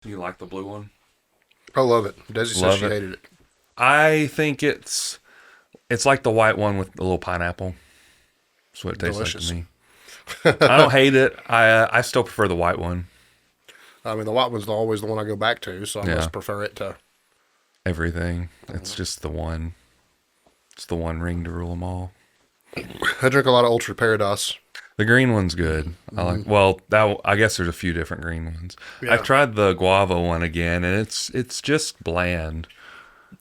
You like the blue one? I love it. Desi said she hated it. I think it's like the white one with the little pineapple. That's what it tastes Delicious. like to me. I don't hate it. I still prefer the white one. I mean, the white one's always the one I go back to, so I must prefer it to everything. It's just the one. It's the one ring to rule them all. I drink a lot of Ultra Paradise. The green one's good. I like. Well, I guess there's a few different green ones. Yeah. I've tried the guava one again, and it's just bland.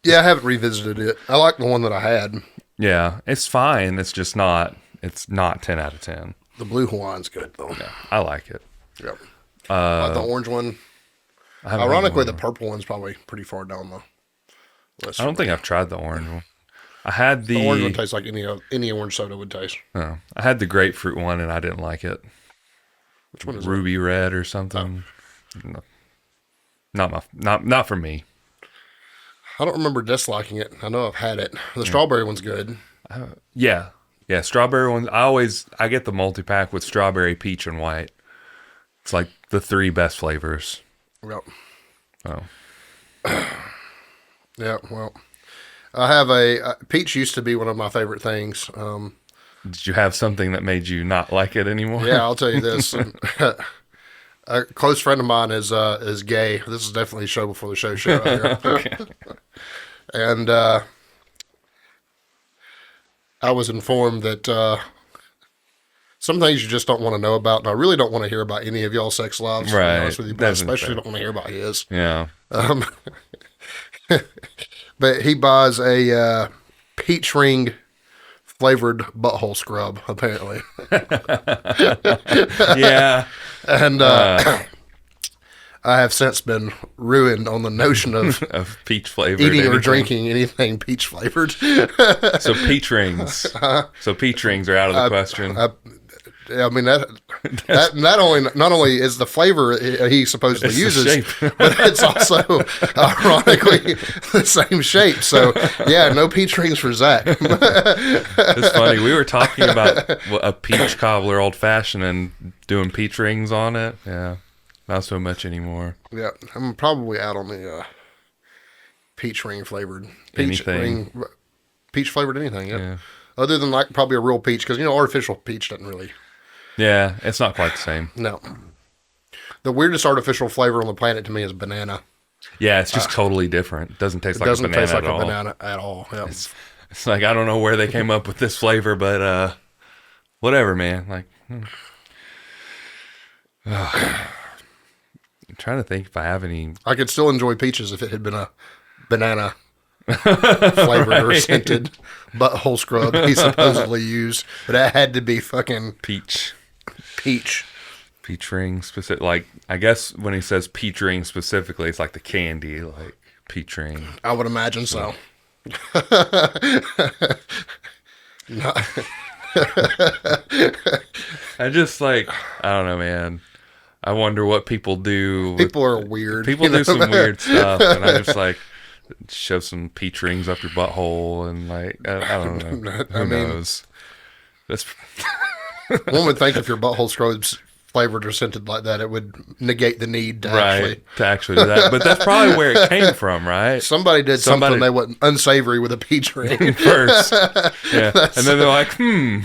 Yeah, I haven't revisited it. I like the one that I had. Yeah, it's fine. It's just not. It's not 10 out of 10. The blue Hawaiian's good though. Yeah, I like it. Yep. Like the orange one. Ironically, the purple one's probably pretty far down the list. I don't think I've tried the orange one. I had the orange one tastes like any orange soda would taste. Oh, I had the grapefruit one and I didn't like it. Which one is Ruby red or something? No. Not for me. I don't remember disliking it. I know I've had it. The strawberry one's good. Yeah, strawberry ones. I get the multi-pack with strawberry, peach, and white. It's like the 3 best flavors. Yep. Oh. Yeah, well, I have peach used to be one of my favorite things. Did you have something that made you not like it anymore? Yeah, I'll tell you this. A close friend of mine is gay. This is definitely a show before the show right here. Okay. And I was informed that some things you just don't want to know about, and I really don't want to hear about any of y'all's sex lives. Right. To be honest with you, but especially don't want to hear about his. Yeah. But he buys a peach ring flavored butthole scrub, apparently. Yeah. And I have since been ruined on the notion of peach flavored eating or drinking anything peach flavored. So peach rings. So peach rings are out of the question. I mean that not only is the flavor he supposedly It's the uses, shape. but it's also ironically the same shape. So yeah, no peach rings for Zach. It's funny. We were talking about a peach cobbler old fashioned and doing peach rings on it. Yeah, not so much anymore. Yeah, I'm probably out on the peach ring flavored peach flavored anything. Yep. Yeah. Other than like probably a real peach, because artificial peach doesn't really. Yeah, it's not quite the same. No. The weirdest artificial flavor on the planet to me is banana. Yeah, it's just totally different. It doesn't taste like a banana taste like at all. banana at all. Yep. It's like, I don't know where they came up with this flavor, but whatever, man. Like, I'm trying to think if I have any. I could still enjoy peaches if it had been a banana flavored or scented butthole scrub he supposedly used, but that had to be fucking Peach ring specific. Like, I guess when he says peach ring specifically, it's like the candy, like peach ring. I would imagine so. No. I just I don't know, man. I wonder what people do. People are weird. People do some weird stuff, and I just shove some peach rings up your butthole, and I don't know. Who knows? That's one would think if your butthole scrubs flavored or scented like that, it would negate the need to actually do that. But that's probably where it came from, right? Somebody did something they wasn't unsavory with a peach ring first. Yeah, and then they're like, I mean,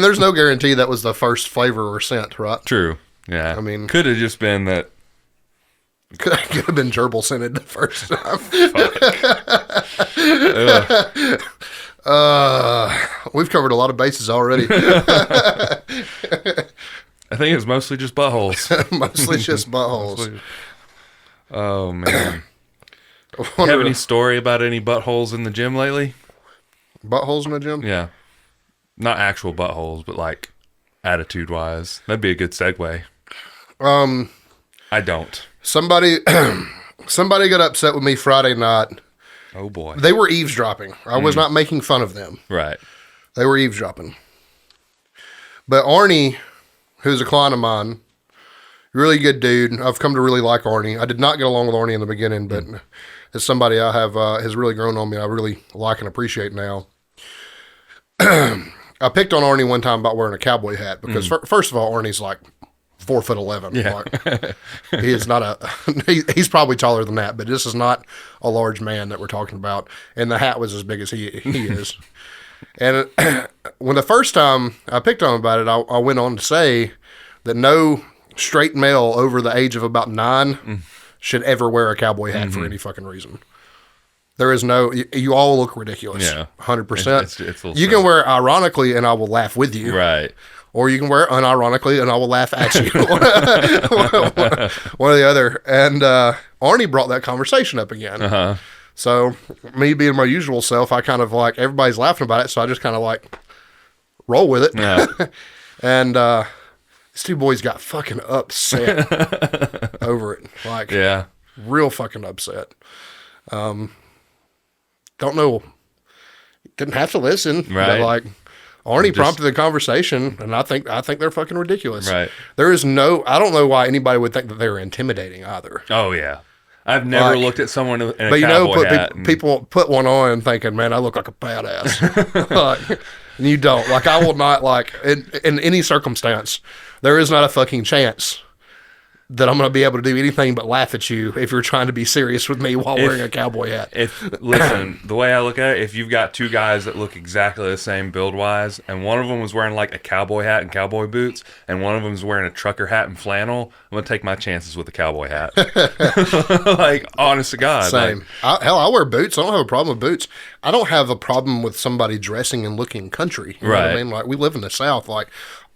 there's no guarantee that was the first flavor or scent, right? True. Yeah. I mean, could have just been that. Could have been gerbil scented the first time. We've covered a lot of bases already. I think it's mostly just buttholes. Mostly just buttholes. Oh, man. You have any story about any buttholes in the gym lately? Buttholes in the gym? Yeah. Not actual buttholes, but attitude-wise. That'd be a good segue. I don't. Somebody got upset with me Friday night. Oh, boy. They were eavesdropping. I was not making fun of them. Right. They were eavesdropping. But Arnie, who's a client of mine, really good dude. I've come to really like Arnie. I did not get along with Arnie in the beginning, but as somebody I have has really grown on me, I really like and appreciate now. I picked on Arnie one time about wearing a cowboy hat because first of all, Arnie's 4'11". Yeah. Like, he is not he's probably taller than that, but this is not a large man that we're talking about. And the hat was as big as he is. And when the first time I picked on him about it, I went on to say that no straight male over the age of about 9 should ever wear a cowboy hat for any fucking reason. There is no, you all look ridiculous. Yeah. 100%. It's you can wear it ironically and I will laugh with you. Right. Or you can wear it unironically and I will laugh at you. One or the other. And Arnie brought that conversation up again. Uh-huh. So me being my usual self, I kind of like, everybody's laughing about it. So I just kind of like roll with it. Yeah. And these two boys got fucking upset over it. Like, Yeah. real fucking upset. Don't know. Didn't have to listen. Right. But like, Arnie prompted the conversation, and I think they're fucking ridiculous. Right. There is no, I don't know why anybody would think that they're intimidating either. Oh, yeah. I've never Like, looked at someone in a But you know, cowboy hat. people put one on thinking, man, I look like a badass. Like, and you don't. Like, I will not, like, in any circumstance, there is not a fucking chance that I'm going to be able to do anything but laugh at you if you're trying to be serious with me while wearing a cowboy hat. Listen, the way I look at it, if you've got two guys that look exactly the same build-wise, and one of them was wearing like a cowboy hat and cowboy boots, and one of them's wearing a trucker hat and flannel, I'm going to take my chances with the cowboy hat. Like, honest to God. Same. Like, I wear boots. I don't have a problem with boots. I don't have a problem with somebody dressing and looking country. You know what I mean? Like, we live in the South. Like,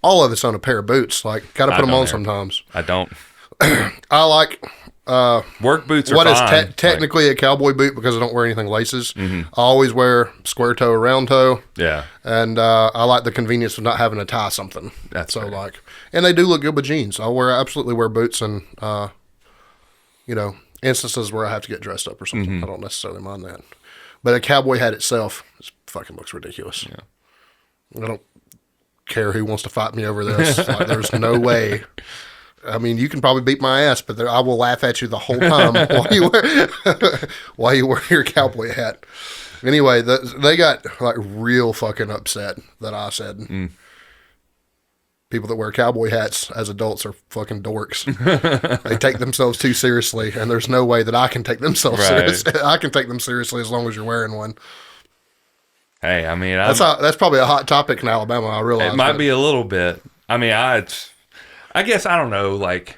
all of us own a pair of boots. Like, got to put them on sometimes. I don't. I like Work boots are what fine. is technically a cowboy boot because I don't wear anything laces. Mm-hmm. I always wear square toe or round toe. Yeah. And I like the convenience of not having to tie something. That's so fair. like, and they do look good with jeans. Absolutely wear boots and instances where I have to get dressed up or something. Mm-hmm. I don't necessarily mind that. But a cowboy hat itself just fucking looks ridiculous. Yeah. I don't care who wants to fight me over this. Like, there's no way. I mean, you can probably beat my ass, but I will laugh at you the whole time while you wear your cowboy hat. Anyway, they got like real fucking upset that I said people that wear cowboy hats as adults are fucking dorks. They take themselves too seriously, and there's no way that I can take themselves seriously. I can take them seriously as long as you're wearing one. Hey, I mean, that's probably a hot topic in Alabama. I realize it might be a little bit. I mean, I guess, I don't know, like,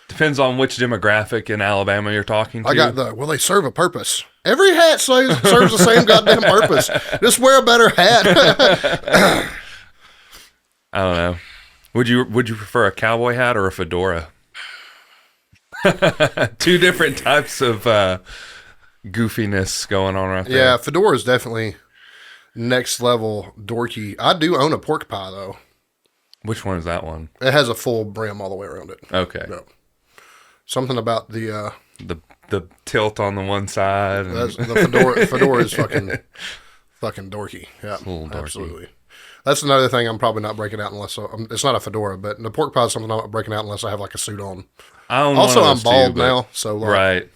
depends on which demographic in Alabama you're talking to. I got they serve a purpose. Every hat serves the same goddamn purpose. Just wear a better hat. I don't know. Would you prefer a cowboy hat or a fedora? Two different types of goofiness going on right there. Yeah, fedora is definitely next level dorky. I do own a pork pie, though. Which one is that one? It has a full brim all the way around it. Okay. No. Something about the tilt on the one side. And the fedora is fucking dorky. Yeah, a little dorky. Absolutely. That's another thing I'm probably not breaking out unless it's not a fedora, but the pork pie is something I'm not breaking out unless I have like a suit on. Also, I'm bald now, so like, right.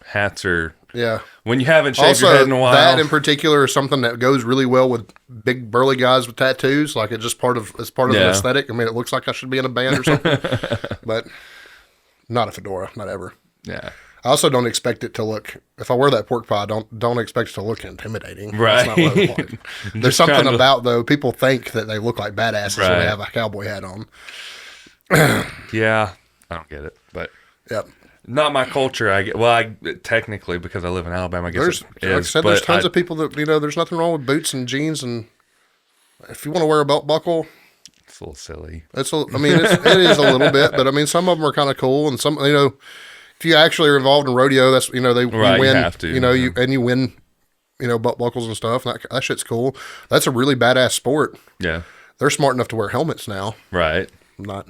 Hats are. Yeah. When you haven't shaved your head in a while. That in particular is something that goes really well with big burly guys with tattoos. Like, it's just part of the aesthetic. I mean, it looks like I should be in a band or something, but not a fedora, not ever. Yeah. I also don't expect it to look. If I wear that pork pie, don't expect it to look intimidating. Right. That's not what I want. There's something about though. People think that they look like badasses when they have a cowboy hat on. Yeah, I don't get it, but Yep. Not my culture. I technically, because I live in Alabama, I guess there's tons of people that there's nothing wrong with boots and jeans, and if you want to wear a belt buckle, it's a little silly. It is a little bit, but I mean, some of them are kind of cool, and some if you actually are involved in rodeo, that's you win. You have to, you win, belt buckles and stuff. And that shit's cool. That's a really badass sport. Yeah, they're smart enough to wear helmets now. Right. Not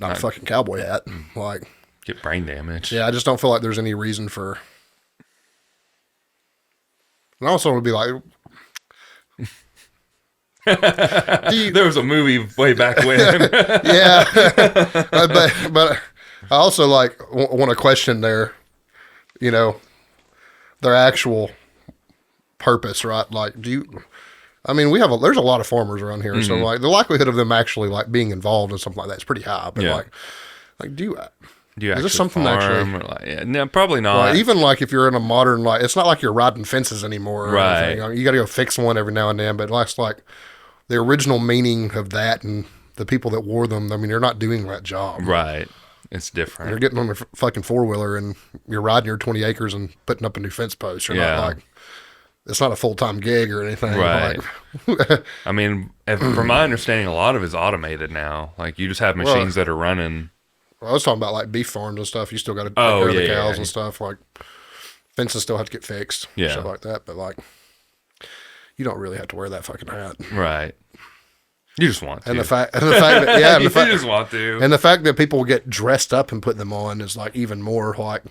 a fucking cowboy hat. Like, get brain damage. Yeah, I just don't feel like there's any reason for. And also would be like. There was a movie way back when. Yeah, but I also want to question their actual purpose, right? Like, I mean, there's a lot of farmers around here, so like the likelihood of them actually like being involved in something like that is pretty high. But like do you is this this something farm? actually? Or like, yeah, no, probably not. Well, even like if you're in a modern, like it's not like you're riding fences anymore. Or Right. anything. You got to go fix one every now and then. But that's like the original meaning of that, and the people that wore them. I mean, you're not doing that job. Right. It's different. You're getting on a fucking 4-wheeler and you're riding your 20 acres and putting up a new fence post. You're not like, it's not a full-time gig or anything. Right. Like, I mean, from my understanding, a lot of it's automated now. Like you just have machines that are running. I was talking about like beef farms and stuff. You still got to take care of the cows and stuff. Like fences still have to get fixed. Yeah. Stuff like that. But like, you don't really have to wear that fucking hat. Right. You just want to. And the fact that, yeah, you just want to. And the fact that people get dressed up and put them on is like even more like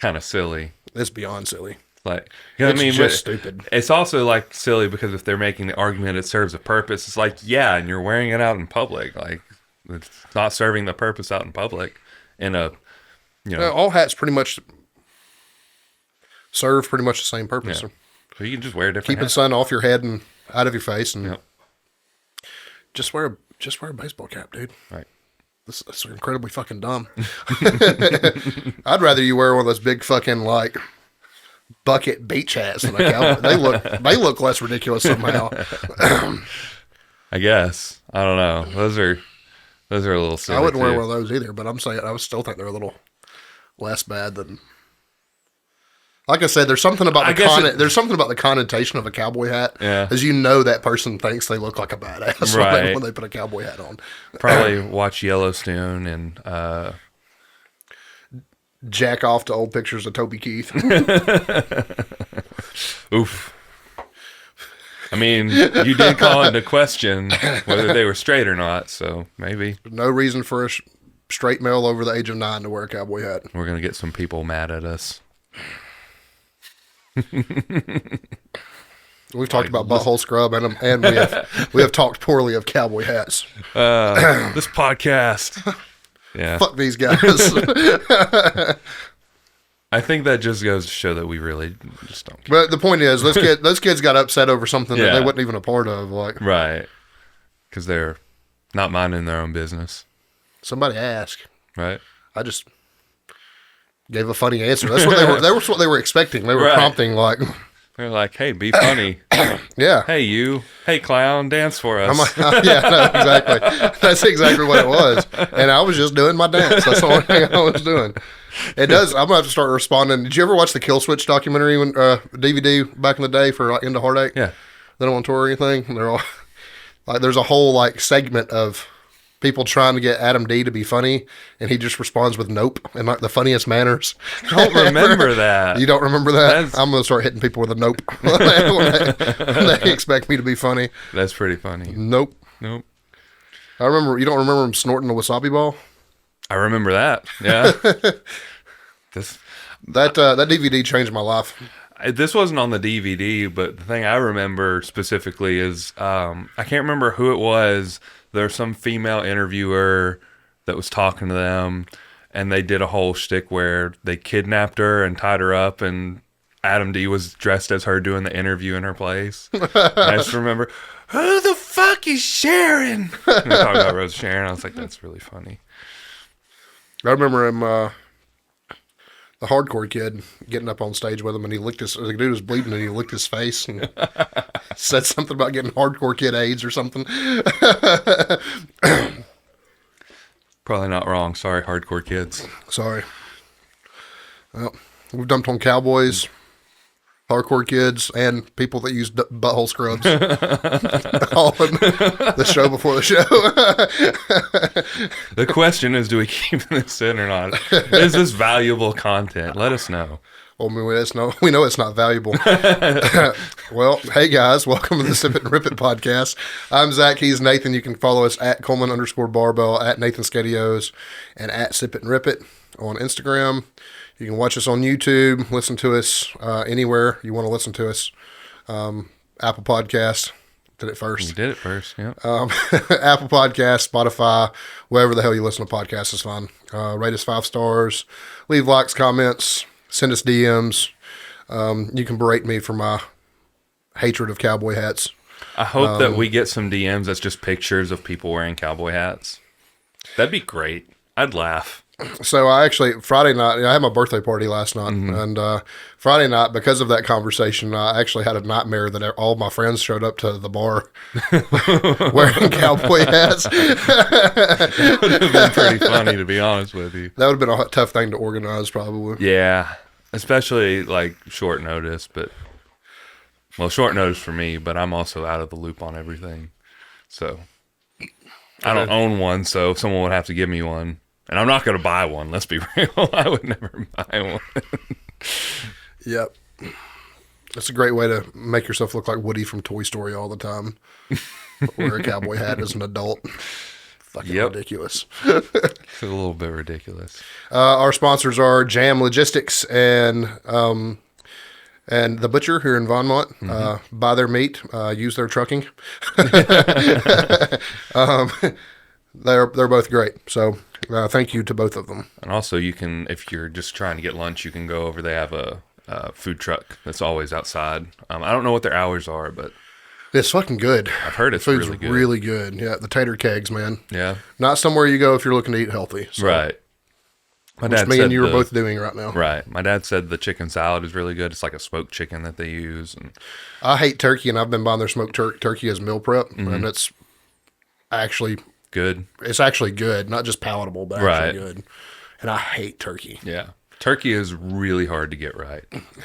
kind of silly. It's beyond silly. Like, you know what I mean? Just stupid. It's also like silly because if they're making the argument it serves a purpose, it's like, yeah, and you're wearing it out in public. Like, it's not serving the purpose out in public. In a, all hats pretty much serve pretty much the same purpose. Yeah. So you can just wear different. Keep the sun off your head and out of your face, and Yep. just wear a baseball cap, dude. Right. This is incredibly fucking dumb. I'd rather you wear one of those big fucking like bucket beach hats than a cowboy. They look less ridiculous somehow. I guess. I don't know. Those are a little silly. I wouldn't too. wear one of those either, but I'm saying I would still think they're a little less bad than. Like I said, there's something about there's something about the connotation of a cowboy hat. Yeah. As you know, that person thinks they look like a badass Right. when they put a cowboy hat on. Probably watch Yellowstone and Jack off to old pictures of Toby Keith. oof. I mean, you did call into question whether they were straight or not, so maybe. No reason for a straight male over the age of 9 to wear a cowboy hat. We're going to get some people mad at us. We've talked about butthole scrub, and we have talked poorly of cowboy hats. This podcast. Yeah. Fuck these guys. I think that just goes to show that we really just don't care. But the point is, those kids got upset over something that they wasn't even a part of. Like, right. Because they're not minding their own business. Somebody asked. Right. I just gave a funny answer. That's what they were. That was what they were expecting. They were prompting like. They're like, "Hey, be funny." Yeah. Hey, you. Hey, clown, dance for us. I'm like, yeah, no, exactly. That's exactly what it was. And I was just doing my dance. That's the only thing I was doing. It does. I'm gonna have to start responding. Did you ever watch the Kill Switch documentary when DVD back in the day for like Into Heartache? Yeah. They don't on tour or anything. They're all like, there's a whole like segment of people trying to get Adam D to be funny, and he just responds with "nope" in like the funniest manners. I don't remember that. You don't remember that? I'm gonna start hitting people with a "nope" when they expect me to be funny. That's pretty funny. Nope. Nope. I remember. You don't remember him snorting a wasabi ball? I remember that. Yeah. That DVD changed my life. This wasn't on the DVD, but the thing I remember specifically is I can't remember who it was. There's some female interviewer that was talking to them, and they did a whole shtick where they kidnapped her and tied her up, and Adam D was dressed as her doing the interview in her place. And I just remember, who the fuck is Sharon? And they're talking about Rose Sharon. I was like, that's really funny. I remember him, the hardcore kid, getting up on stage with him, and the dude was bleeding, and he licked his face and said something about getting hardcore kid AIDS or something. Probably not wrong. Sorry, hardcore kids. Sorry. Well, we've dumped on cowboys, hardcore kids, and people that use butthole scrubs. All in the show before the show. The question is, do we keep this in or not? Is this valuable content? Let us know. Well, I mean, we know it's not valuable. Well, hey guys, welcome to the Sip It and Rip It podcast. I'm Zach. He's Nathan. You can follow us at Coleman_Barbell, at Nathan Skedios, and at Sip It and Rip It on Instagram. You can watch us on YouTube, listen to us anywhere you want to listen to us. Apple Podcast did it first. You did it first, yeah. Apple Podcast, Spotify, wherever the hell you listen to podcasts is fine. Rate us 5 stars, leave likes, comments, send us DMs. You can berate me for my hatred of cowboy hats. I hope that we get some DMs that's just pictures of people wearing cowboy hats. That'd be great. I'd laugh. So I actually, Friday night, I had my birthday party last night, and Friday night, because of that conversation, I actually had a nightmare that all my friends showed up to the bar wearing cowboy hats. That would have been pretty funny, to be honest with you. That would have been a tough thing to organize, probably. Yeah, especially like short notice, well, short notice for me, but I'm also out of the loop on everything. So I don't own one, so someone would have to give me one. And I'm not going to buy one, let's be real. I would never buy one. Yep. That's a great way to make yourself look like Woody from Toy Story all the time. Wear a cowboy hat as an adult. Fucking ridiculous. It's a little bit ridiculous. Our sponsors are Jam Logistics and The Butcher here in Vaughnmont. Buy their meat, use their trucking. They're both great. So thank you to both of them. And also, you can, if you're just trying to get lunch, you can go over. They have a food truck that's always outside. I don't know what their hours are, but it's fucking good. I've heard it's Food's really good. Really good. Yeah, the tater kegs, man. Yeah. Not somewhere you go if you're looking to eat healthy. So. Right. My Which dad me said and you are both doing right now. Right. My dad said the chicken salad is really good. It's like a smoked chicken that they use. And I hate turkey, and I've been buying their smoked turkey as meal prep, and it's actually good. It's actually good, not just palatable, but actually good. And I hate turkey. Yeah. Turkey is really hard to get right.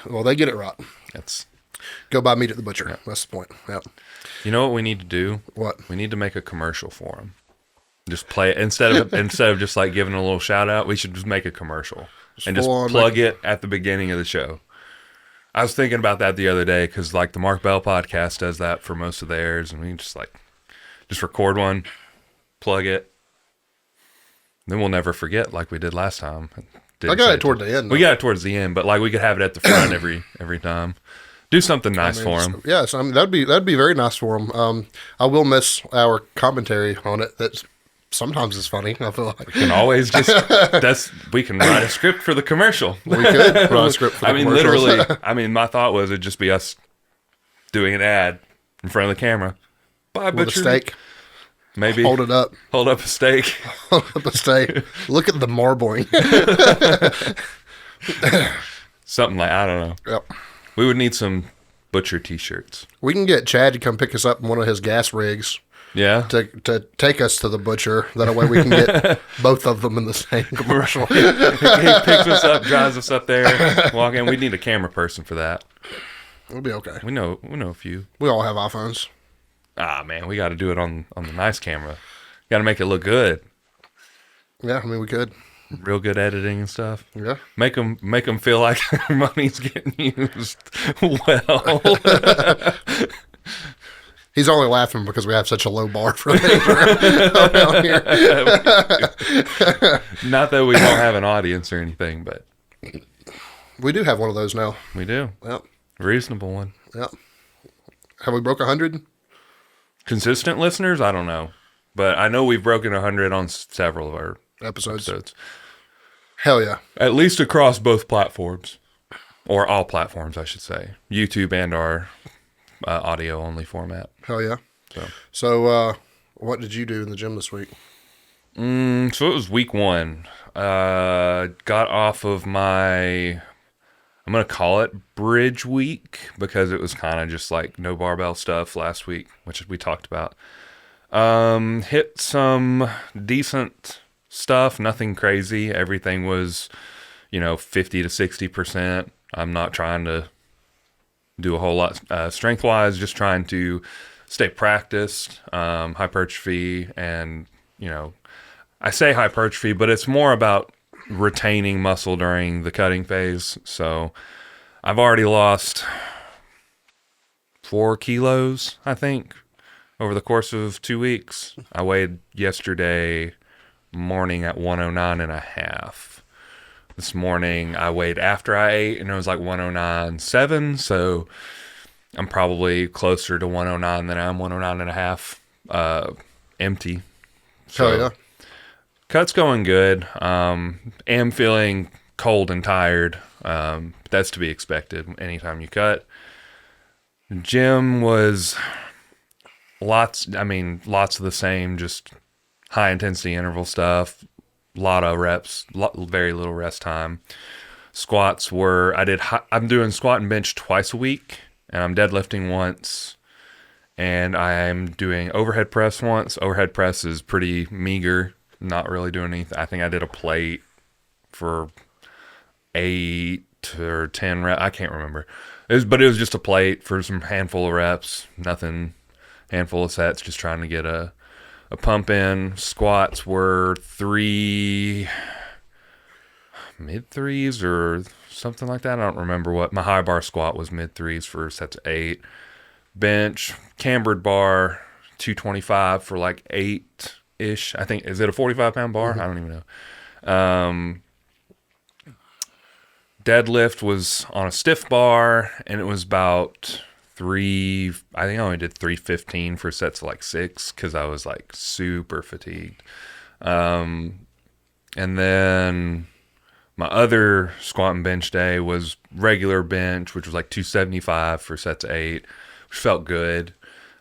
Well, they get it right. That's Go buy meat at the butcher. Yeah. That's the point. Yeah. You know what we need to do? What? We need to make a commercial for them. Just play it instead of just like giving a little shout out. We should just make a commercial and just plug it at the beginning of the show. I was thinking about that the other day because like the Mark Bell podcast does that for most of theirs, and we can just record one, plug it, then we'll never forget like we did last time. I got it toward the end. We got it towards the end, but like we could have it at the front every time. Do something nice for them. Yes, that'd be very nice for them. I will miss our commentary on it. That's sometimes it's funny. I feel like we can always we can write a script for the commercial. We could write a script for the commercial. Literally. My thought was it'd just be us doing an ad in front of the camera. Bye, with butcher. A steak. Maybe hold it up. Hold up a steak. Hold up a steak. Look at the marbling. Something like I don't know. Yep. We would need some butcher T-shirts. We can get Chad to come pick us up in one of his gas rigs. Yeah. To take us to the butcher. That way we can get both of them in the same commercial. He picks us up, drives us up there, walk in. We need a camera person for that. We'll be okay. We know a few. We all have iPhones. Ah, man, we got to do it on the nice camera. Got to make it look good. Yeah, I mean we could. Real good editing and stuff. Yeah. Make them feel like their money's getting used well. He's only laughing because we have such a low bar for things around here. Not that we don't have an audience or anything, but we do have one of those now. We do. Yep. Reasonable one. Yep. Have we broke 100? Consistent listeners? I don't know. But I know we've broken 100 on several of our episodes. Hell yeah. At least across both platforms. Or all platforms, I should say. YouTube and our audio-only format. Hell yeah. So, what did you do in the gym this week? So it was week 1. Got off of my, I'm going to call it bridge week, because it was kind of just like no barbell stuff last week, which we talked about. Hit some decent stuff, nothing crazy. Everything was, 50 to 60%. I'm not trying to do a whole lot strength-wise, just trying to stay practiced, hypertrophy, and, I say hypertrophy, but it's more about retaining muscle during the cutting phase. So I've already lost 4 kilos, I think, over the course of 2 weeks. I weighed yesterday morning at 109.5. This morning I weighed after I ate, and it was like 109.7. So I'm probably closer to 109 than I am 109.5 empty. So oh, yeah. Cut's going good. Am feeling cold and tired. That's to be expected anytime you cut. Gym was lots of the same, just high intensity interval stuff, lot of reps, very little rest time. Squats were, I'm doing squat and bench twice a week, and I'm deadlifting once, and I'm doing overhead press once. Overhead press is pretty meager, not really doing anything. I think I did a plate for 8 or 10 reps. I can't remember. But it was just a plate for some handful of reps, nothing, handful of sets, just trying to get a pump in. Squats were 3 mid threes or something like that. I don't remember what. My high bar squat was mid threes for sets of 8. Bench, cambered bar, 225 for like 8-ish. I think, is it a 45-pound bar? I don't even know. Deadlift was on a stiff bar, and it was about I think I only did 315 for sets of like 6 because I was like super fatigued. And then my other squat and bench day was regular bench, which was like 275 for sets of 8, which felt good.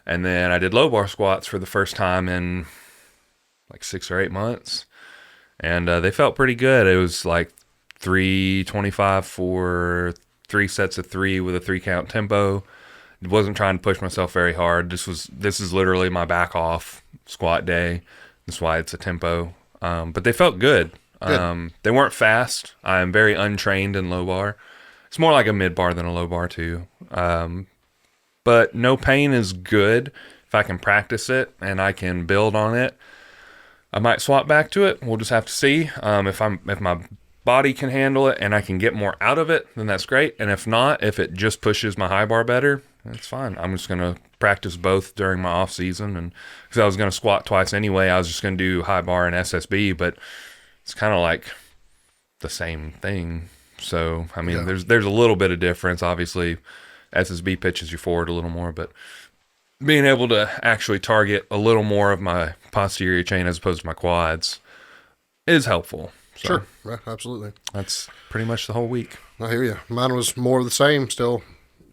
And then I did low bar squats for the first time in like 6 or 8 months, and they felt pretty good. It was like 325 for 3 sets of 3 with a 3-count tempo. Wasn't trying to push myself very hard. This is literally my back off squat day. That's why it's a tempo. But they felt good. They weren't fast. I'm very untrained in low bar. It's more like a mid bar than a low bar too. But no pain is good. If I can practice it and I can build on it, I might swap back to it. We'll just have to see. If my body can handle it and I can get more out of it, then that's great. And if not, if it just pushes my high bar better, that's fine. I'm just going to practice both during my off season. And because I was going to squat twice anyway, I was just going to do high bar and SSB, but it's kind of like the same thing. So, I mean, there's a little bit of difference. Obviously, SSB pitches you forward a little more, but being able to actually target a little more of my posterior chain as opposed to my quads is helpful. So Sure, yeah, absolutely. that's pretty much the whole week. I hear you. Mine was more of the same, still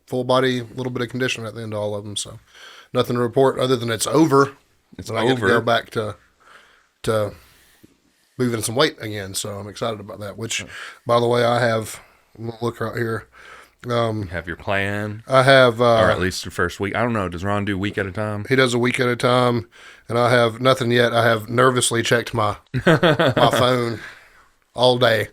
full body, a little bit of condition at the end of all of them. So nothing to report other than it's over. It's and I get to go back to moving some weight again. So I'm excited about that, which, by the way, I have, we'll look right here. You have your plan, I have, or at least your first week. I don't know. Does Ron do week at a time? he does a week at a time, and I have nothing yet. I have nervously checked my phone all day,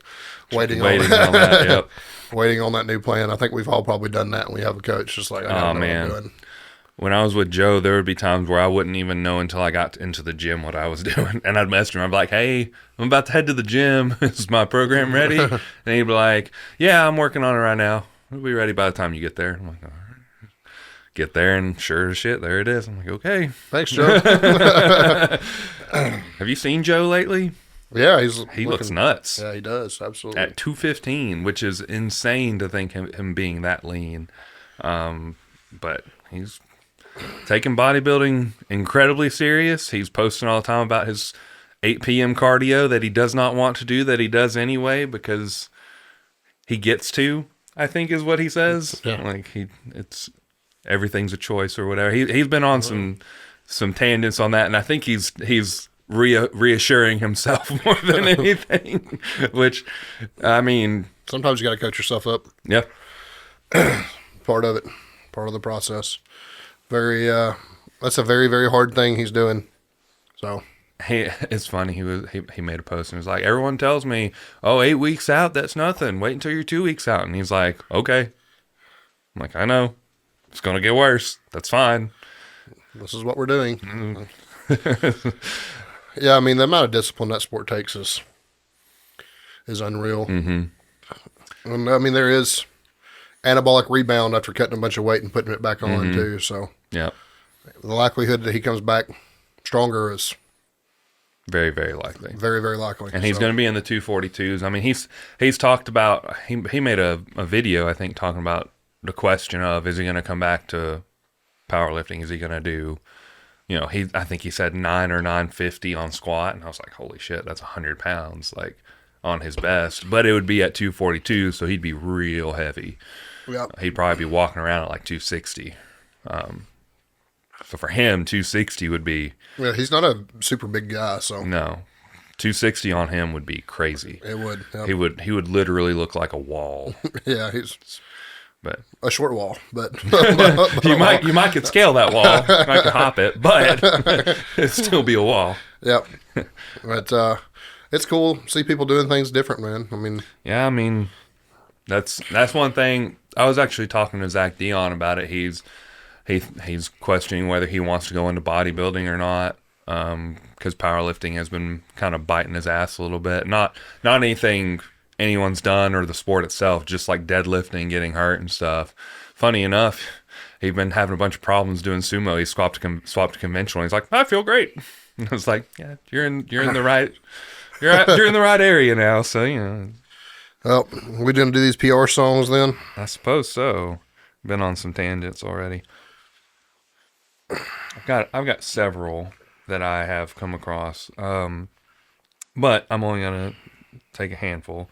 waiting on that. Yep. waiting on that new plan. I think we've all probably done that when we have a coach. Just like, I gotta know what I'm doing. When I was with Joe, there would be times where I wouldn't even know until I got into the gym what I was doing. And I'd message him. I'd be like, hey, I'm about to head to the gym. Is my program ready? And he'd be like, yeah, I'm working on it right now. It'll be ready by the time you get there. I'm like, all right. Get there, and sure as shit, there it is. I'm like, okay. Thanks, Joe. Have you seen Joe lately? Yeah, he looks nuts. Yeah, he does. Absolutely. At 215, which is insane to think him being that lean. But he's taking bodybuilding incredibly serious. He's posting all the time about his 8 p.m. cardio that he does not want to do, that he does anyway because he gets to, I think is what he says. Yeah. Like it's everything's a choice or whatever. He's been on some tangents on that, and I think he's reassuring himself more than anything. Which, I mean, sometimes you got to coach yourself up. Yeah, part of it, part of the process. That's a very, very hard thing he's doing. So it's funny. He made a post and was like, everyone tells me, oh, 8 weeks out, that's nothing. Wait until you're 2 weeks out. And he's like, okay. I'm like, I know. It's going to get worse. That's fine. This is what we're doing. Yeah, I mean, the amount of discipline that sport takes is unreal. Mm-hmm. And, I mean, there is anabolic rebound after cutting a bunch of weight and putting it back on, too. So yeah, the likelihood that he comes back stronger is very, very likely. Very, very likely. And he's going to be in the 242s. I mean, he's talked about, he made a video, I think, talking about the question of, is he going to come back to powerlifting? Is he going to do, I think he said 9 or 950 on squat. And I was like, holy shit, that's 100 pounds, like, on his best. But it would be at 242, so he'd be real heavy. Yep. He'd probably be walking around at like 260. So for him, 260 would be Yeah, he's not a super big guy, so no. 260 on him would be crazy. it would. Yeah, He would literally look like a wall. yeah, he's But a short wall, but you might could scale that wall. You might could hop it, but it'd still be a wall. Yep. But it's cool. See people doing things different, man. I mean, Yeah, I mean, that's one thing. I was actually talking to Zach Dion about it. He's questioning whether he wants to go into bodybuilding or not, because powerlifting has been kind of biting his ass a little bit. Not anything anyone's done or the sport itself, just like deadlifting, getting hurt and stuff. Funny enough, he'd been having a bunch of problems doing sumo. He swapped to conventional. He's like, I feel great. And I was like, yeah, you're in the right you're in the right area now. So well, we gonna do these PR songs then. I suppose so. Been on some tangents already. I've got several that I have come across, but I'm only gonna take a handful.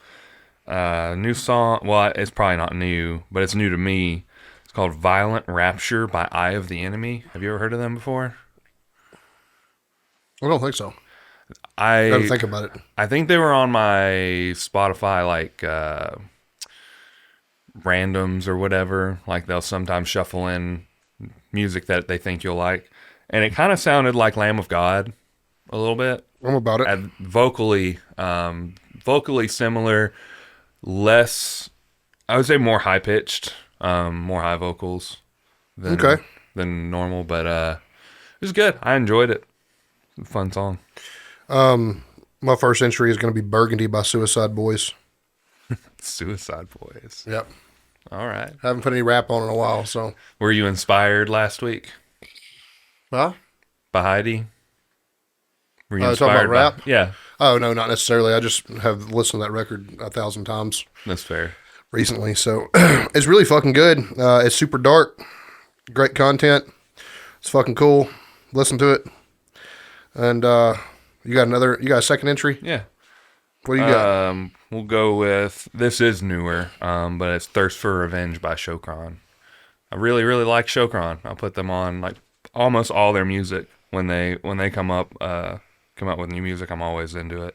New song. Well, it's probably not new, but it's new to me. It's called "Violent Rapture" by Eye of the Enemy. Have you ever heard of them before? I don't think so. I Gotta think about it. I think they were on my Spotify randoms or whatever. Like they'll sometimes shuffle in music that they think you'll like, and it kind of sounded like Lamb of God a little bit. I'm about it. And vocally similar, less. I would say more high pitched, more high vocals than normal. But it was good. I enjoyed it. Fun song. My first entry is going to be Burgundy by Suicide Boys. Suicide Boys. Yep. All right. Haven't put any rap on in a while, so. Were you inspired last week Huh? by Heidi? Were you Talking about rap? Yeah, Oh, no, not necessarily. I just have listened to that record 1,000 times that's fair. recently, so it's really fucking good. It's super dark, great content. It's fucking cool. Listen to it. And you got a second entry? Yeah. What do you got? We'll go with, this is newer, but it's Thirst for Revenge by Shokron. I really, really like Shokron. I'll put them on like almost all their music when they come up with new music. I'm always into it.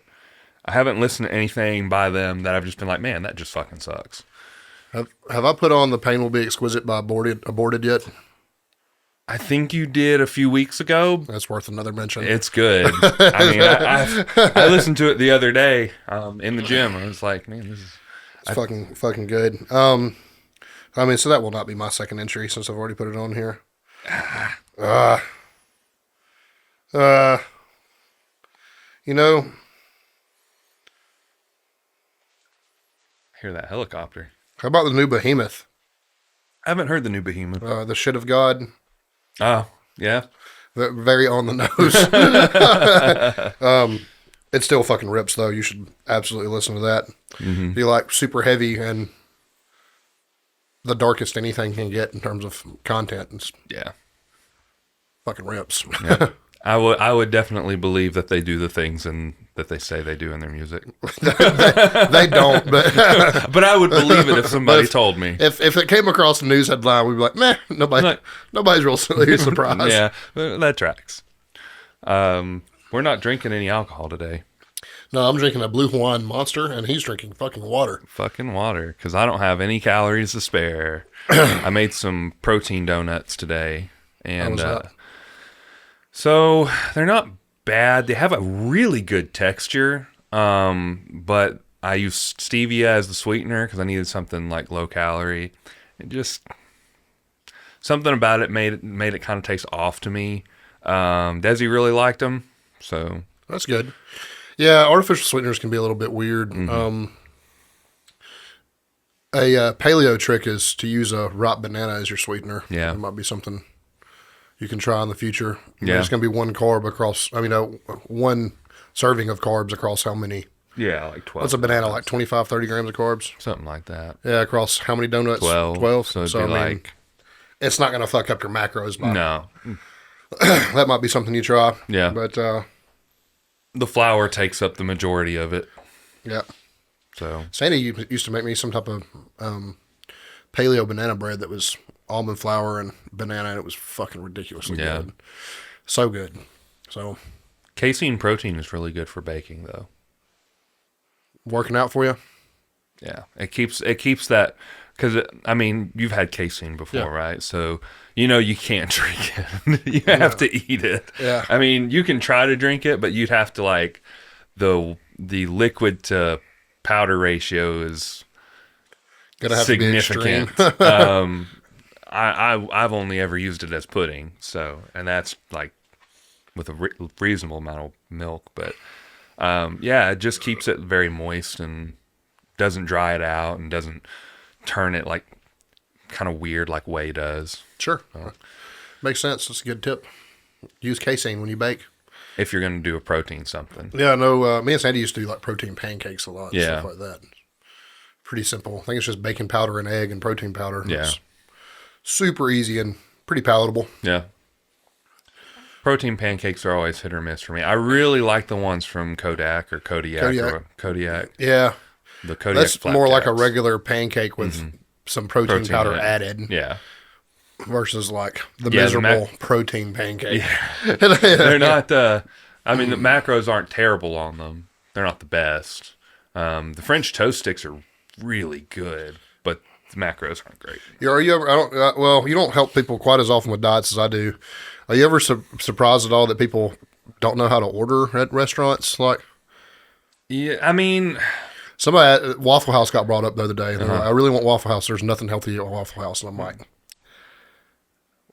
I haven't listened to anything by them that I've just been like, man, that just fucking sucks. Have I put on The Pain Will Be Exquisite by Aborted yet? I think you did a few weeks ago. That's worth another mention. It's good. I mean, I listened to it the other day in the gym. I was like, man, this is... It's fucking good. I mean, so that will not be my second entry since I've already put it on here. You know, Hear that helicopter. how about the new Behemoth? I haven't heard the new Behemoth. The Shit of God. Oh, yeah. Very on the nose. It still fucking rips, though. You should absolutely listen to that. Mm-hmm. If you like super heavy and the darkest anything can get in terms of content, it's Yeah. fucking rips. Yeah. I would definitely believe that they do the things and that they say they do in their music. They don't, but But I would believe it if somebody told me. if it came across the news headline, we'd be like, meh, nobody's real surprised. Yeah, that tracks. We're not drinking any alcohol today. No, I'm drinking a Blue Hawaiian Monster, and he's drinking fucking water. Fucking water, because I don't have any calories to spare. I made some protein donuts today, and so they're not bad. They have a really good texture, but I used stevia as the sweetener because I needed something like low calorie. It just something about it made it kind of taste off to me. Desi really liked them, so That's good. Yeah, artificial sweeteners can be a little bit weird. Mm-hmm. A paleo trick is to use a ripe banana as your sweetener. Yeah. It might be something you can try in the future. Yeah. It's going to be one one serving of carbs across how many? yeah, like 12. What's a banana, like 25, 30 grams of carbs? Something like that. Yeah, across how many donuts? 12. So it'd be like, it's not going to fuck up your macros. no. That might be something you try. Yeah. But, The flour takes up the majority of it. yeah. So Sandy used to make me some type of paleo banana bread that was almond flour and banana, and it was fucking ridiculously good. So good. So Casein protein is really good for baking, though. Working out for you? Yeah, it keeps that, because I mean, you've had casein before, right? So you can't drink it. You have to eat it. Yeah. I mean, you can try to drink it, but you'd have to like the liquid to powder ratio is Gonna have significant. To be extreme. I've only ever used it as pudding, and that's like with a reasonable amount of milk, but it just keeps it very moist and doesn't dry it out and doesn't turn it like kind of weird like whey does. Sure. Makes sense. That's a good tip. Use casein when you bake. If you're going to do a protein something. Yeah, I know. Me and Sandy used to do like protein pancakes a lot and Yeah. stuff like that. Pretty simple. I think it's just baking powder and egg and protein powder. Yeah. It's super easy and pretty palatable. Yeah. Protein pancakes are always hit or miss for me. I really like the ones from Kodiak. Kodiak. Yeah. The Kodiak That's flat more like a jacks. regular pancake with some protein powder yeah. added Yeah. versus like the Yeah, miserable protein pancake. They're not, I mean, the macros aren't terrible on them. They're not the best. The French toast sticks are really good, but the macros aren't great. Are you ever? You don't help people quite as often with diets as I do. Are you ever surprised at all that people don't know how to order at restaurants? Like, Yeah, I mean, somebody at Waffle House got brought up the other day, and they're like, I really want Waffle House. There's nothing healthy at Waffle House, and I'm like,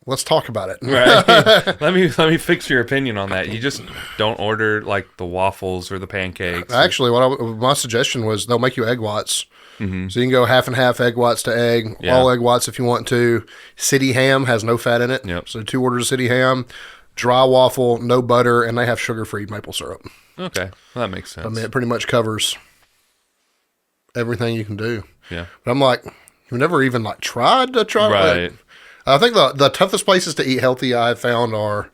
let's talk about it. right. let me fix your opinion on that. You just don't order like the waffles or the pancakes. Actually, my suggestion was they'll make you egg whites. Mm-hmm. So you can go half and half egg whites to egg, all egg whites if you want to. City ham has no fat in it. Yep. So 2 orders of city ham, dry waffle, no butter, and they have sugar-free maple syrup. Okay, well, that makes sense. I mean, it pretty much covers everything you can do. Yeah. But I'm like, you've never even like tried to try. Right. I think the toughest places to eat healthy I've found are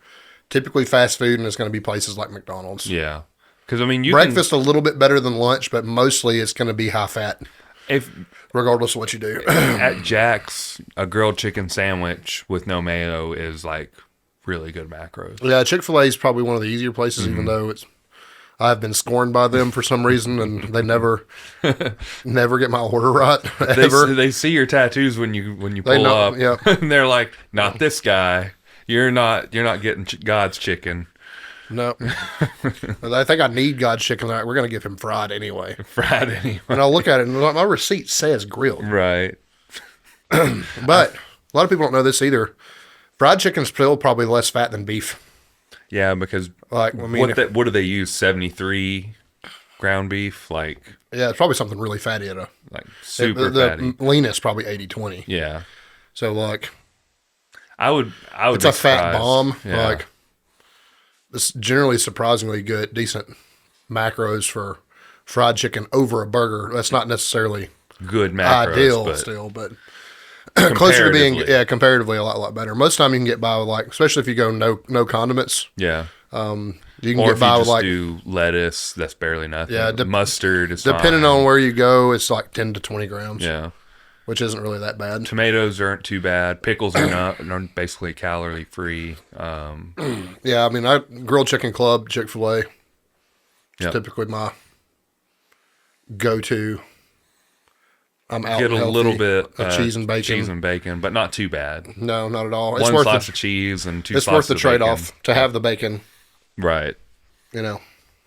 typically fast food, and it's going to be places like McDonald's. Yeah. Because I mean, Breakfast a little bit better than lunch, but mostly it's going to be high fat. Regardless of what you do. At Jack's, a grilled chicken sandwich with no mayo is like really good macros. Yeah, Chick-fil-A is probably one of the easier places, even though I've been scorned by them for some reason, and they never get my order right. Ever. They see your tattoos when you pull up, and they're like, "Not this guy. You're not getting God's chicken." No, I think I need God's chicken. We're gonna give him fried anyway. And I'll look at it, and my receipt says grilled. Right. But a lot of people don't know this either. Fried chicken's still probably less fat than beef. Yeah, because what do they use? 73 ground beef, like it's probably something really fatty at like super fatty. The leanest probably 80-20. Yeah. So like, I would. It's a fat bomb. Yeah. Like, it's generally surprisingly good, decent macros for fried chicken over a burger. That's not necessarily good macros, ideal but still, but closer to being comparatively a lot better. Most of the time you can get by with like, especially if you go no condiments. Yeah. You can get by with like do lettuce. That's barely nothing. Yeah, mustard is depending fine. on where you go. It's like 10 to 20 grams. Yeah. Which isn't really that bad. Tomatoes aren't too bad. Pickles are basically calorie free. Yeah, I mean, grilled chicken club, Chick-fil-A. It's typically my go-to. I'm out Get a little bit of cheese and bacon, but not too bad. No, not at all. One slice of cheese and two. It's worth the trade-off to have the bacon. Right. You know.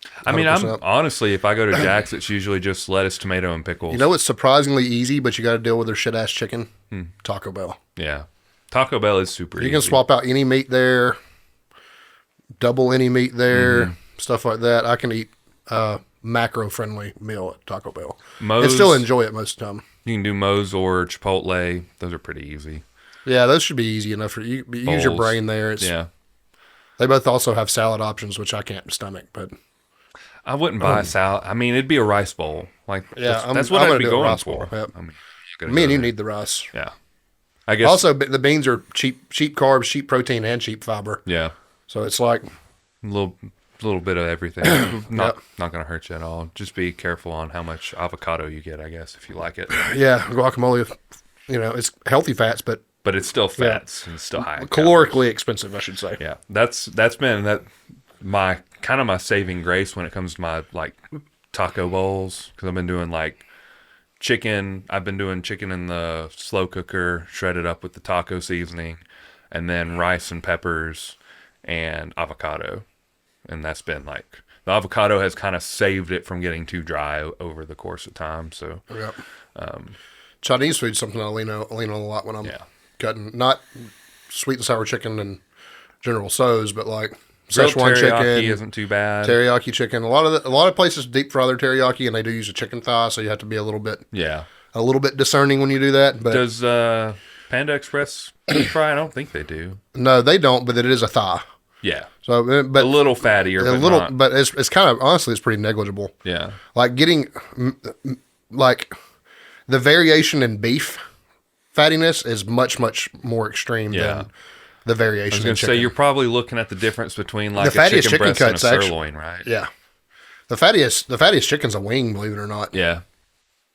100%. I mean, I'm honestly, if I go to Jack's, it's usually just lettuce, tomato, and pickles. You know what's surprisingly easy, but you got to deal with their shit-ass chicken? Taco Bell. Yeah. Taco Bell is super easy. You can swap out any meat there, double any meat there, stuff like that. I can eat a macro-friendly meal at Taco Bell. And still enjoy it most of the time. You can do Moe's or Chipotle. Those are pretty easy. Yeah, those should be easy enough for you. Use your brain there. They both also have salad options, which I can't stomach, but I wouldn't buy a salad. I mean, it'd be a rice bowl. Like, that's what I'd be going for. Yep. I mean, me and you need the rice. Yeah. I guess. Also, the beans are cheap carbs, cheap protein, and cheap fiber. Yeah. So it's like a little bit of everything. Not going to hurt you at all. Just be careful on how much avocado you get, I guess, if you like it. Yeah, guacamole it's healthy fats, but it's still fats and it's still high in calorically expensive, I should say. Yeah, that's been my saving grace when it comes to my like taco bowls, because I've been doing like chicken. I've been doing chicken in the slow cooker, shredded up with the taco seasoning, and then rice and peppers and avocado, and that's been like the avocado has kind of saved it from getting too dry over the course of time. So Yep. Chinese food's something I lean on a lot when I'm cutting, not sweet and sour chicken and General Tso's, but like Szechuan chicken isn't too bad. Teriyaki chicken. A lot of places deep fry their teriyaki, and they do use a chicken thigh, so you have to be a little bit discerning when you do that. But does Panda Express deep fry? I don't think they do. No, they don't. But it is a thigh. Yeah. So, but a little fattier, but it's kind of, honestly, it's pretty negligible. Yeah. Like getting like the variation in beef fattiness is much more extreme than the variation. I was going to say, you're probably looking at the difference between like the a chicken breast and a cuts, sirloin, right? Yeah. The fattiest chicken's a wing, believe it or not. Yeah.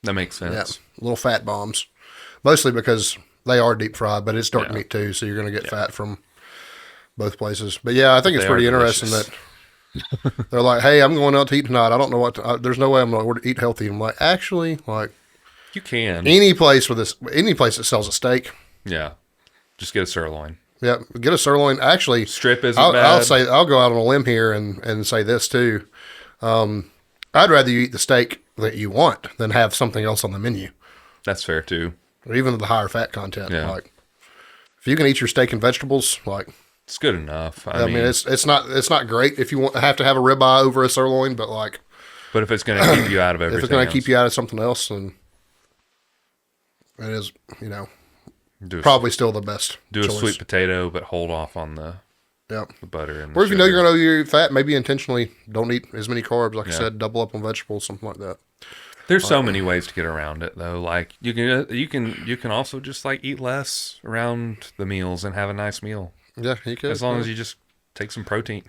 That makes sense. Yeah. Little fat bombs. Mostly because they are deep fried, but it's dark meat too, so you're going to get fat from both places. But yeah, I think it's pretty interesting that they're like, hey, I'm going out to eat tonight. I don't know there's no way I'm going to eat healthy. I'm like, actually, like, you can. Any place that sells a steak. Yeah. Just get a sirloin. Yeah. Get a sirloin. Actually, strip isn't bad. I'll go out on a limb here and say this too. I'd rather you eat the steak that you want than have something else on the menu. That's fair too. Or even the higher fat content. Yeah. Like, if you can eat your steak and vegetables, like, it's good enough. I mean, it's not great if you have to have a ribeye over a sirloin, but like. But if it's going to keep you out of everything, if it's going to keep you out of something else, then it is, probably still the best. Do choice. A sweet potato, but hold off on the butter and. Or if you know you're going to eat fat, maybe intentionally don't eat as many carbs. Like I said, double up on vegetables, something like that. There's so many ways to get around it, though. Like you can also just like eat less around the meals and have a nice meal. Yeah, you can. As long as you just take some protein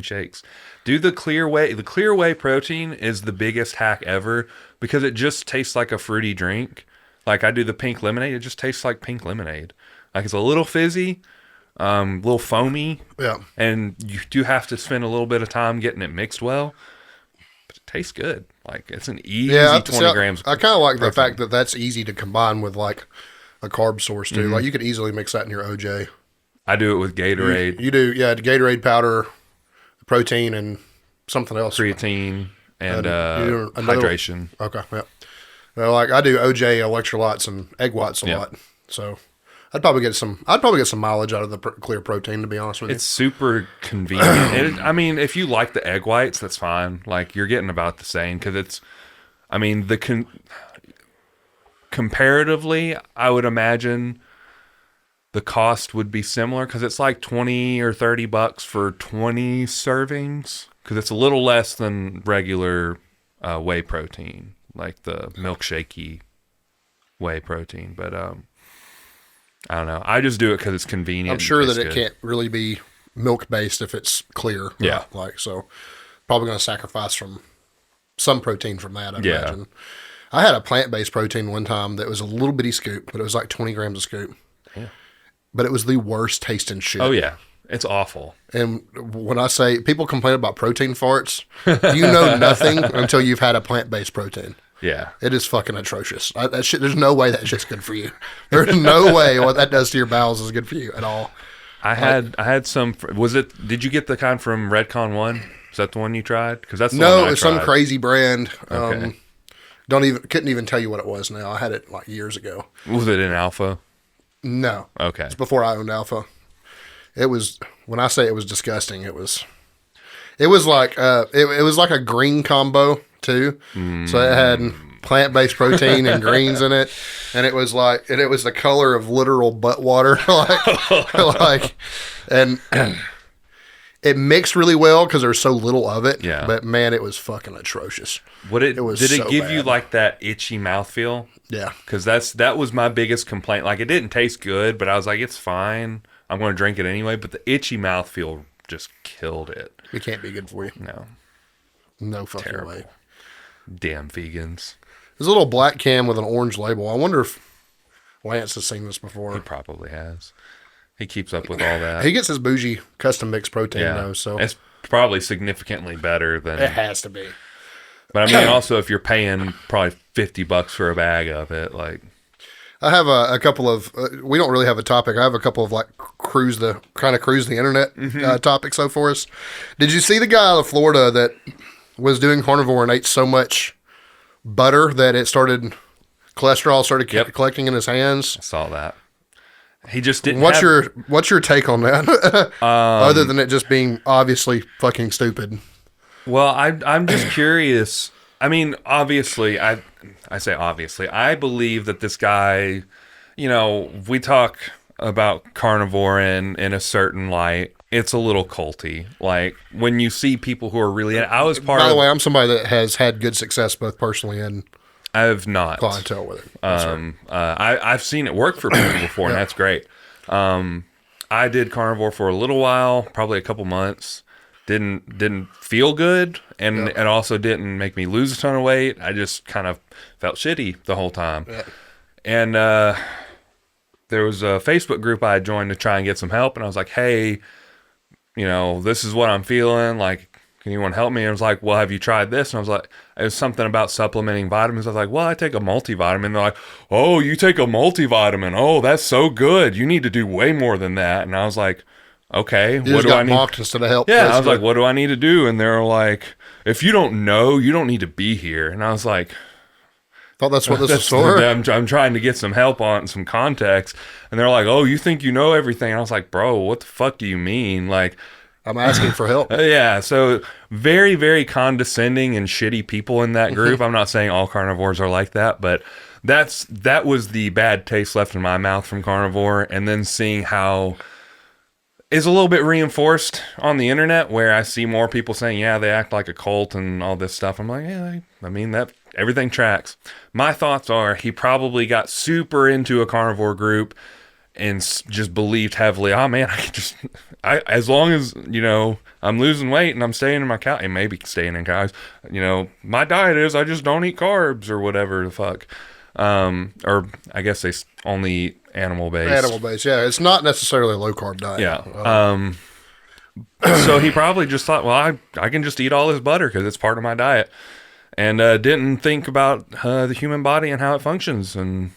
shakes. Do the clear whey. The clear whey protein is the biggest hack ever because it just tastes like a fruity drink. Like I do the pink lemonade. It just tastes like pink lemonade. Like it's a little fizzy, a little foamy. Yeah. And you do have to spend a little bit of time getting it mixed well. But it tastes good. Like it's an easy 20 grams. I kind of like the fact that that's easy to combine with like a carb source too. Mm-hmm. Like you could easily mix that in your OJ. I do it with Gatorade. You do, yeah. Gatorade powder, protein, and something else. Creatine and hydration. Okay, yeah. Well, like I do OJ, electrolytes, and egg whites a lot. So I'd probably get some mileage out of the clear protein. To be honest with you, it's super convenient. I mean, if you like the egg whites, that's fine. Like you're getting about the same because it's. I mean, comparatively, I would imagine. The cost would be similar because it's like $20 or $30 for 20 servings because it's a little less than regular whey protein, like the milkshakey whey protein. But I don't know. I just do it because it's convenient. I'm sure that it can't really be milk based if it's clear. Yeah. So probably going to sacrifice from some protein from that. I imagine. I had a plant based protein one time that was a little bitty scoop, but it was like 20 grams a scoop. Yeah. But it was the worst tasting shit. Oh, yeah. It's awful. And when I say people complain about protein farts, you know nothing until you've had a plant-based protein. Yeah. It is fucking atrocious. That shit, there's no way that shit's good for you. There's no way what that does to your bowels is good for you at all. I had some, did you get the kind from Redcon 1? Is that the one you tried? Because that's the one I tried. It's some crazy brand. Okay. Couldn't even tell you what it was now. I had it like years ago. Was it in Alpha? No. Okay. It's before I owned Alpha. It was, when I say it was disgusting, it was like it was like a green combo too. So it had plant-based protein and greens in it, and it was the color of literal butt water, and it mixed really well because there's so little of it. Yeah. But man, it was fucking atrocious. Did it give you like that itchy mouthfeel? Yeah. Because that was my biggest complaint. Like it didn't taste good, but I was like, it's fine. I'm going to drink it anyway. But the itchy mouthfeel just killed it. It can't be good for you. No fucking way. Damn vegans. There's a little black can with an orange label. I wonder Lance has seen this He before. probably has. He keeps up with all that. He gets his bougie custom mixed protein though, so it's probably significantly better than. it has to be. But I mean, also if you're paying probably $50 for a bag of it, like. I have a couple of. We don't really have a topic. I have a couple of like cruise the internet topics though for us. Did you see the guy out of Florida that was doing carnivore and ate so much butter that it started cholesterol started collecting in his hands? I saw that. He just didn't. What's your take on that? Other than it just being obviously fucking stupid. Well, I'm just curious. I mean, obviously, I say obviously. I believe that this guy, we talk about carnivore in a certain light. It's a little culty. Like when you see people who are really. I was part. By the way, I'm somebody that has had good success both personally and. I have not clientele with it. I've seen it work for people before, and that's great. I did carnivore for a little while, probably a couple months. Didn't feel good, and it also didn't make me lose a ton of weight. I just kind of felt shitty the whole time. Yeah. And there was a Facebook group I joined to try and get some help, and I was like, hey, this is what I'm feeling. Like, can anyone help me? And I was like, well, have you tried this? And I was like, it was something about supplementing vitamins. I was like, well, I take a multivitamin. They're like, oh, you take a multivitamin. Oh, that's so good. You need to do way more than that. And I was like, okay, what do I need? Mocked instead of help. Yeah, basically. I was like, what do I need to do? And they're like, if you don't know, you don't need to be here. And I was like, thought that's what this was for. I'm trying to get some help on some context. And they're like, oh, you think you know everything? And I was like, bro, what the fuck do you mean? Like, I'm asking for help. Yeah, so very, very condescending and shitty people in that group. I'm not saying all carnivores are like that, but that was the bad taste left in my mouth from carnivore. And then seeing how is a little bit reinforced on the internet, where I see more people saying, yeah, they act like a cult and all this stuff. I'm like, yeah, I mean, that everything tracks. My thoughts are he probably got super into a carnivore group and just believed heavily, oh man, as long as, I'm losing weight and I'm staying in my couch, and maybe staying in couch, my diet is I just don't eat carbs or whatever the fuck. Or I guess they only eat animal-based. Animal-based, yeah. It's not necessarily a low-carb diet. Yeah. So he probably just thought, well, I can just eat all this butter because it's part of my diet. And didn't think about the human body and how it functions. And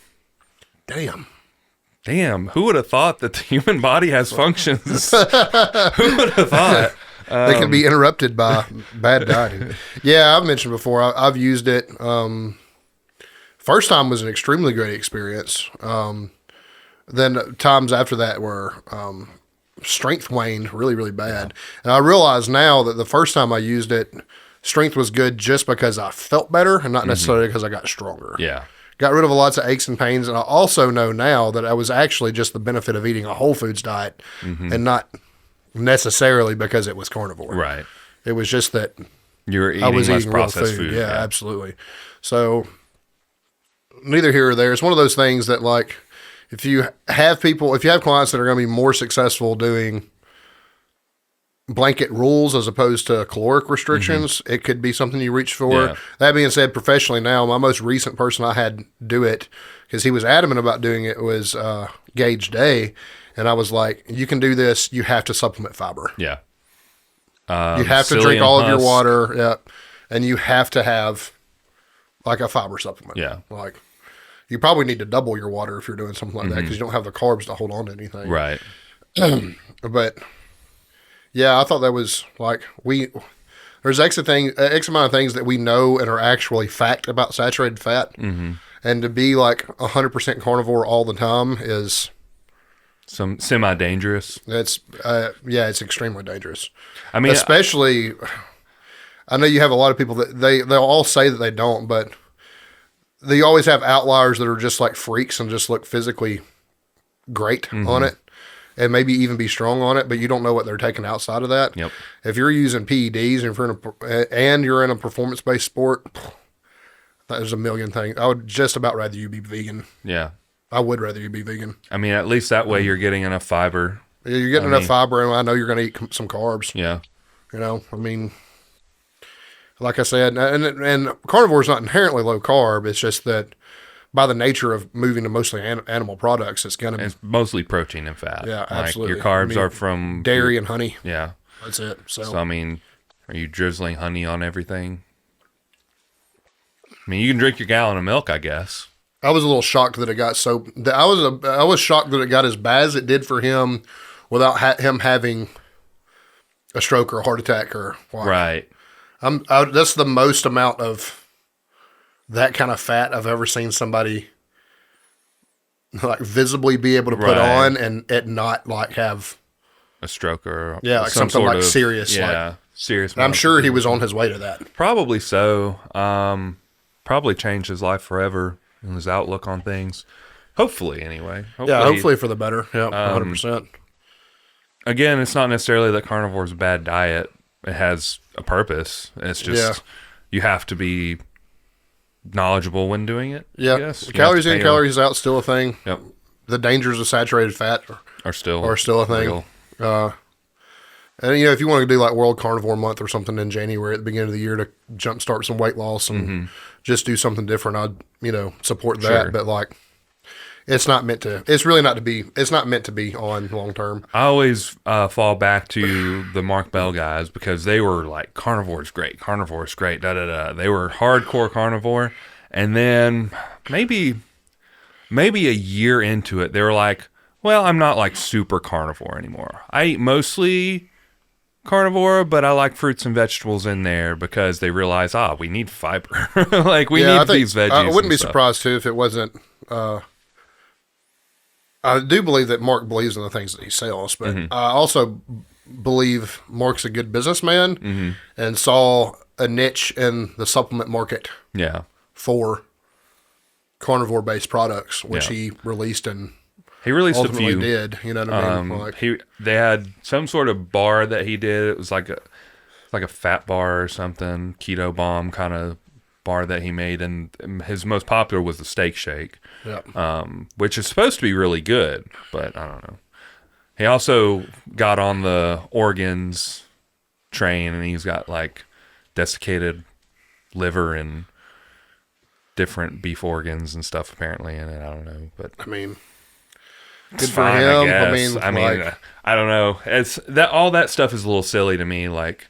Damn, who would have thought that the human body has functions? Who would have thought? They can be interrupted by bad dieting. Yeah, I've mentioned before, I've used it. First time was an extremely great experience. Then times after that were strength waned really, really bad. And I realize now that the first time I used it, strength was good just because I felt better and not necessarily because I got stronger. Yeah. Got rid of lots of aches and pains. And I also know now that I was actually just the benefit of eating a whole foods diet and not necessarily because it was carnivore. Right. It was just that you were eating less processed food. Yeah, absolutely. So neither here or there. It's one of those things that, like, if you have clients that are going to be more successful doing blanket rules as opposed to caloric restrictions, it could be something you reach for. Yeah. That being said, professionally now, my most recent person I had do it, because he was adamant about doing it, was Gage Day. And I was like, you can do this. You have to supplement fiber. Yeah. You have to drink all of your water. Yeah. And you have to have like a fiber supplement. Yeah. Like, you probably need to double your water if you're doing something like that, because you don't have the carbs to hold on to anything. Right. But yeah, I thought that was like, there's X amount of things that we know and are actually fact about saturated fat. And to be like 100% carnivore all the time is some semi-dangerous. It's extremely dangerous. I mean, especially, I know you have a lot of people that they'll all say that they don't, but they always have outliers that are just like freaks and just look physically great on it, and maybe even be strong on it, but you don't know what they're taking outside of that. Yep. If you're using PEDs and you're in a performance-based sport, there's a million things. I would just about rather you be vegan. Yeah. I would rather you be vegan. I mean, at least that way you're getting enough fiber. Yeah, you're getting enough fiber, and I know you're going to eat some carbs. Yeah. I mean, like I said, and carnivore is not inherently low carb. It's just that by the nature of moving to mostly animal products, it's going to be. It's mostly protein and fat. Yeah, like absolutely. Your carbs are from dairy and honey. Yeah. That's it. So, I mean, are you drizzling honey on everything? I mean, you can drink your gallon of milk, I guess. I was a little shocked that it got so. I was shocked that it got as bad as it did for him, without him having a stroke or a heart attack or what. Right. That's the most amount of that kind of fat I've ever seen somebody like visibly be able to put on and it not like have a stroke or like something like serious. Yeah, like, serious. I'm sure he was on his way to that. Probably so. Probably changed his life forever and his outlook on things. Hopefully, anyway. Hopefully for the better. Yeah, 100%. Again, it's not necessarily that carnivore is a bad diet. It has a purpose. It's just you have to be knowledgeable when doing it. Yeah, I guess. Calories in, calories out, still a thing. Yep. The dangers of saturated fat are still a thing. And if you want to do like World Carnivore Month or something in January at the beginning of the year to jumpstart some weight loss and just do something different, I'd support that. Sure. But like, it's not meant to. It's really not to be. It's not meant to be on long term. I always fall back to the Mark Bell guys because they were like, carnivore is great. Carnivore is great. Da da da. They were hardcore carnivore, and then maybe a year into it, they were like, well, I'm not like super carnivore anymore. I eat mostly carnivore, but I like fruits and vegetables in there because they realize, we need fiber. Like we need these veggies. I wouldn't be surprised too if it wasn't. I do believe that Mark believes in the things that he sells, but I also believe Mark's a good businessman and saw a niche in the supplement market. Yeah. For carnivore-based products, which he released and. He released a few. Did, you know what I mean? They had some sort of bar that he did. It was like a fat bar or something, keto bomb kind of bar that he made, and his most popular was the steak shake, which is supposed to be really good, but I don't know. He also got on the organs train, and he's got like desiccated liver and different beef organs and stuff apparently in it. I don't know, but I mean. Good for him. I mean, I don't know. It's that all that stuff is a little silly to me. Like,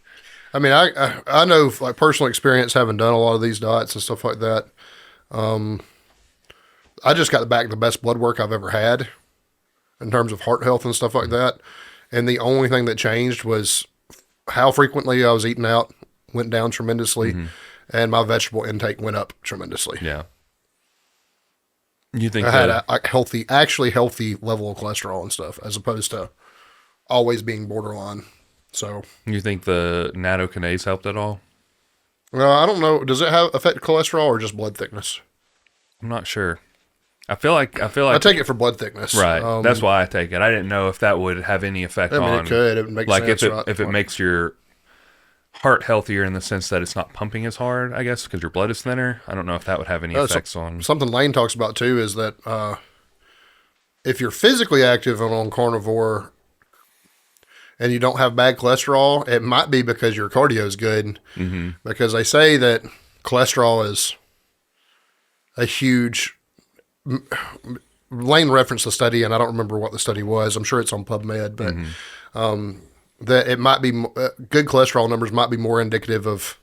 I mean, I know like personal experience having done a lot of these diets and stuff like that. I just got back the best blood work I've ever had in terms of heart health and stuff like that. And the only thing that changed was how frequently I was eating out went down tremendously, and my vegetable intake went up tremendously. Yeah. You think I had a healthy level of cholesterol and stuff, as opposed to always being borderline. So you think the nattokinase helped at all? Well, I don't know. Does it affect cholesterol or just blood thickness? I'm not sure. I feel like I take it for blood thickness. Right. That's why I take it. I didn't know if that would have any effect on. It could. It would make sense. If it makes your heart healthier in the sense that it's not pumping as hard, I guess, because your blood is thinner. I don't know if that would have any effects on. Something Lane talks about too is that if you're physically active and on carnivore and you don't have bad cholesterol, it might be because your cardio is good. Because they say that cholesterol is a huge. Lane referenced the study, and I don't remember what the study was. I'm sure it's on PubMed, but. That it might be good cholesterol numbers might be more indicative of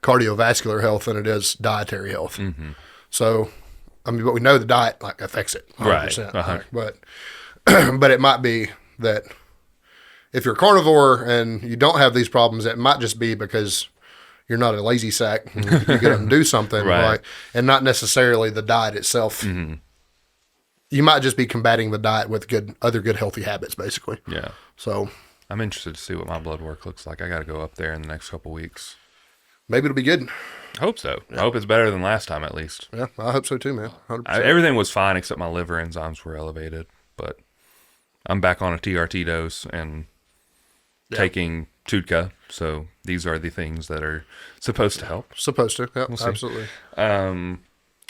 cardiovascular health than it is dietary health. So, I mean, but we know the diet like affects it, 100%. Right? But it might be that if you're carnivore and you don't have these problems, it might just be because you're not a lazy sack. And you get up and do something, right? And not necessarily the diet itself. You might just be combating the diet with other good healthy habits, basically. Yeah. So. I'm interested to see what my blood work looks like. I got to go up there in the next couple weeks. Maybe it'll be good. I hope so. Yeah. I hope it's better than last time, at least. Yeah, I hope so too, man. Everything was fine except my liver enzymes were elevated, but I'm back on a TRT dose and taking Tutka, so these are the things that are supposed to help. Supposed to, yeah, we'll absolutely.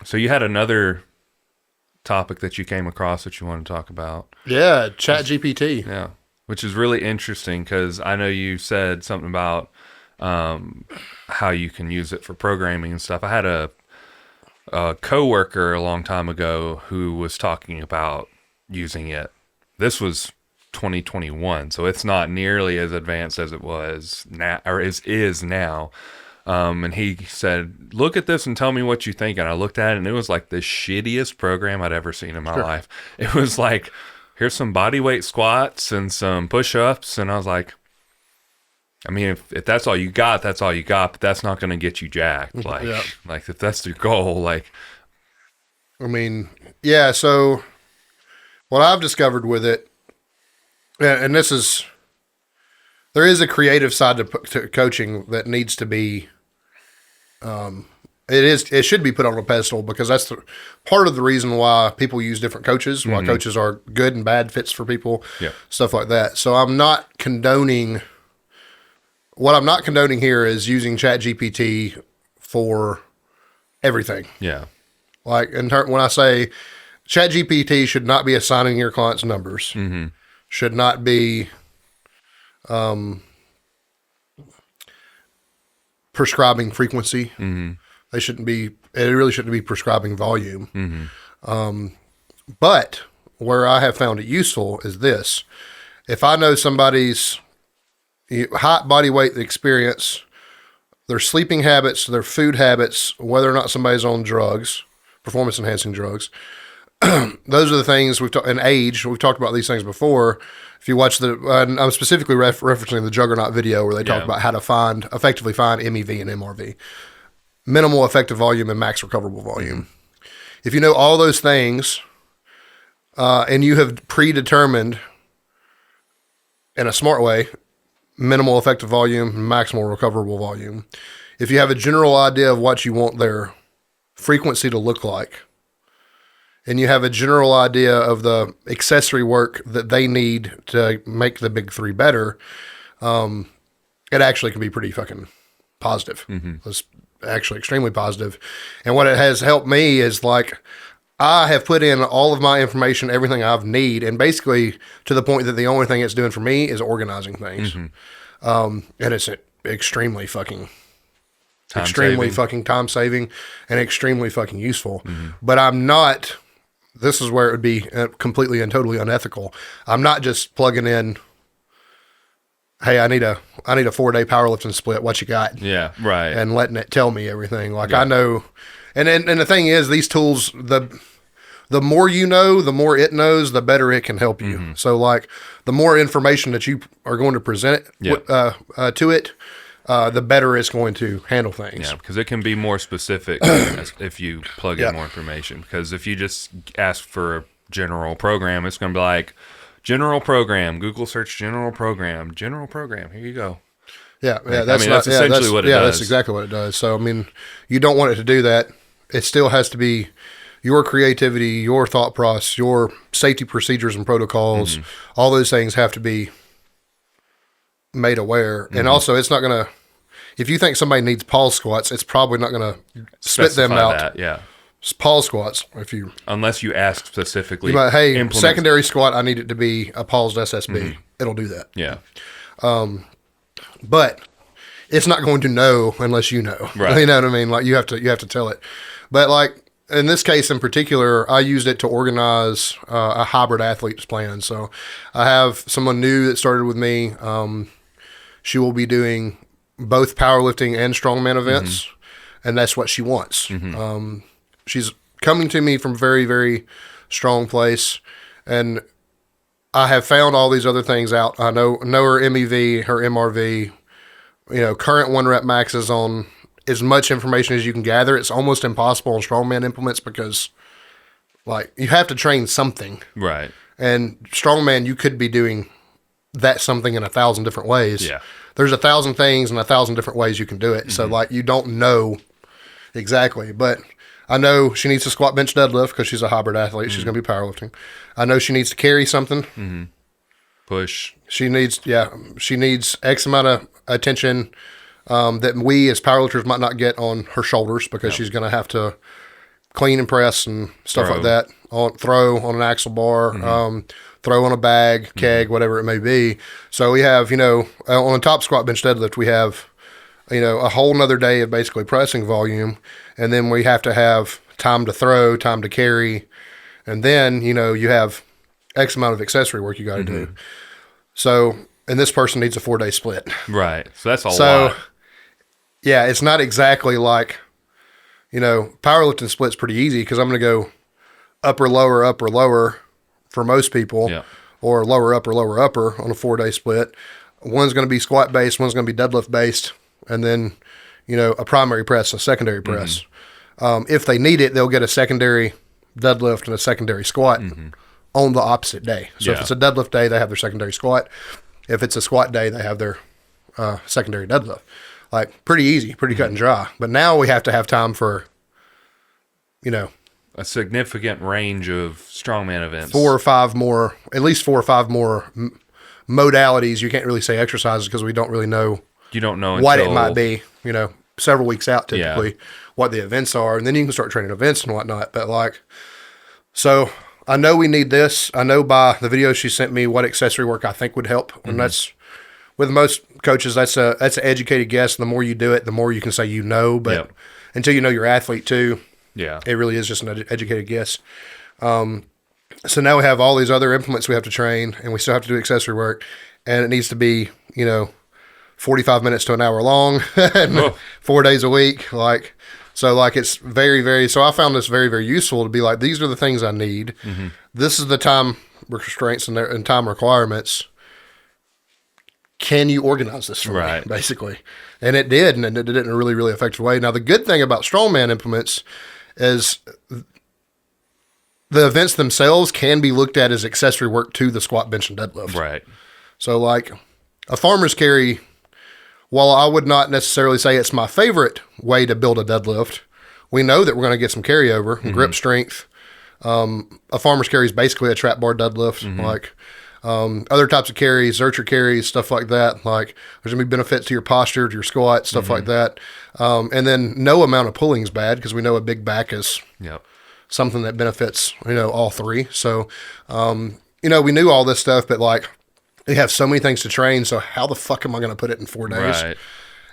So you had another topic that you came across that you want to talk about. Yeah, ChatGPT. Yeah. Which is really interesting because I know you said something about how you can use it for programming and stuff. I had a a coworker a long time ago who was talking about using it. This was 2021, so it's not nearly as advanced as it was now, or is now. And he said, "Look at this and tell me what you think." And I looked at it, and it was like the shittiest program I'd ever seen in my life. It was like, here's some body weight squats and some push-ups, and I was like, I mean, if that's all you got, that's all you got, but that's not going to get you jacked. Like if that's your goal, like. I mean, yeah. So what I've discovered with it, and there is a creative side to coaching that needs to be, it should be put on a pedestal, because that's part of the reason why people use different coaches, why coaches are good and bad fits for people, stuff like that. So what I'm not condoning here is using ChatGPT for everything. Yeah. Like, when I say ChatGPT should not be assigning your clients numbers, should not be prescribing frequency. They shouldn't be. It really shouldn't be prescribing volume. But where I have found it useful is this: if I know somebody's height, body weight, experience, their sleeping habits, their food habits, whether or not somebody's on drugs, performance enhancing drugs, those are the things and age. We've talked about these things before. If you watch and I'm specifically referencing the Juggernaut video where they talk about how to effectively find MEV and MRV, minimal effective volume and max recoverable volume. If you know all those things, and you have predetermined in a smart way, minimal effective volume, maximal recoverable volume. If you have a general idea of what you want their frequency to look like, and you have a general idea of the accessory work that they need to make the big three better, it actually can be pretty fucking positive. It's actually extremely positive. And what it has helped me is, like, I have put in all of my information, everything I've need, and basically to the point that the only thing it's doing for me is organizing things. And it's extremely fucking time saving and extremely fucking useful. But I'm not, this is where it would be completely and totally unethical. I'm not just plugging in, hey, I need a 4-day powerlifting split. What you got? Yeah. Right. And letting it tell me everything. Like, I know. And the thing is, these tools, the more you know, the more it knows, the better it can help you. So, like, the more information that you are going to present to it, the better it's going to handle things. Yeah, because it can be more specific if you plug in more information. Because if you just ask for a general program, it's going to be like, general program, Google search general program, here you go. Yeah, that's essentially what it does. Yeah, that's exactly what it does. So, I mean, you don't want it to do that. It still has to be your creativity, your thought process, your safety procedures and protocols. All those things have to be made aware. And also, it's not going to, if you think somebody needs pause squats, it's probably not going to spit them out. Pause squats, unless you ask specifically. Hey, secondary squat, I need it to be a paused SSB. It'll do that. Yeah. But it's not going to know unless you know. Right. You know what I mean? Like, you have to tell it. But, like, in this case in particular, I used it to organize a hybrid athletes plan. So I have someone new that started with me. She will be doing both powerlifting and strongman events, and that's what she wants. She's coming to me from very, very strong place, and I have found all these other things out. I know her MEV, her MRV, current 1-rep maxes on as much information as you can gather. It's almost impossible on strongman implements because, like, you have to train something. Right. And strongman, you could be doing that something in 1,000 different ways. Yeah. There's 1,000 things and 1,000 different ways you can do it. So, like, you don't know exactly. But I know she needs to squat, bench, deadlift because she's a hybrid athlete. She's going to be powerlifting. I know she needs to carry something. Push. She needs X amount of attention that we as powerlifters might not get on her shoulders because she's going to have to clean and press and stuff like that. Throw on an axle bar, throw on a bag, keg, whatever it may be. So we have, on a top squat, bench, deadlift, we have, a whole nother day of basically pressing volume. And then we have to have time to throw, time to carry, and then, you have X amount of accessory work you got to do. So, and this person needs a 4-day split. Right. So that's a lot. Yeah, it's not exactly like, powerlifting split's pretty easy because I'm going to go upper, lower for most people, or lower, upper on a 4-day split. One's going to be squat based, one's going to be deadlift based, and then, a primary press, a secondary press. If they need it, they'll get a secondary deadlift and a secondary squat on the opposite day. So if it's a deadlift day, they have their secondary squat. If it's a squat day, they have their secondary deadlift. Like, pretty easy, pretty cut and dry. But now we have to have time for, a significant range of strongman events. At least 4 or 5 more modalities. You can't really say exercises because we don't really know. You don't know what it might be, several weeks out typically, what the events are. And then you can start training events and whatnot. But so I know we need this. I know by the video she sent me what accessory work I think would help. And that's, with most coaches, that's an educated guess. The more you do it, the more you can say but until you know your athlete too, it really is just an educated guess. So now we have all these other implements we have to train, and we still have to do accessory work, and it needs to be, 45 minutes to an hour long, and 4 days a week. It's very, very, so I found this very, very useful to be like, these are the things I need. This is the time restraints and time requirements. Can you organize this for me, basically? And it did, and it did it in a really, really effective way. Now, the good thing about strongman implements is the events themselves can be looked at as accessory work to the squat, bench, and deadlift. Right. So, a farmer's carry, while I would not necessarily say it's my favorite way to build a deadlift, we know that we're going to get some carryover, grip strength. A farmer's carry is basically a trap bar deadlift, other types of carries, Zercher carries, stuff like that. There's going to be benefits to your posture, to your squat, stuff like that. And then no amount of pulling is bad because we know a big back is something that benefits, all three. So, we knew all this stuff, but we have so many things to train. So how the fuck am I going to put it in 4 days? Right.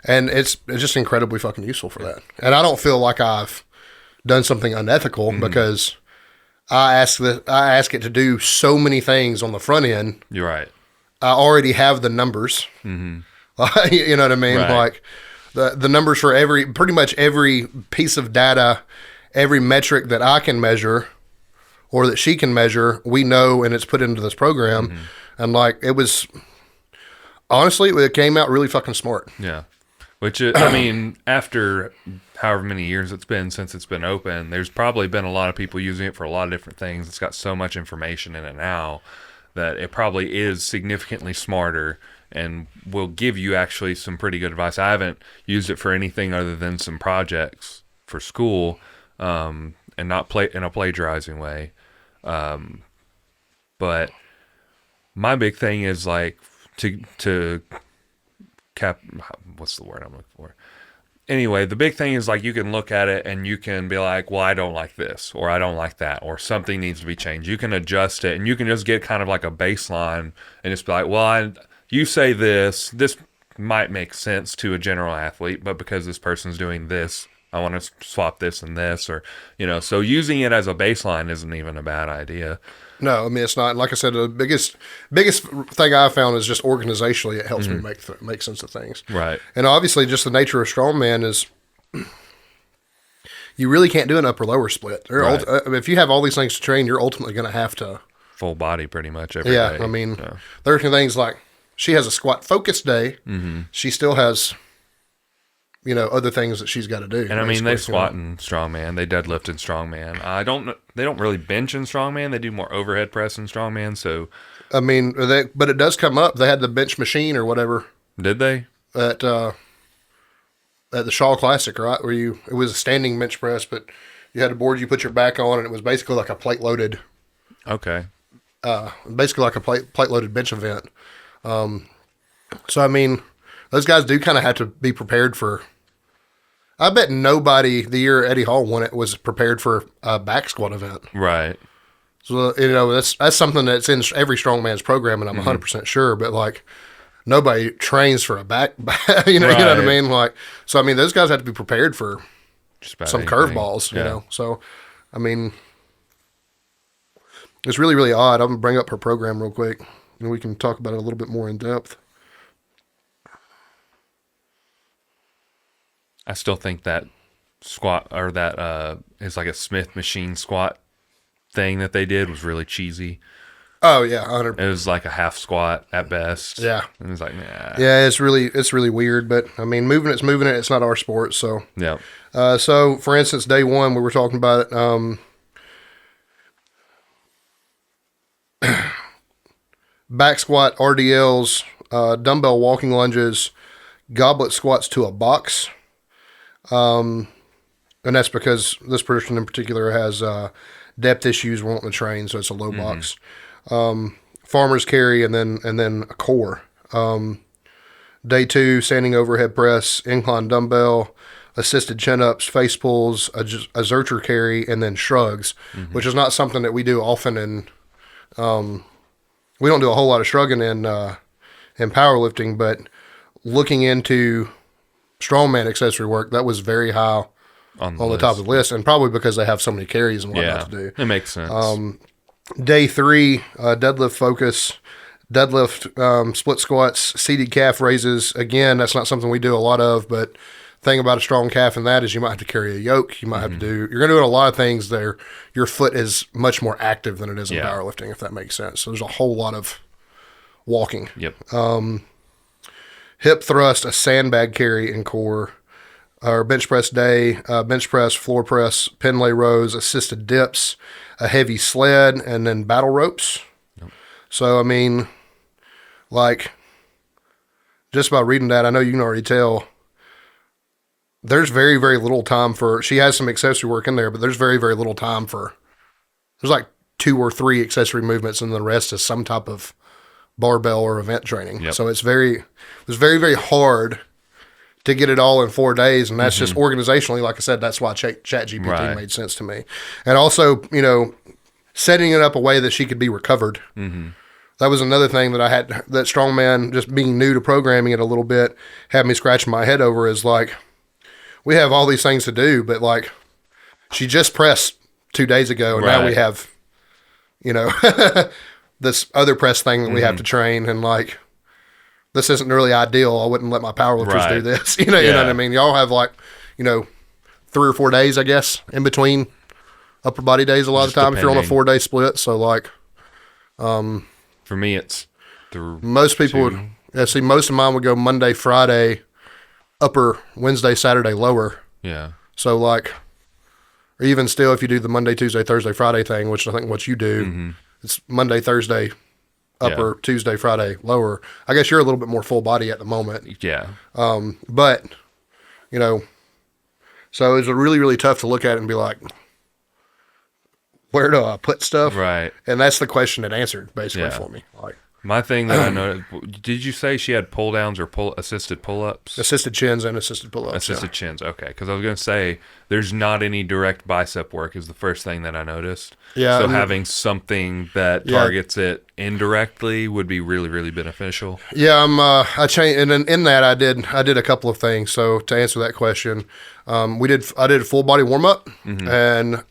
And it's just incredibly fucking useful for that. And I don't feel like I've done something unethical because I ask it to do so many things on the front end. You're right. I already have the numbers. You know what I mean? Right. The numbers for pretty much every piece of data, every metric that I can measure or that she can measure, we know, and it's put into this program. And it was, honestly, it came out really fucking smart. Yeah. Which, I mean, after however many years it's been since it's been open, there's probably been a lot of people using it for a lot of different things. It's got so much information in it now that it probably is significantly smarter and will give you actually some pretty good advice. I haven't used it for anything other than some projects for school, and not in a plagiarizing way. But my big thing is to cap, what's the word I'm looking for? Anyway, the big thing is you can look at it and you can be like, well, I don't like this, or I don't like that, or something needs to be changed. You can adjust it, and you can just get kind of like a baseline and just be like, well, you say this might make sense to a general athlete, but because this person's doing this, I want to swap this and this, or, so using it as a baseline isn't even a bad idea. No, I mean, it's not. Like I said, the biggest thing I found is just organizationally, it helps me make sense of things. Right. And obviously, just the nature of strongman is you really can't do an upper-lower split. Right. If you have all these things to train, you're ultimately going to have to... Full body pretty much every day. I mean, there are things like she has a squat focus day. She still has... other things that she's got to do. And I mean, they squat in strongman, they deadlift in strongman. They don't really bench in strongman. They do more overhead press in strongman. So, I mean, but it does come up. They had the bench machine or whatever. Did they? At the Shaw Classic, right? It was a standing bench press, but you had a board you put your back on, and it was basically like a plate loaded. Okay. Basically like a plate loaded bench event. So I mean, those guys do kind of have to be prepared for. I bet nobody the year Eddie Hall won it was prepared for a back squat event. Right. So, that's something that's in every strongman's program, and I'm 100% sure, but nobody trains for a back, you know what I mean? So, I mean, those guys have to be prepared for just about some anything. curveballs, you know. So, I mean, it's really, really odd. I'm going to bring up her program real quick, and we can talk about it a little bit more in depth. I still think that squat, or that it's like a Smith machine squat thing that they did was really cheesy. Oh yeah, 100%. It was like a half squat at best. Yeah. And it was like, nah. Yeah, it's really weird, but I mean, moving it. It's not our sport, so. Yeah. So, for instance, day one, we were talking about it. Back squat, RDLs, dumbbell walking lunges, goblet squats to a box. And that's because this person in particular has depth issues wanting to train, so it's a low box. Farmer's carry, and then a core. Day two, standing overhead press, incline dumbbell, assisted chin-ups, face pulls, a Zercher carry, and then shrugs, which is not something that we do often. And we don't do a whole lot of shrugging in powerlifting, but looking into strongman accessory work, that was very high on the top of the list, and probably because they have so many carries and whatnot to do. It makes sense. Day three, deadlift focus, deadlift, split squats, seated calf raises. Again, that's not something we do a lot of, but the thing about a strong calf in that is you might have to carry a yoke. You might have to you're going to do a lot of things there. Your foot is much more active than it is in powerlifting, if that makes sense. So there's a whole lot of walking. Yep. Hip thrust, a sandbag carry in core. Our bench press day, bench press, floor press, pin lay rows, assisted dips, a heavy sled, and then battle ropes. Yep. So, I mean, like, just by reading that, I know you can already tell there's very, very little time for, she has some accessory work in there, but there's very, very little time for, there's like 2 or 3 accessory movements, and the rest is some type of barbell or event training. Yep. So it's very, very hard to get it all in 4 days. And that's just organizationally, like I said, that's why ChatGPT made sense to me. And also, you know, setting it up a way that she could be recovered. That was another thing that I had, that strongman, just being new to programming it a little bit, had me scratching my head over, is like, we have all these things to do, but like, she just pressed 2 days ago, and now we have, you know, this other press thing that we have to train, and like, this isn't really ideal. I wouldn't let my powerlifters do this. You know what I mean? Y'all have like, you know, 3 or 4 days, I guess, in between upper body days a lot of the time, if you're on a 4-day split. So like, for me, it's most people would, most of mine would go Monday, Friday, upper, Wednesday, Saturday, lower. Yeah. So like, or even still, if you do the Monday, Tuesday, Thursday, Friday thing, which I think what you do, it's Monday, Thursday, upper, Tuesday, Friday, lower. I guess you're a little bit more full body at the moment. Yeah. But, you know, so it's really, really tough to look at it and be like, where do I put stuff? Right. And that's the question it answered basically for me. Like, my thing that I know, did you say she had pull downs or assisted pull ups? Assisted chins and assisted pull ups. Assisted chins. Okay. Because I was going to say, there's not any direct bicep work is the first thing that I noticed. Yeah. So having something that targets it indirectly would be really, really beneficial. Yeah. I changed, and in that I did a couple of things. So to answer that question, I did a full body warm up, and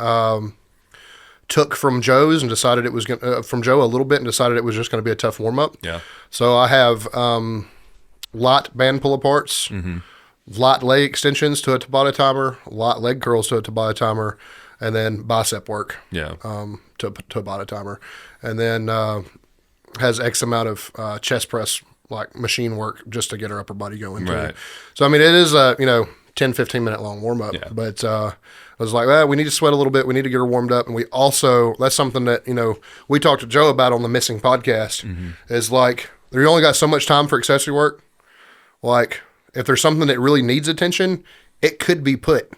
took from Joe's and decided it was going from Joe a little bit, and decided it was just going to be a tough warm up. Yeah. So I have light band pull aparts, light leg extensions to a Tabata timer, light leg curls to a Tabata timer, and then bicep work. Yeah. To a Tabata timer, and then has X amount of chest press like machine work just to get her upper body going. Right. So I mean, it is a 10-15 minute long warm up, but I was like, well, we need to sweat a little bit. We need to get her warmed up. And we also, that's something that, we talked to Joe about on the Missing podcast, is like, you only got so much time for accessory work. Like, if there's something that really needs attention, it could be put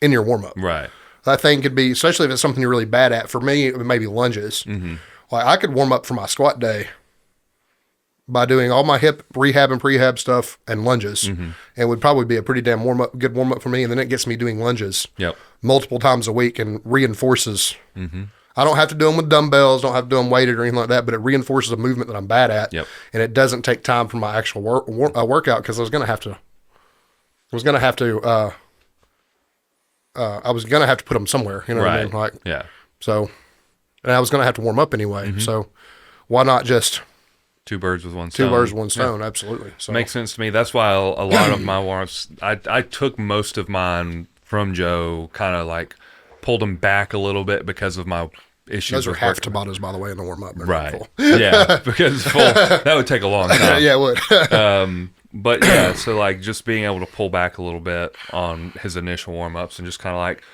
in your warm up. Right. That thing could be, especially if it's something you're really bad at. For me, it may be lunges. Like, I could warm up for my squat day by doing all my hip rehab and prehab stuff and lunges, and would probably be a pretty damn good warm up for me. And then it gets me doing lunges multiple times a week and reinforces. I don't have to do them with dumbbells, don't have to do them weighted or anything like that, but it reinforces a movement that I'm bad at, and it doesn't take time from my actual workout, because I was going to have to I was going to have to put them somewhere, you know what I mean? Like, yeah. So, and I was going to have to warm up anyway. So why not just two birds with one stone? Two birds with one stone, absolutely. So makes sense to me. That's why a lot of my warm-ups, I took most of mine from Joe, kind of like pulled them back a little bit because of my issues. Those are with half work. Tabatas, by the way, in the warm-up. Right. Yeah, because full, that would take a long time. Yeah, it would. But yeah, so like just being able to pull back a little bit on his initial warm-ups and just kind of like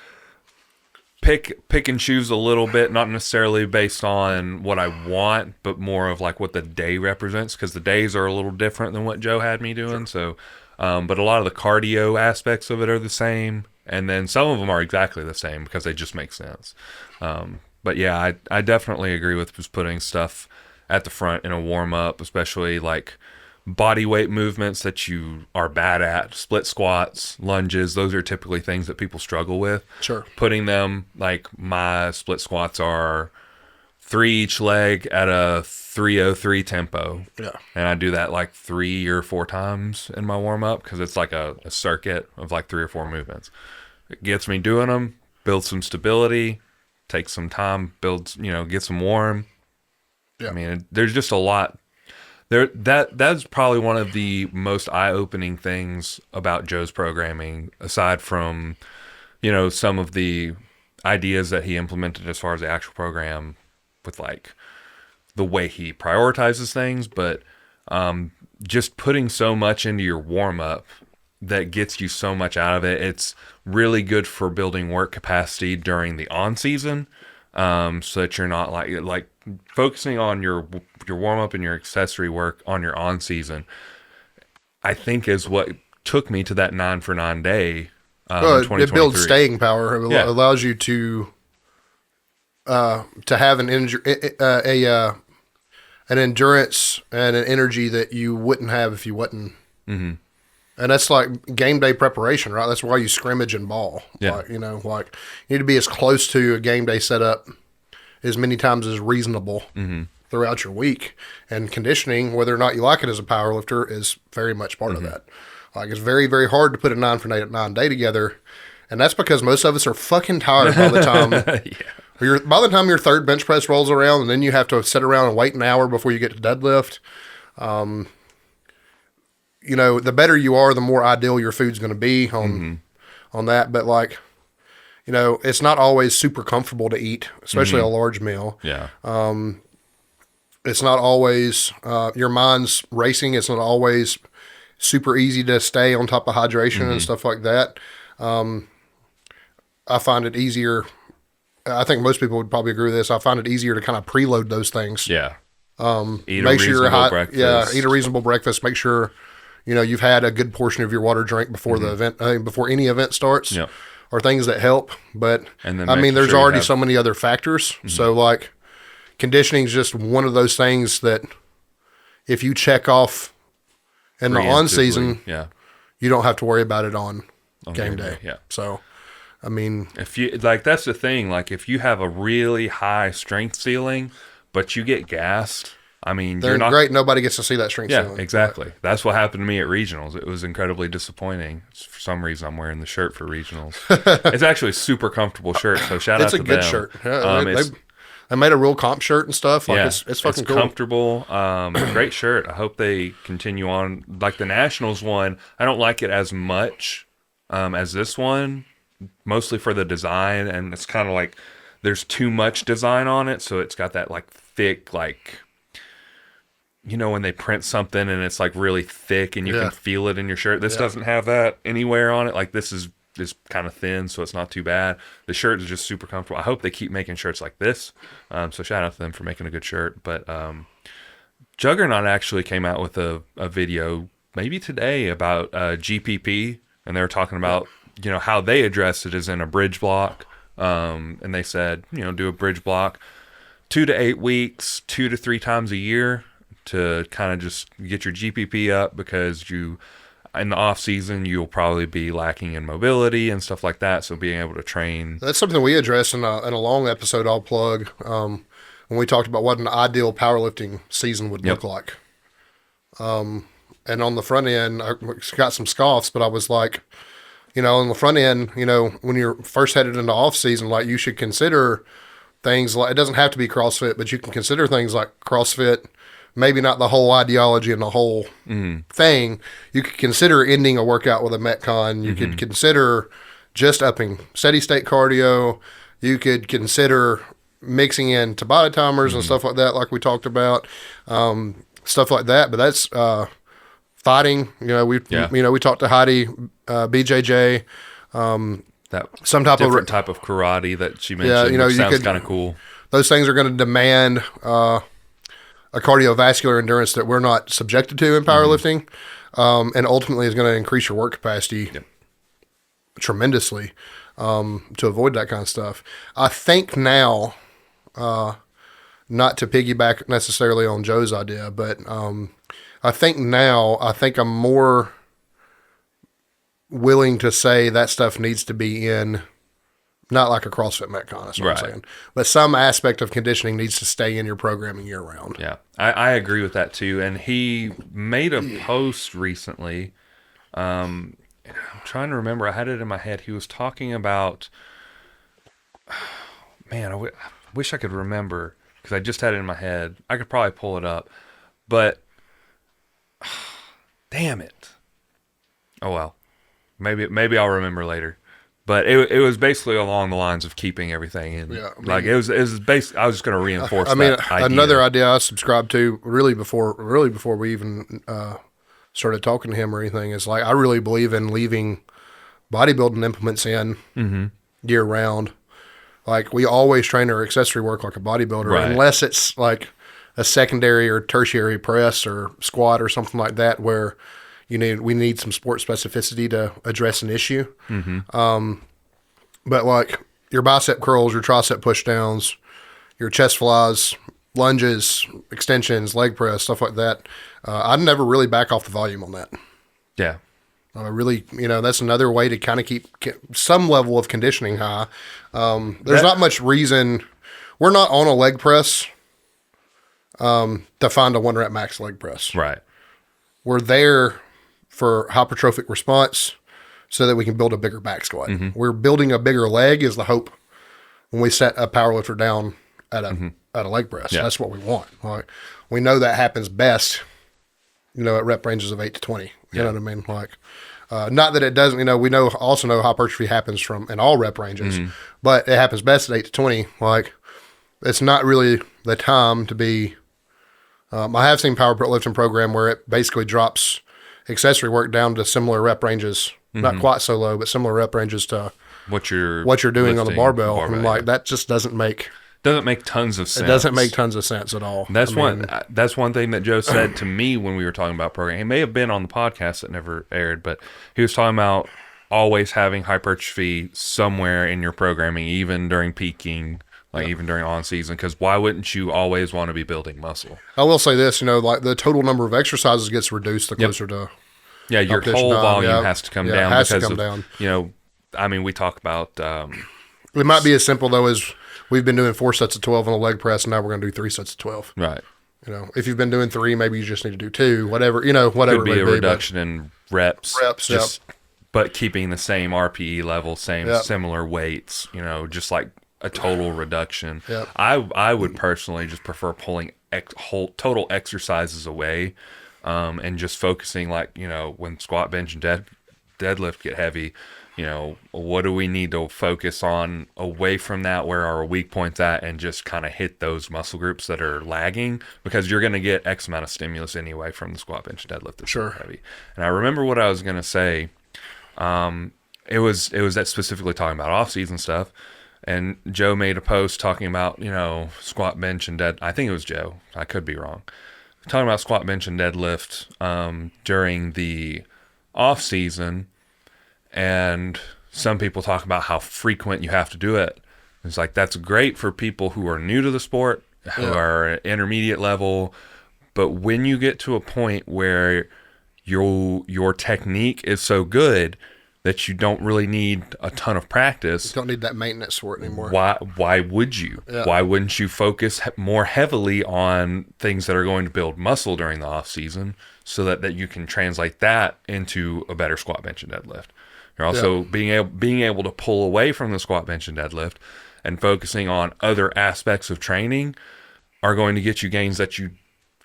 pick and choose a little bit, not necessarily based on what I want, but more of like what the day represents, because the days are a little different than what Joe had me doing. So, but a lot of the cardio aspects of it are the same, and then some of them are exactly the same because they just make sense. But yeah, I definitely agree with just putting stuff at the front in a warm-up, especially like body weight movements that you are bad at, split squats, lunges. Those are typically things that people struggle with. Sure. Putting them, like my split squats are 3 each leg at a 3:03 tempo. Yeah. And I do that like 3 or 4 times in my warm-up because it's like a circuit of like 3 or 4 movements. It gets me doing them, builds some stability, takes some time, gets them warm. Yeah. I mean, there's just a lot. That's probably one of the most eye-opening things about Joe's programming, aside from, some of the ideas that he implemented as far as the actual program with like the way he prioritizes things, but just putting so much into your warm-up that gets you so much out of it. It's really good for building work capacity during the on-season, so that you're not like focusing on your warm-up and your accessory work on your on-season, I think is what took me to that 9 for 9 day in 2023. It builds staying power. It allows you to have an endurance and an energy that you wouldn't have if you wasn't. Mm-hmm. And that's like game day preparation, right? That's why you scrimmage and ball. Yeah. Like, you need to be as close to a game day setup as many times as reasonable throughout your week. And conditioning, whether or not you like it as a power lifter, is very much part of that. Like, it's very, very hard to put a 9 for 9 day together. And that's because most of us are fucking tired by the time by the time your third bench press rolls around, and then you have to sit around and wait an hour before you get to deadlift. The better you are, the more ideal your food's going to be on that. But like, it's not always super comfortable to eat, especially a large meal. Yeah. It's not always, your mind's racing. It's not always super easy to stay on top of hydration and stuff like that. I find it easier. I think most people would probably agree with this. I find it easier to kind of preload those things. Yeah. Eat a reasonable breakfast. Yeah. Eat a reasonable breakfast. Make sure, you've had a good portion of your water drink before the event, before any event starts. Yep. Or things that help. But and then there's already so many other factors. So like, conditioning is just one of those things that if you check off in the on season, you don't have to worry about it on game day. Yeah. So, I mean, if you that's the thing. Like, if you have a really high strength ceiling, but you get gassed, I mean, they're great. Nobody gets to see that strength ceiling. Yeah, exactly. Right. That's what happened to me at regionals. It was incredibly disappointing. For some reason, I'm wearing the shirt for regionals. It's actually a super comfortable shirt. So shout out to them. It's a good shirt. Yeah, they made a real comp shirt and stuff. Like, it's fucking cool. Comfortable. Great shirt. I hope they continue on. Like the Nationals one, I don't like it as much as this one, mostly for the design. And it's kind of like there's too much design on it. So it's got that like thick, like, when they print something and it's like really thick and you can feel it in your shirt. This doesn't have that anywhere on it. Like, this is kind of thin, so it's not too bad. The shirt is just super comfortable. I hope they keep making shirts like this. So shout out to them for making a good shirt. But Juggernaut actually came out with a video maybe today about GPP, and they were talking about how they address it as in a bridge block. And they said do a bridge block 2 to 8 weeks, 2 to 3 times a year to kind of just get your GPP up, because in the off season, you'll probably be lacking in mobility and stuff like that. So being able to train. That's something we addressed in a long episode I'll plug when we talked about what an ideal powerlifting season would look like. And on the front end, I got some scoffs, but I was like, On the front end, when you're first headed into off season, like you should consider things like, it doesn't have to be CrossFit, but you can consider things like CrossFit, maybe not the whole ideology and the whole thing. You could consider ending a workout with a Metcon. You could consider just upping steady state cardio. You could consider mixing in Tabata timers and stuff like we talked about, stuff like that. But that's fighting. We talked to Heidi, BJJ. That some type type of karate that she mentioned. Which sounds kind of cool. Those things are going to demand a cardiovascular endurance that we're not subjected to in powerlifting, and ultimately is going to increase your work capacity tremendously to avoid that kind of stuff. I think now, not to piggyback necessarily on Joe's idea, but I think I'm more willing to say that stuff needs to be in, not like a CrossFit Metcon, that's what I'm saying, but some aspect of conditioning needs to stay in your programming year round. Yeah, I agree with that too. And he made a post recently. I'm trying to remember. I had it in my head. He was talking about, man, I wish I could remember because I just had it in my head. I could probably pull it up, but damn it. Oh well. Maybe I'll remember later, but it was basically along the lines of keeping everything in. Yeah, it was basically. I was just going to reinforce. That idea. Another idea I subscribed to really before we even started talking to him or anything is like I really believe in leaving bodybuilding implements in year round. Like we always train our accessory work like a bodybuilder, unless it's like a secondary or tertiary press or squat or something like that where. We need some sport specificity to address an issue. But like your bicep curls, your tricep push downs, your chest flies, lunges, extensions, leg press, stuff like that. I'd never really back off the volume on that. Yeah. Really, that's another way to kind of keep some level of conditioning high. There's not much reason. We're not on a leg press to find a 1 rep max leg press. Right. We're there for hypertrophic response so that we can build a bigger back squat. We're building a bigger leg is the hope when we set a powerlifter down at a leg press. Yeah. That's what we want. Like, we know that happens best, at rep ranges of 8 to 20. You know what I mean? Like, not that it doesn't, we also know hypertrophy happens in all rep ranges, but it happens best at 8 to 20. Like, it's not really the time to be, I have seen powerlifting program where it basically drops accessory work down to similar rep ranges, not quite so low, but similar rep ranges to what you're doing on the barbell. And like that just doesn't make tons of sense. It doesn't make tons of sense at all. That's one thing that Joe said to me when we were talking about programming. It may have been on the podcast that never aired, but he was talking about always having hypertrophy somewhere in your programming, even during peaking. Even during on season, because why wouldn't you always want to be building muscle? I will say this, like the total number of exercises gets reduced the closer to your whole volume has to come down we talk about it might be as simple though as we've been doing 4 sets of 12 on a leg press, and now we're going to do 3 sets of 12. Right. If you've been doing 3, maybe you just need to do 2. Whatever. Could be a reduction in reps. But keeping the same RPE level, similar weights. Just like. A total reduction. Yep. I would personally just prefer pulling whole total exercises away, and just focusing when squat, bench, and deadlift get heavy. What do we need to focus on away from that? Where are our weak points at? And just kind of hit those muscle groups that are lagging, because you're going to get X amount of stimulus anyway from the squat, bench, and deadlift. That's sure. Heavy. And I remember what I was going to say. It was that specifically talking about off season stuff. And Joe made a post talking about, squat, bench, and I think it was Joe. I could be wrong. Talking about squat, bench, and deadlift during the off season, and some people talk about how frequent you have to do it. It's like that's great for people who are new to the sport, who are intermediate level, but when you get to a point where your technique is so good that you don't really need a ton of practice. You don't need that maintenance for it anymore. Why would you? Yeah. Why wouldn't you focus more heavily on things that are going to build muscle during the off season, so that you can translate that into a better squat, bench, and deadlift? You're also being able to pull away from the squat, bench, and deadlift and focusing on other aspects of training are going to get you gains that you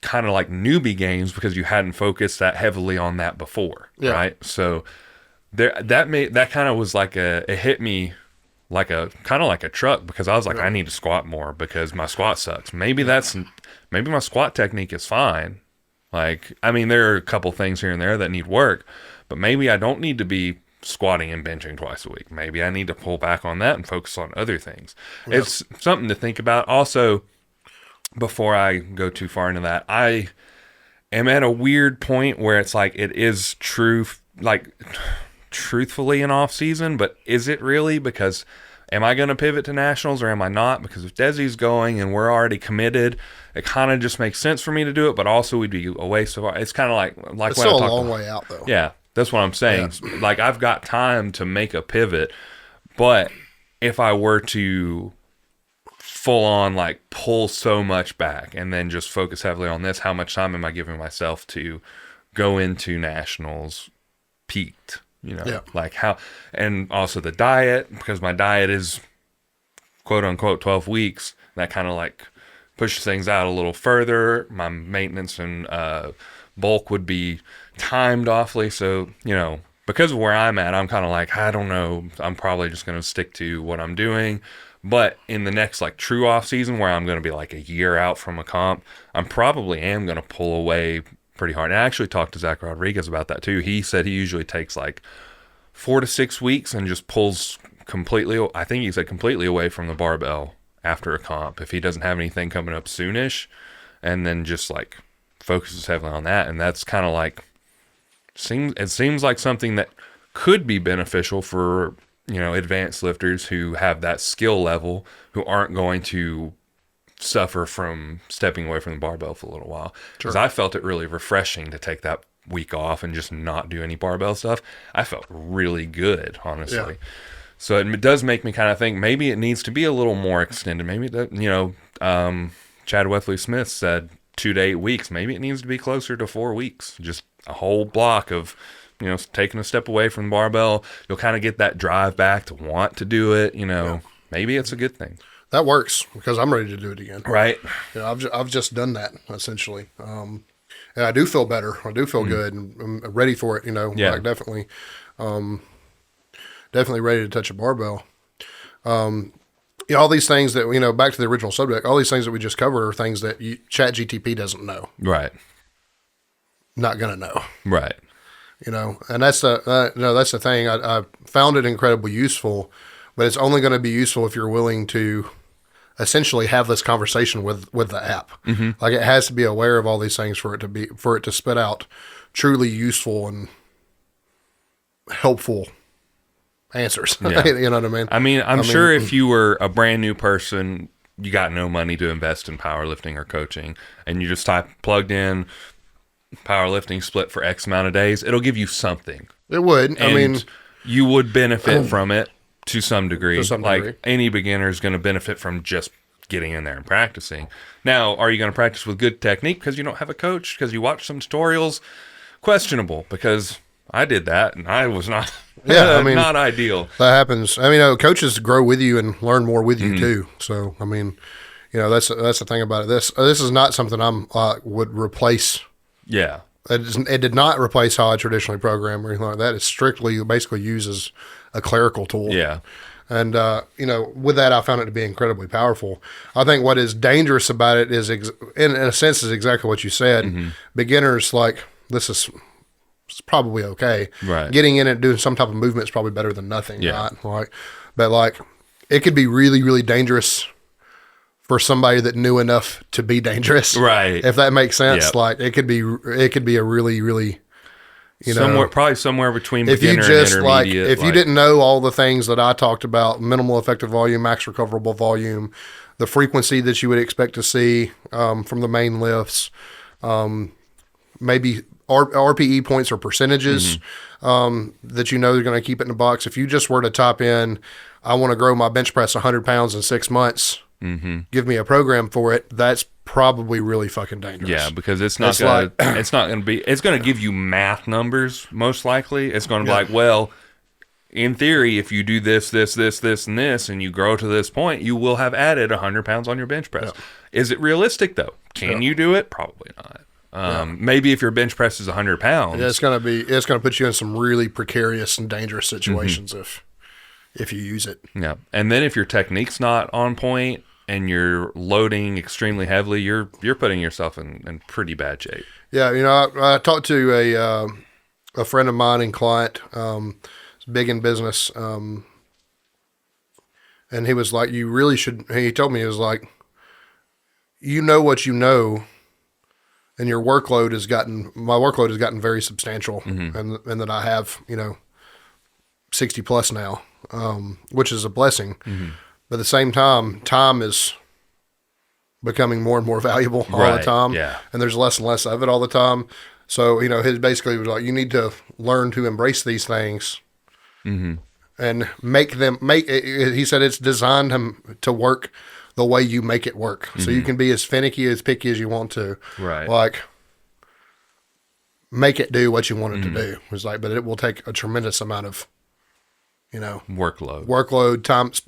kind of like newbie gains because you hadn't focused that heavily on that before, right? So that kind of was like it hit me like a kind of like a truck because I was like, I need to squat more because my squat sucks. Maybe my squat technique is fine. Like, I mean, there are a couple things here and there that need work, but maybe I don't need to be squatting and benching twice a week. Maybe I need to pull back on that and focus on other things. Yep. It's something to think about. Also, before I go too far into that, I am at a weird point where it's like it is true, like truthfully an off season, but is it really? Because am I going to pivot to nationals or am I not? Because if Desi's going and we're already committed, it kind of just makes sense for me to do it, but also we'd be away so far. It's kind of like it's still a long way out though. Yeah, that's what I'm saying. Yeah. Like I've got time to make a pivot, but if I were to full on like pull so much back and then just focus heavily on this, how much time am I giving myself to go into nationals peaked? Like how, and also the diet, because my diet is quote unquote 12 weeks, that kind of like pushes things out a little further. My maintenance and bulk would be timed awfully. So, because of where I'm at, I'm kind of like, I don't know, I'm probably just going to stick to what I'm doing. But in the next like true off season where I'm going to be like a year out from a comp, I'm probably am going to pull away pretty hard. And I actually talked to Zach Rodriguez about that too. He said he usually takes like 4 to 6 weeks and just pulls completely, I think he said completely away from the barbell after a comp if he doesn't have anything coming up soonish, and then just like focuses heavily on that. And that's kind of like, it seems like something that could be beneficial for, advanced lifters who have that skill level, who aren't going to suffer from stepping away from the barbell for a little while. Because I felt it really refreshing to take that week off and just not do any barbell stuff. I felt really good, honestly. Yeah. So it does make me kind of think maybe it needs to be a little more extended. Maybe Chad Wesley Smith said 2 to 8 weeks. Maybe it needs to be closer to 4 weeks. Just a whole block of, taking a step away from the barbell. You'll kind of get that drive back to want to do it. Maybe it's a good thing. That works because I'm ready to do it again. Right. I've just done that essentially. And I do feel better. I do feel good and I'm ready for it, like definitely ready to touch a barbell. All these things that, back to the original subject, all these things that we just covered are things that ChatGPT doesn't know. Right. Not going to know. Right. And that's the thing. I found it incredibly useful, but it's only going to be useful if you're willing to essentially have this conversation with the app. Mm-hmm. Like it has to be aware of all these things for it to spit out truly useful and helpful answers. Yeah. You know what I mean? I mean, I'm sure if you were a brand new person, you got no money to invest in powerlifting or coaching, and you just plugged in powerlifting split for X amount of days, it'll give you something. It would. And you would benefit from it to some degree. Like any beginner is going to benefit from just getting in there and practicing. Now, are you going to practice with good technique because you don't have a coach, because you watch some tutorials? Questionable, because I did that and I was not not ideal. That happens. Coaches grow with you and learn more with you too. So, that's the thing about it. This is not something I'm would replace. Yeah. It did not replace how I traditionally program or anything like that. It's strictly basically used as a clerical tool. Yeah. And, with that, I found it to be incredibly powerful. I think what is dangerous about it is, in a sense, is exactly what you said. Mm-hmm. Beginners, this is it's probably okay. Right. Getting in and doing some type of movement is probably better than nothing. Yeah. Right? But it could be really, really dangerous for somebody that knew enough to be dangerous. Right. If that makes sense. Yep. It could be a really, really, probably somewhere between beginner and intermediate. If you didn't know all the things that I talked about, minimal effective volume, max recoverable volume, the frequency that you would expect to see from the main lifts, maybe RPE points or percentages that they're going to keep it in the box. If you just were to type in, I want to grow my bench press 100 pounds in 6 months, give me a program for it, that's probably really fucking dangerous. Yeah, because it's not going to give you math numbers, most likely. It's going to be in theory, if you do this, and this, and you grow to this point, you will have added 100 pounds on your bench press. Yeah. Is it realistic, though? Can you do it? Probably not. Maybe if your bench press is 100 pounds. Yeah, it's gonna put you in some really precarious and dangerous situations if you use it. Yeah. And then if your technique's not on point and you're loading extremely heavily, you're putting yourself in pretty bad shape. Yeah, I talked to a friend of mine and client, big in business, and he was like, "You really should." He told me, he was like, "You know what you know." And my workload has gotten very substantial, and that I have, 60 plus now, which is a blessing. But at the same time, time is becoming more and more valuable all the time. Yeah. And there's less and less of it all the time. So, his basically was like, you need to learn to embrace these things and he said it's designed to work the way you make it work. So you can be as finicky, as picky as you want to. Right. Like, make it do what you want it to do. It's like, but it will take a tremendous amount of, workload,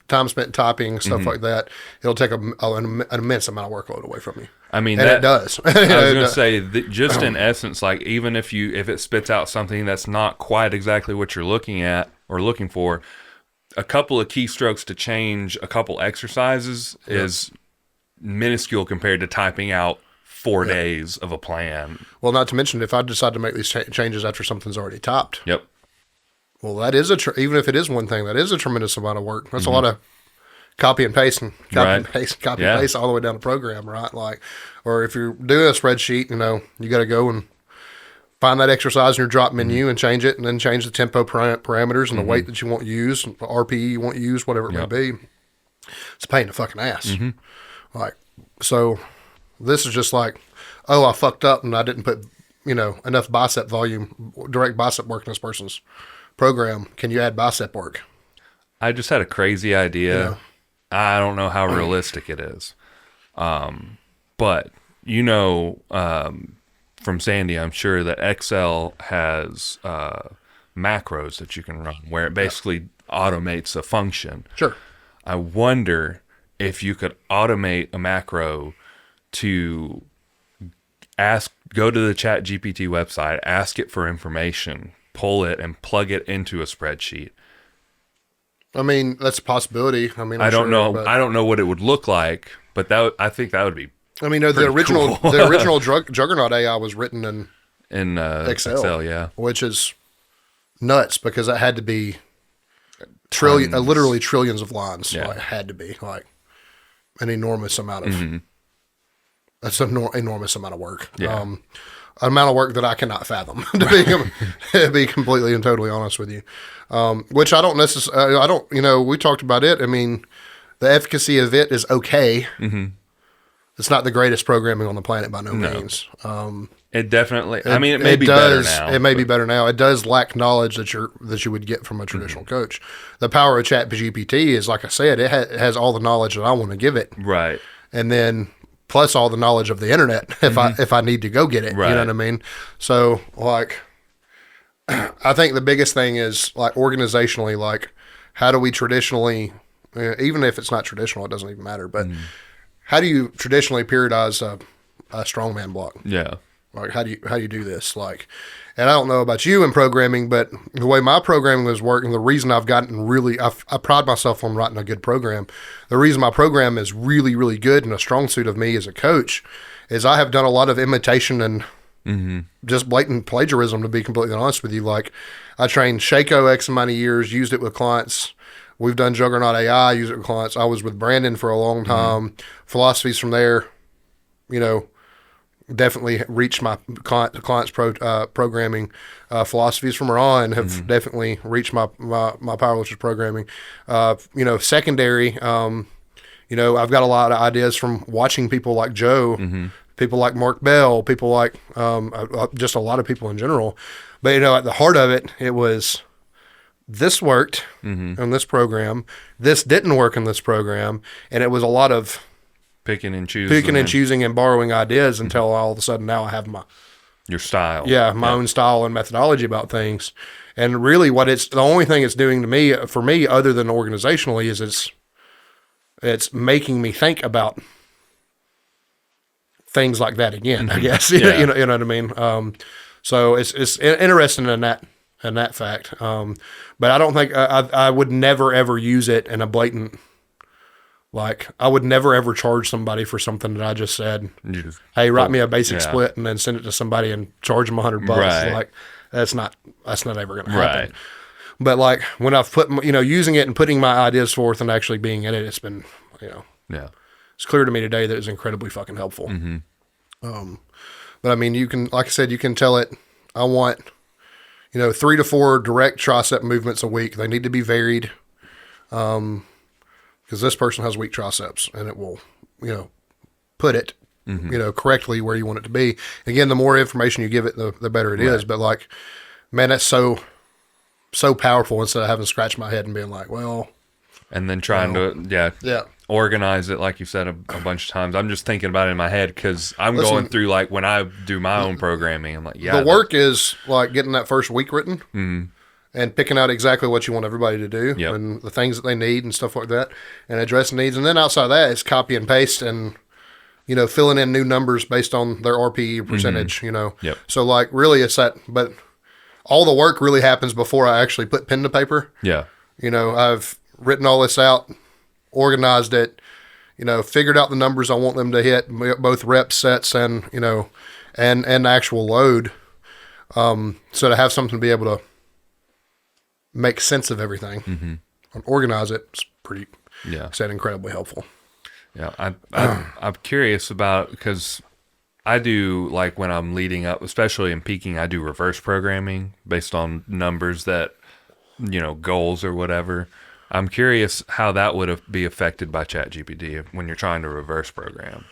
time spent typing, stuff like that. It'll take an immense amount of workload away from you. I mean, and it does. I was going to say, just in essence, like even if it spits out something that's not quite exactly what you're looking at or looking for, a couple of keystrokes to change a couple exercises is minuscule compared to typing out 4 days of a plan. Well, not to mention if I decide to make these changes after something's already typed. Yep. Well, that is even if it is one thing, that is a tremendous amount of work. That's a lot of copy and paste and copy and paste all the way down the program, right? Like, or if you're doing a spreadsheet, you got to go and find that exercise in your drop menu and change it, and then change the tempo parameters and the weight that you want used, the RPE you want used, whatever it may be. It's a pain in the fucking ass. Like, so this is just like, oh, I fucked up and I didn't put, enough bicep volume, direct bicep work in this person's program. Can you add bicep work? I just had a crazy idea. I don't know how realistic it is. But, from Sandy, I'm sure that Excel has macros that you can run where it basically automates a function. Sure. I wonder if you could automate a macro to go to the ChatGPT website, ask it for information, pull it, and plug it into a spreadsheet. I mean, that's a possibility. I mean, I don't know what it would look like, but I think that would be. I mean, the original cool. the original Juggernaut AI was written in Excel, yeah, which is nuts because it had to be literally trillions of lines. Yeah. Like, it had to be like an enormous amount of. That's an enormous amount of work. Yeah. An amount of work that I cannot fathom, to be completely and totally honest with you. Which I don't necessarily. We talked about it. I mean, the efficacy of it is okay. It's not the greatest programming on the planet by no means. It definitely. It may be better now. It may be better now. It does lack knowledge that you would get from a traditional coach. The power of ChatGPT is, like I said, it has all the knowledge that I want to give it, right? And then plus all the knowledge of the internet if I need to go get it. Right. You know what I mean? So like, I think the biggest thing is like organizationally, like how do we traditionally, even if it's not traditional, it doesn't even matter. But how do you traditionally periodize a strongman block? Yeah. Like how do you do this? Like, and I don't know about you in programming, but the way my programming was working, the reason I've gotten really, I pride myself on writing a good program. The reason my program is really, really good and a strong suit of me as a coach is I have done a lot of imitation and just blatant plagiarism, to be completely honest with you. Like I trained Shaco X amount of years, used it with clients. We've done Juggernaut AI, used it with clients. I was with Brandon for a long time. Philosophies from there, definitely reached my clients' programming. Philosophies from Ron have definitely reached my powerlifters programming. Secondary, I've got a lot of ideas from watching people like Joe, people like Mark Bell, people like just a lot of people in general. But at the heart of it, it was this worked in this program, this didn't work in this program, and it was a lot of picking and choosing and borrowing ideas until all of a sudden now I have my Your style. Yeah, my own style and methodology about things. And really the only thing it's doing to me, for me, other than organizationally, is it's making me think about things like that again, I guess. Yeah. you know what I mean? So it's interesting in that fact. But I don't think I would never ever use it in a blatant, like, I would never ever charge somebody for something that I just said, hey, write me a basic split and then send it to somebody and charge them $100. Right. Like, that's not ever going to happen. Right. But like when I've put, using it and putting my ideas forth and actually being in it, it's been, Yeah. it's clear to me today that it's incredibly fucking helpful. But I mean, you can, like I said, you can tell it, I want, 3 to 4 direct tricep movements a week. They need to be varied. Because this person has weak triceps, and it will, put it, correctly where you want it to be. Again, the more information you give it, the better it is. But like, man, that's so powerful instead of having to scratch my head and being like, well. And then trying to, organize it, like you said a bunch of times. I'm just thinking about it in my head because I'm going through, like, when I do my own programming, I'm like, the work is like getting that first week written. And picking out exactly what you want everybody to do and the things that they need and stuff like that and addressing needs. And then outside of that, it's copy and paste and, filling in new numbers based on their RPE percentage, So like really it's that, but all the work really happens before I actually put pen to paper. Yeah. I've written all this out, organized it, figured out the numbers I want them to hit, both reps, sets, and, and actual load. So to have something to be able to make sense of everything and organize it, it's pretty, incredibly helpful. Yeah. I'm curious about, because I do, like, when I'm leading up, especially in peaking, I do reverse programming based on numbers that, goals or whatever. I'm curious how that would be affected by ChatGPT when you're trying to reverse program.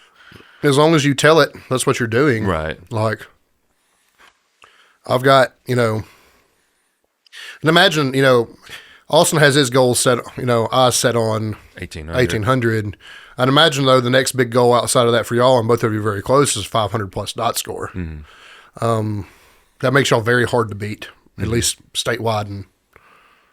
As long as you tell it, that's what you're doing. Right. Like, I've got, and imagine, Austin has his goal set, I set on 1800. I'd imagine, though, the next big goal outside of that for y'all, and both of you very close, is 500 plus dot score. That makes y'all very hard to beat, at least statewide. And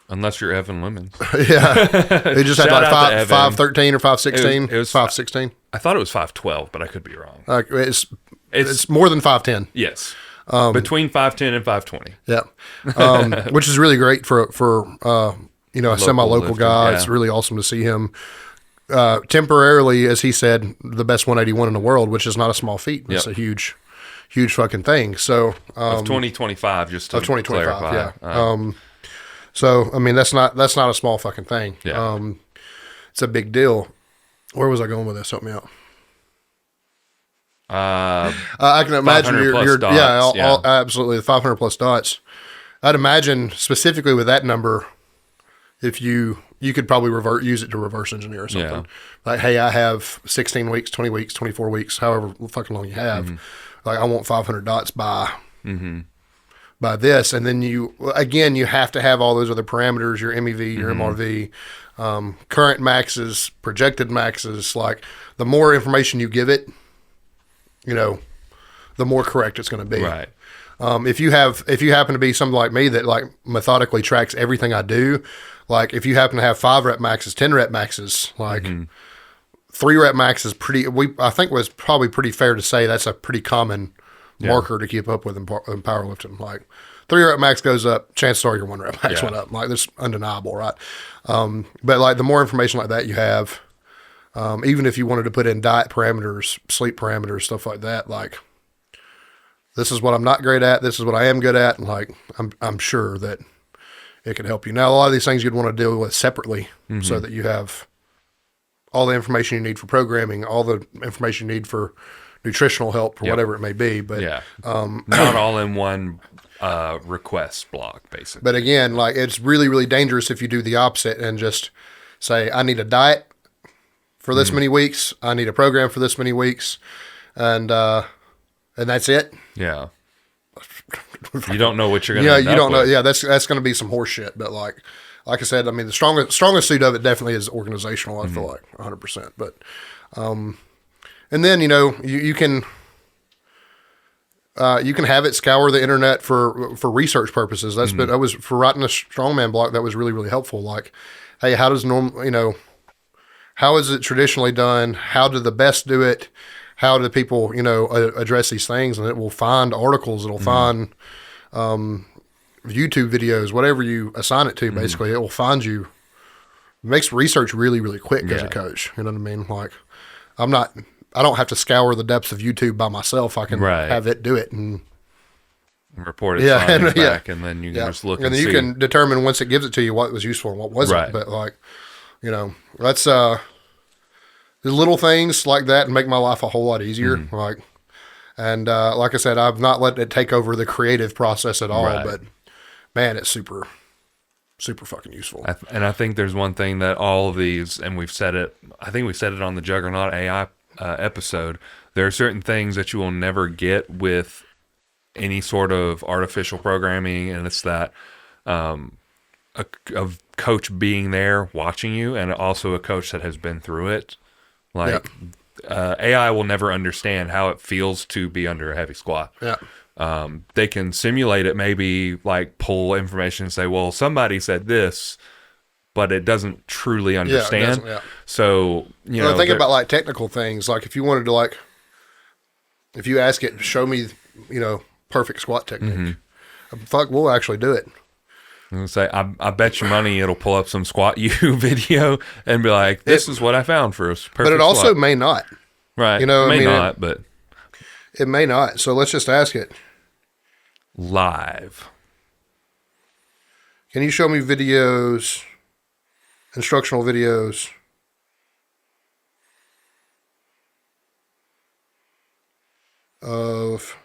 unless you're Evan Lemons. Yeah. They just had Shout like out to Evan. 513 or 516. It was 516. I thought it was 512, but I could be wrong. It's more than 510. Yes. Between 510 and 520. Yeah. Which is really great for a semi-local lifter, guy. yeah. It's really awesome to see him temporarily, as he said, the best 181 in the world, which is not a small feat. It's a huge fucking thing. So of 2025, just to 2025, clarify. yeah. So I mean, that's not a small fucking thing. Yeah. It's a big deal. Where was I going with this? Help me out. I can imagine your dots, absolutely, the 500 plus dots. I'd imagine specifically with that number, if you could probably use it to reverse engineer or something. Like, hey, I have 16 weeks, 20 weeks, 24 weeks, however fucking long you have. Like, I want 500 dots by this, and then you have to have all those other parameters, your MEV, your MRV, current maxes, projected maxes. Like, the more information you give it, the more correct it's going to be. Right. If you happen to be something like me that like methodically tracks everything I do, like if you happen to have 5 rep maxes, 10 rep maxes, like 3 rep max is I think was probably pretty fair to say that's a pretty common marker to keep up with in powerlifting. Like 3 rep max goes up, chances are your 1 rep max went up. Like, that's undeniable, right? But like the more information like that you have, even if you wanted to put in diet parameters, sleep parameters, stuff like that, like, this is what I'm not great at, this is what I am good at, and like, I'm sure that it could help you. Now, a lot of these things you'd want to deal with separately so that you have all the information you need for programming, all the information you need for nutritional help or whatever it may be. But not all in one request block, basically. But again, like, it's really, really dangerous if you do the opposite and just say, I need a diet for this many weeks, I need a program for this many weeks, and that's it. Yeah. You don't know what you're going to end you don't up with. know. Yeah, that's going to be some horse shit. But like I said, I mean, the strongest suit of it definitely is organizational. I feel like 100%. But and then you can You can have it scour the internet for research purposes. That was for writing a strongman block. That was really, really helpful. Like, hey, how does how is it traditionally done? How do the best do it? How do people, address these things? And it will find articles. It'll find YouTube videos, whatever you assign it to. Basically, it will find you. It makes research really, really quick as a coach. You know what I mean? Like, I don't have to scour the depths of YouTube by myself. I can have it do it and report its findings back, and then you can just look and then see. You can determine once it gives it to you what was useful and what wasn't. But that's the little things like that make my life a whole lot easier. Like I said, I've not let it take over the creative process at all. But man, it's super, super fucking useful. And I think there's one thing that all of these, and we've said it. I think we said it on the Juggernaut AI episode. There are certain things that you will never get with any sort of artificial programming, and it's that a coach being there watching you, and also a coach that has been through it. Like AI will never understand how it feels to be under a heavy squat. They can simulate it, maybe like pull information and say, well, somebody said this, but it doesn't truly understand. So, think about like technical things. Like if you wanted to if you ask it, show me, perfect squat technique. Fuck, we'll actually do it. And say, I bet you money it'll pull up some Squat U video and be like, this is what I found for us. But it also squat. may not. Right. It may not, but it may not. So let's just ask it. Live. Can you show me videos, instructional videos of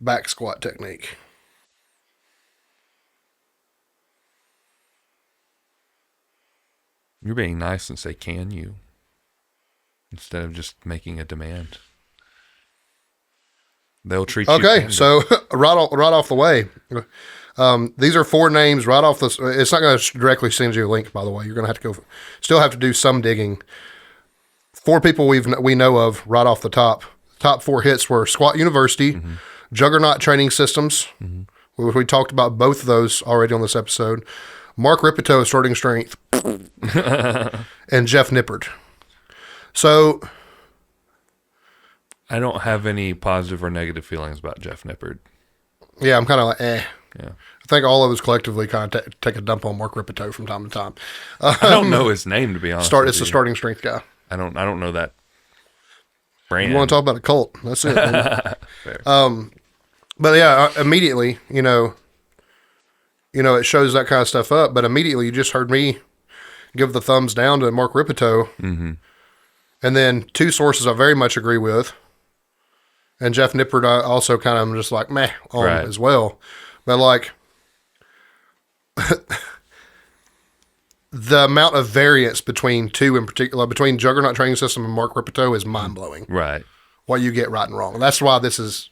back squat technique? You're being nice and say, can you? Instead of just making a demand. They'll treat you. Okay, so right off the way, these are 4 names right off the. It's not going to directly send you a link, by the way. You're going to have to still have to do some digging. 4 people we know of right off the top. Top 4 hits were Squat University, Juggernaut Training Systems. We talked about both of those already on this episode. Mark Ripito, Starting Strength, and Jeff Nippard. So, I don't have any positive or negative feelings about Jeff Nippard. Yeah, I'm kind of like, Yeah. I think all of us collectively kind of take a dump on Mark Ripito from time to time. I don't know his name, to be honest. It's the Starting Strength guy. I don't know that brand. You want to talk about a cult? That's it. But yeah, immediately, it shows that kind of stuff up. But immediately, you just heard me give the thumbs down to Mark Ripito. And then 2 sources I very much agree with. And Jeff Nippard, I also kind of am just like, meh, on as well. But like, the amount of variance between 2 in particular, between Juggernaut Training System and Mark Ripito is mind-blowing. Right. What you get right and wrong. And that's why this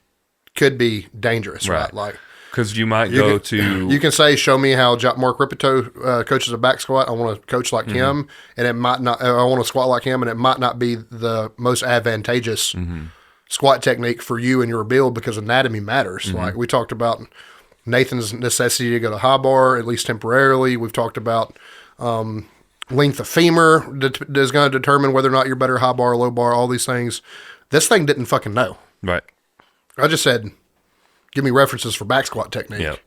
could be dangerous, right? Like, because you might you can say, show me how Mark Ripito coaches a back squat. I want to coach like him, and it might not. I want to squat like him, and it might not be the most advantageous squat technique for you and your build because anatomy matters. Like we talked about Nathan's necessity to go to high bar, at least temporarily. We've talked about length of femur is going to determine whether or not you're better high bar or low bar, all these things. This thing didn't fucking know. Right. I just said, give me references for back squat technique. Yep.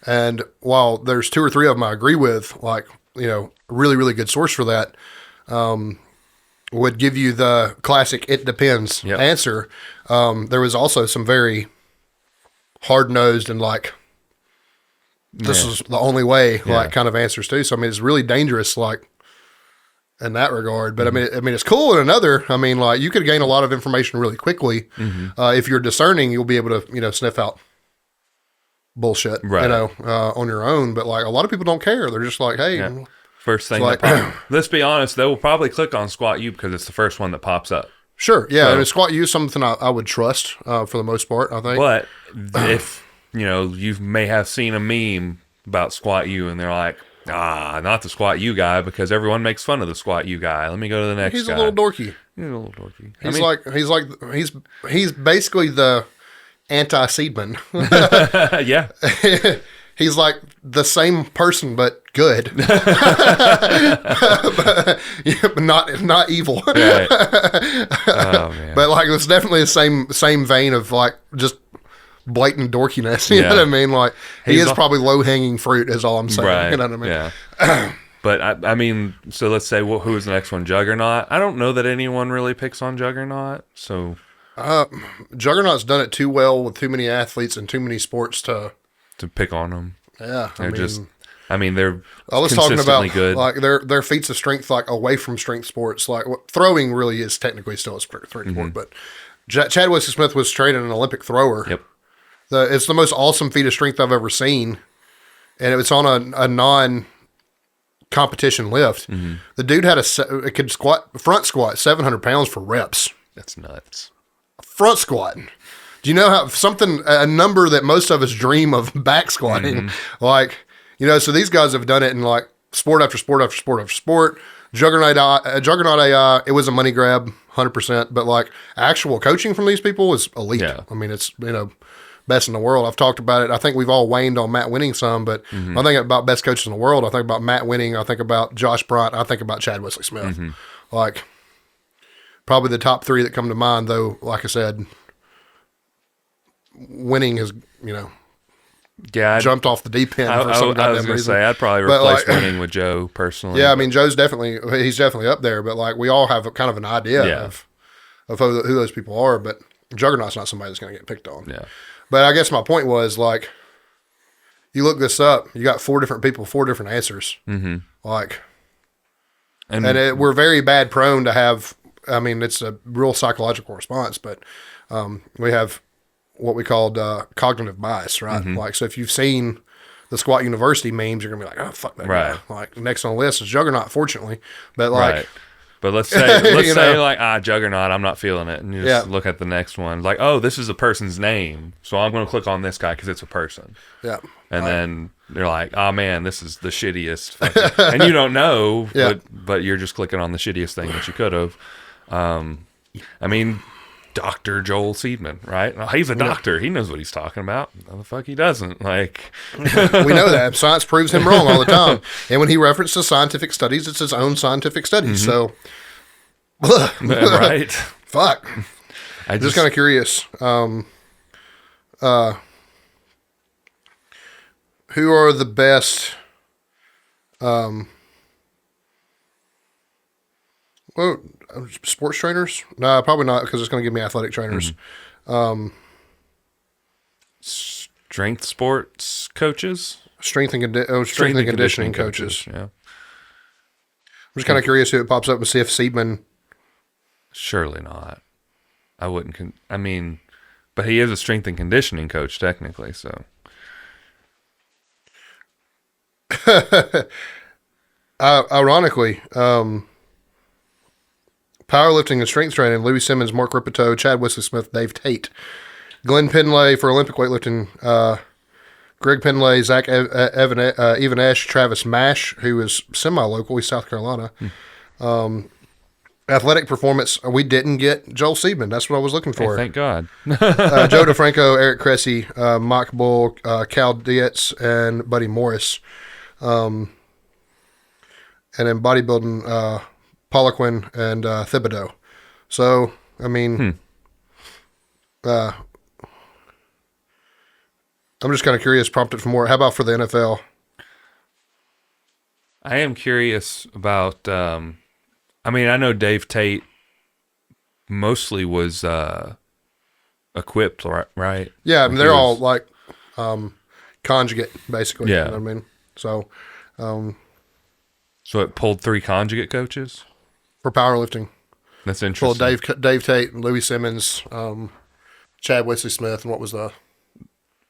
And while there's 2 or 3 of them I agree with, like, really, really good source for that, would give you the classic "it depends" answer. There was also some very hard-nosed and like, this is the only way, like, kind of answers too. So, I mean, it's really dangerous, like, in that regard. But I mean, it's cool in another. I mean, like, you could gain a lot of information really quickly. If you're discerning, you'll be able to, sniff out bullshit, on your own. But like, a lot of people don't care. They're just like, hey, first thing. like, let's be honest, they will probably click on Squat U because it's the first one that pops up. Sure, yeah. So, I mean, Squat U is something I would trust for the most part, I think. But if you may have seen a meme about Squat U, and they're like, not the Squat U guy, because everyone makes fun of the Squat U guy. Let me go to the next guy. He's a little dorky. He's a little dorky. He's basically the anti-Seedman. Yeah. He's like the same person, but good, but not evil. Right. Oh man. But like it's definitely the same vein of like just blatant dorkiness. You know what I mean? Like he is probably low hanging fruit. Is all I'm saying. Right. You know what I mean? Yeah. But I mean, so let's say, well, who is the next one? Juggernaut. I don't know that anyone really picks on Juggernaut. So Juggernaut's done it too well with too many athletes and too many sports to pick on them. Yeah, they're they're I was talking about good. Like their feats of strength, like away from strength sports. Like throwing really is technically still a strength sport, but Chad Wesley Smith was trained an Olympic thrower. Yep, it's the most awesome feat of strength I've ever seen, and it was on a non-competition lift. The dude had it could front squat 700 pounds for reps. That's nuts. Front squat. Do you know how a number that most of us dream of back squatting? Like, so these guys have done it in like sport after sport after sport after sport. Juggernaut AI, it was a money grab, 100%. But like actual coaching from these people is elite. Yeah. I mean, it's, best in the world. I've talked about it. I think we've all waned on Matt Winning some, but I think about best coaches in the world. I think about Matt Winning. I think about Josh Bryant. I think about Chad Wesley Smith. Like probably the top three that come to mind, though, like I said, Winning has, jumped off the deep end for some goddamn reason. I was going to say, I'd probably replace Winning with Joe personally. Yeah, I mean, he's definitely up there, but like we all have kind of an idea of who those people are, but Juggernaut's not somebody that's going to get picked on. Yeah. But I guess my point was like, you look this up, you got 4 different people, 4 different answers. Like, and we're very bad prone to have, I mean, it's a real psychological response, but we have what we called cognitive bias, right? Like, so if you've seen the Squat University memes, you're going to be like, oh, fuck that guy. Like, next on the list is Juggernaut, fortunately. But like, but let's say like, Juggernaut, I'm not feeling it. And you just look at the next one. Like, oh, this is a person's name. So I'm going to click on this guy because it's a person. Yeah. And then they're like, oh man, this is the shittiest. And you don't know, but you're just clicking on the shittiest thing that you could have. I mean, Dr. Joel Seedman, right? He's a doctor. He knows what he's talking about. No, the fuck he doesn't. Like, we know that. Science proves him wrong all the time. And when he references scientific studies, it's his own scientific studies. So, right. Fuck. I'm just kind of curious. Who are the best? Sports trainers? No, probably not, because it's going to give me athletic trainers. Strength sports coaches? Strength and conditioning coaches. Yeah. I'm just kind of curious who it pops up and see if Seedman. Surely not. I wouldn't. I mean, but he is a strength and conditioning coach technically, so. Ironically, powerlifting and strength training, Louis Simmons, Mark Ripito, Chad Wesley Smith, Dave Tate. Glenn Pendlay for Olympic weightlifting, Greg Pendlay, Zach Evanesh, Travis Mash, who is semi-local, he's South Carolina. Athletic performance, we didn't get Joel Seedman. That's what I was looking for. Hey, thank God. Joe DeFranco, Eric Cressy, Mike Bull, Cal Dietz, and Buddy Morris. And then bodybuilding, Poliquin and Thibodeau. So, I mean, I'm just kind of curious, prompted for more. How about for the NFL? I am curious about, I mean, I know Dave Tate mostly was equipped, right? Yeah, I mean, they're all like conjugate, basically. Yeah. You know what I mean? So, so it pulled 3 conjugate coaches? For powerlifting. That's interesting. Well, Dave Tate, Louis Simmons, Chad Wesley Smith, and what was the...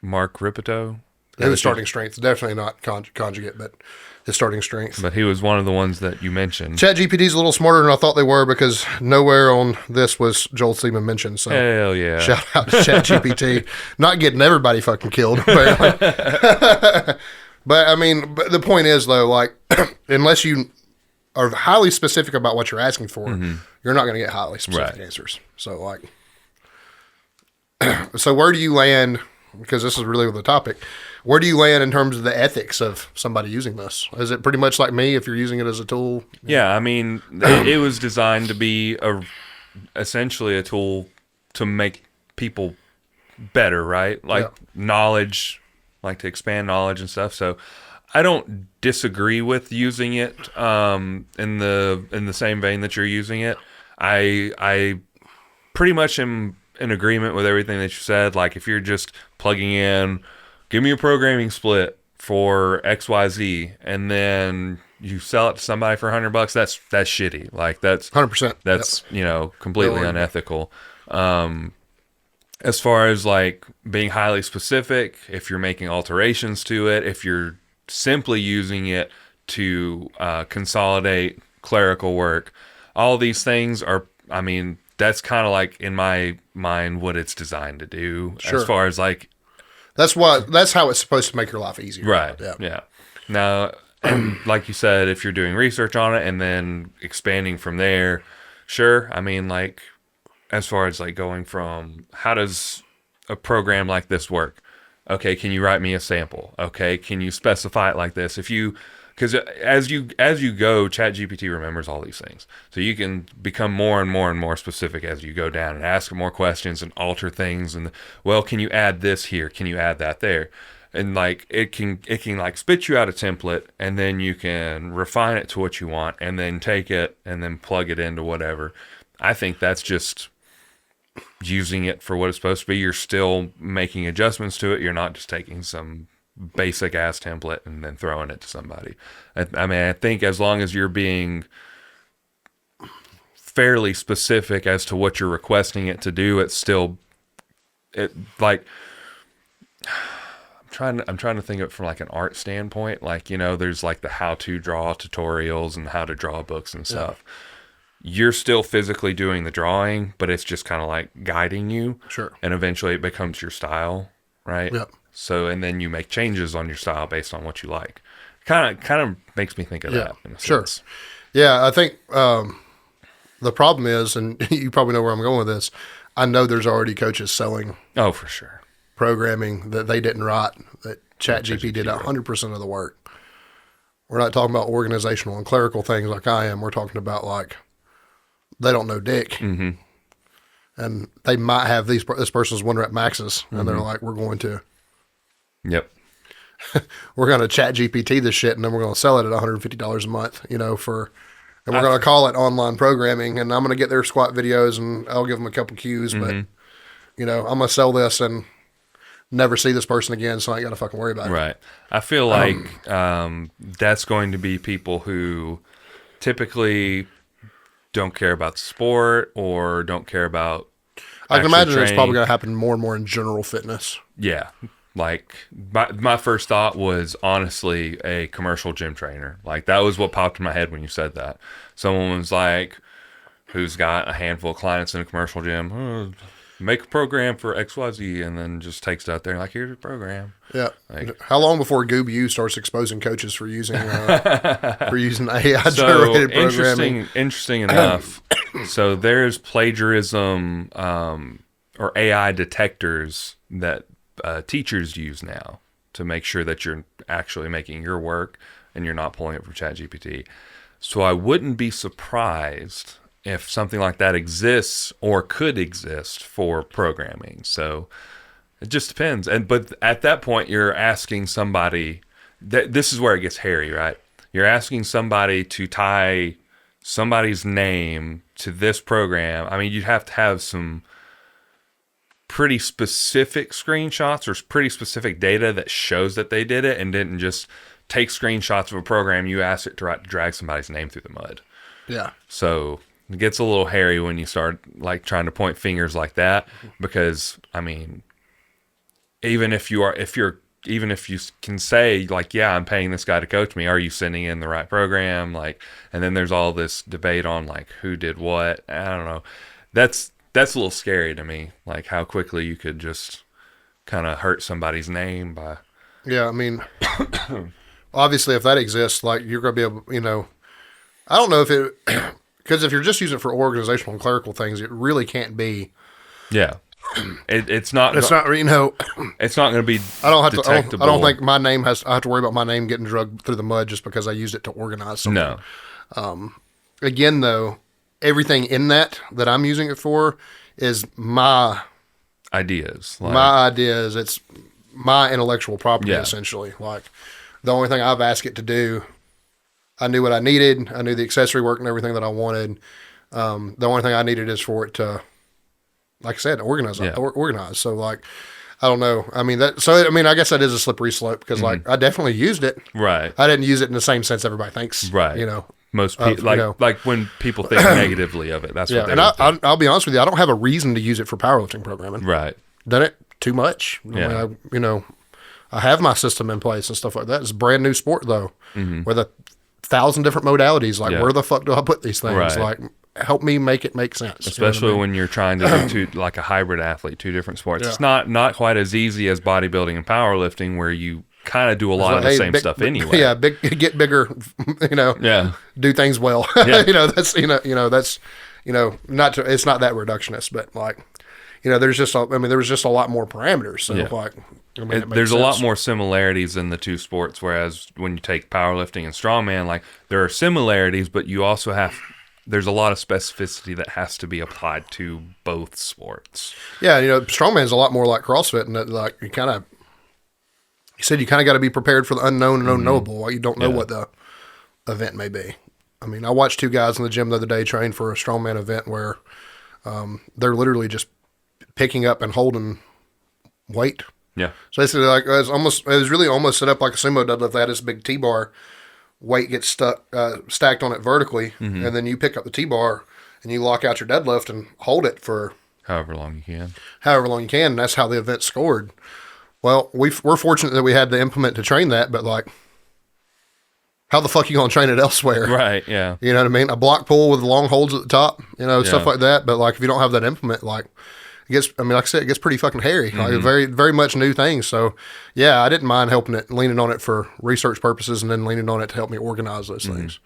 Mark Ripito? He was starting strength. Definitely not conjugate, but his starting strength. But he was one of the ones that you mentioned. ChatGPT's a little smarter than I thought they were, because nowhere on this was Joel Seedman mentioned. So hell yeah. Shout out to ChatGPT. Not getting everybody fucking killed, apparently. But, I mean, the point is, though, like, unless you are highly specific about what you're asking for, you're not going to get highly specific answers. So, like, So where do you land? Because this is really the topic. Where do you land in terms of the ethics of somebody using this? Is it pretty much like me if you're using it as a tool? Yeah, I mean, it was designed to be essentially a tool to make people better, right? Like knowledge, like to expand knowledge and stuff. So I don't disagree with using it in the same vein that you're using it. I pretty much am in agreement with everything that you said. Like if you're just plugging in, give me a programming split for XYZ, and then you sell it to somebody for $100, that's shitty. Like that's 100%. That's completely unethical. As far as like being highly specific, if you're making alterations to it, if you're simply using it to consolidate clerical work, all these things are, I mean, that's kind of like in my mind what it's designed to do. As far as like, that's how it's supposed to make your life easier. Right. Yeah. Now, and like you said, if you're doing research on it and then expanding from there, sure. I mean, like, as far as like going from how does a program like this work? Okay, can you write me a sample? Okay, can you specify it like this? Because as you go, ChatGPT remembers all these things, so you can become more and more and more specific as you go down and ask more questions and alter things. And well, can you add this here? Can you add that there? And like it can like spit you out a template, and then you can refine it to what you want, and then take it and then plug it into whatever. I think that's just using it for what it's supposed to be. You're still making adjustments to it. You're not just taking some basic ass template and then throwing it to somebody. I mean, I think as long as you're being fairly specific as to what you're requesting it to do, it's still like I'm trying to think of it from like an art standpoint. Like, there's like the how to draw tutorials and how to draw books and stuff. You're still physically doing the drawing, but it's just kind of like guiding you. Sure. And eventually it becomes your style, right? Yep. So, and then you make changes on your style based on what you like. Kind of makes me think of that. In a sense. Yeah, I think the problem is, and you probably know where I'm going with this, I know there's already coaches selling Oh, for sure. programming that they didn't write, that ChatGPT did 100% of the work. We're not talking about organizational and clerical things like I am. We're talking about like they don't know dick. Mm-hmm. And they might have this person's one rep maxes, and they're like, we're going to chat GPT this shit, and then we're going to sell it at $150 a month, and we're going to call it online programming, and I'm going to get their squat videos, and I'll give them a couple cues, but I'm going to sell this and never see this person again, so I ain't got to fucking worry about it. Right. I feel like that's going to be people who typically don't care about the sport or don't care about I can imagine training. it's probably going to happen more and more in general fitness. Yeah. Like my first thought was honestly a commercial gym trainer. Like that was what popped in my head when you said that. Someone was like, who's got a handful of clients in a commercial gym, make a program for XYZ, and then just takes it out there like, here's your program. Yeah. Like, how long before GoobU starts exposing coaches for using AI generated programming? Interesting enough. So there's plagiarism or AI detectors that teachers use now to make sure that you're actually making your work and you're not pulling it from ChatGPT. So I wouldn't be surprised if something like that exists or could exist for programming. So it just depends. But at that point, you're asking somebody this is where it gets hairy, right? You're asking somebody to tie somebody's name to this program. I mean, you'd have to have some pretty specific screenshots or pretty specific data that shows that they did it and didn't just take screenshots of a program you asked it to drag somebody's name through the mud. Yeah. So it gets a little hairy when you start like trying to point fingers like that, because I mean, even if you can say like, yeah, I'm paying this guy to coach me, are you sending in the right program? Like, and then there's all this debate on like who did what. I don't know. That's a little scary to me. Like how quickly you could just kind of hurt somebody's name by. Yeah. I mean, obviously if that exists, like you're going to be able, I don't know if it, because if you're just using it for organizational and clerical things, it really can't be it's not. It's not, It's not going to be. I don't have detectable. I don't think my name I have to worry about my name getting drugged through the mud just because I used it to organize something. No. Again, though, everything in that I'm using it for is my ideas. It's my intellectual property, essentially. Like, the only thing I've asked it to do, I knew what I needed. I knew the accessory work and everything that I wanted. The only thing I needed is for it to, like I said, organize. So, like, I don't know. I mean, I guess that is a slippery slope because, like, I definitely used it. Right. I didn't use it in the same sense everybody thinks. Right. Most people, like when people think negatively of it, that's what they and I'll be honest with you, I don't have a reason to use it for powerlifting programming. Right. Done it too much. Yeah. I mean, I have my system in place and stuff like that. It's a brand new sport, though, with 1,000 different modalities. Like, where the fuck do I put these things? Right. Like, help me make it make sense. Especially when you're trying to do like a hybrid athlete, two different sports. Yeah. It's not quite as easy as bodybuilding and powerlifting, where you kind of do a lot of the same stuff anyway. Yeah, get bigger, do things well. Yeah. That's not to, it's not that reductionist, but like, there was just a lot more parameters. So like, there's a lot more similarities in the two sports, whereas when you take powerlifting and strongman, like, there are similarities, but you also there's a lot of specificity that has to be applied to both sports. Yeah, strongman's a lot more like CrossFit, and that, like, you said you kind of got to be prepared for the unknown and unknowable. Like, you don't know what the event may be. I mean, I watched two guys in the gym the other day train for a strongman event where they're literally just picking up and holding weight. Yeah. So basically, like, it was really almost set up like a sumo deadlift. They had this big T-bar, weight gets stacked on it vertically, and then you pick up the T-bar and you lock out your deadlift and hold it for however long you can. And that's how the event scored. Well, we're fortunate that we had the implement to train that, but, like, how the fuck you gonna train it elsewhere? Right, yeah. You know what I mean? A block pull with long holds at the top, stuff like that. But, like, if you don't have that implement, like, like I said, it gets pretty fucking hairy. Like, very, very much new things. So, yeah, I didn't mind leaning on it for research purposes, and then leaning on it to help me organize those things.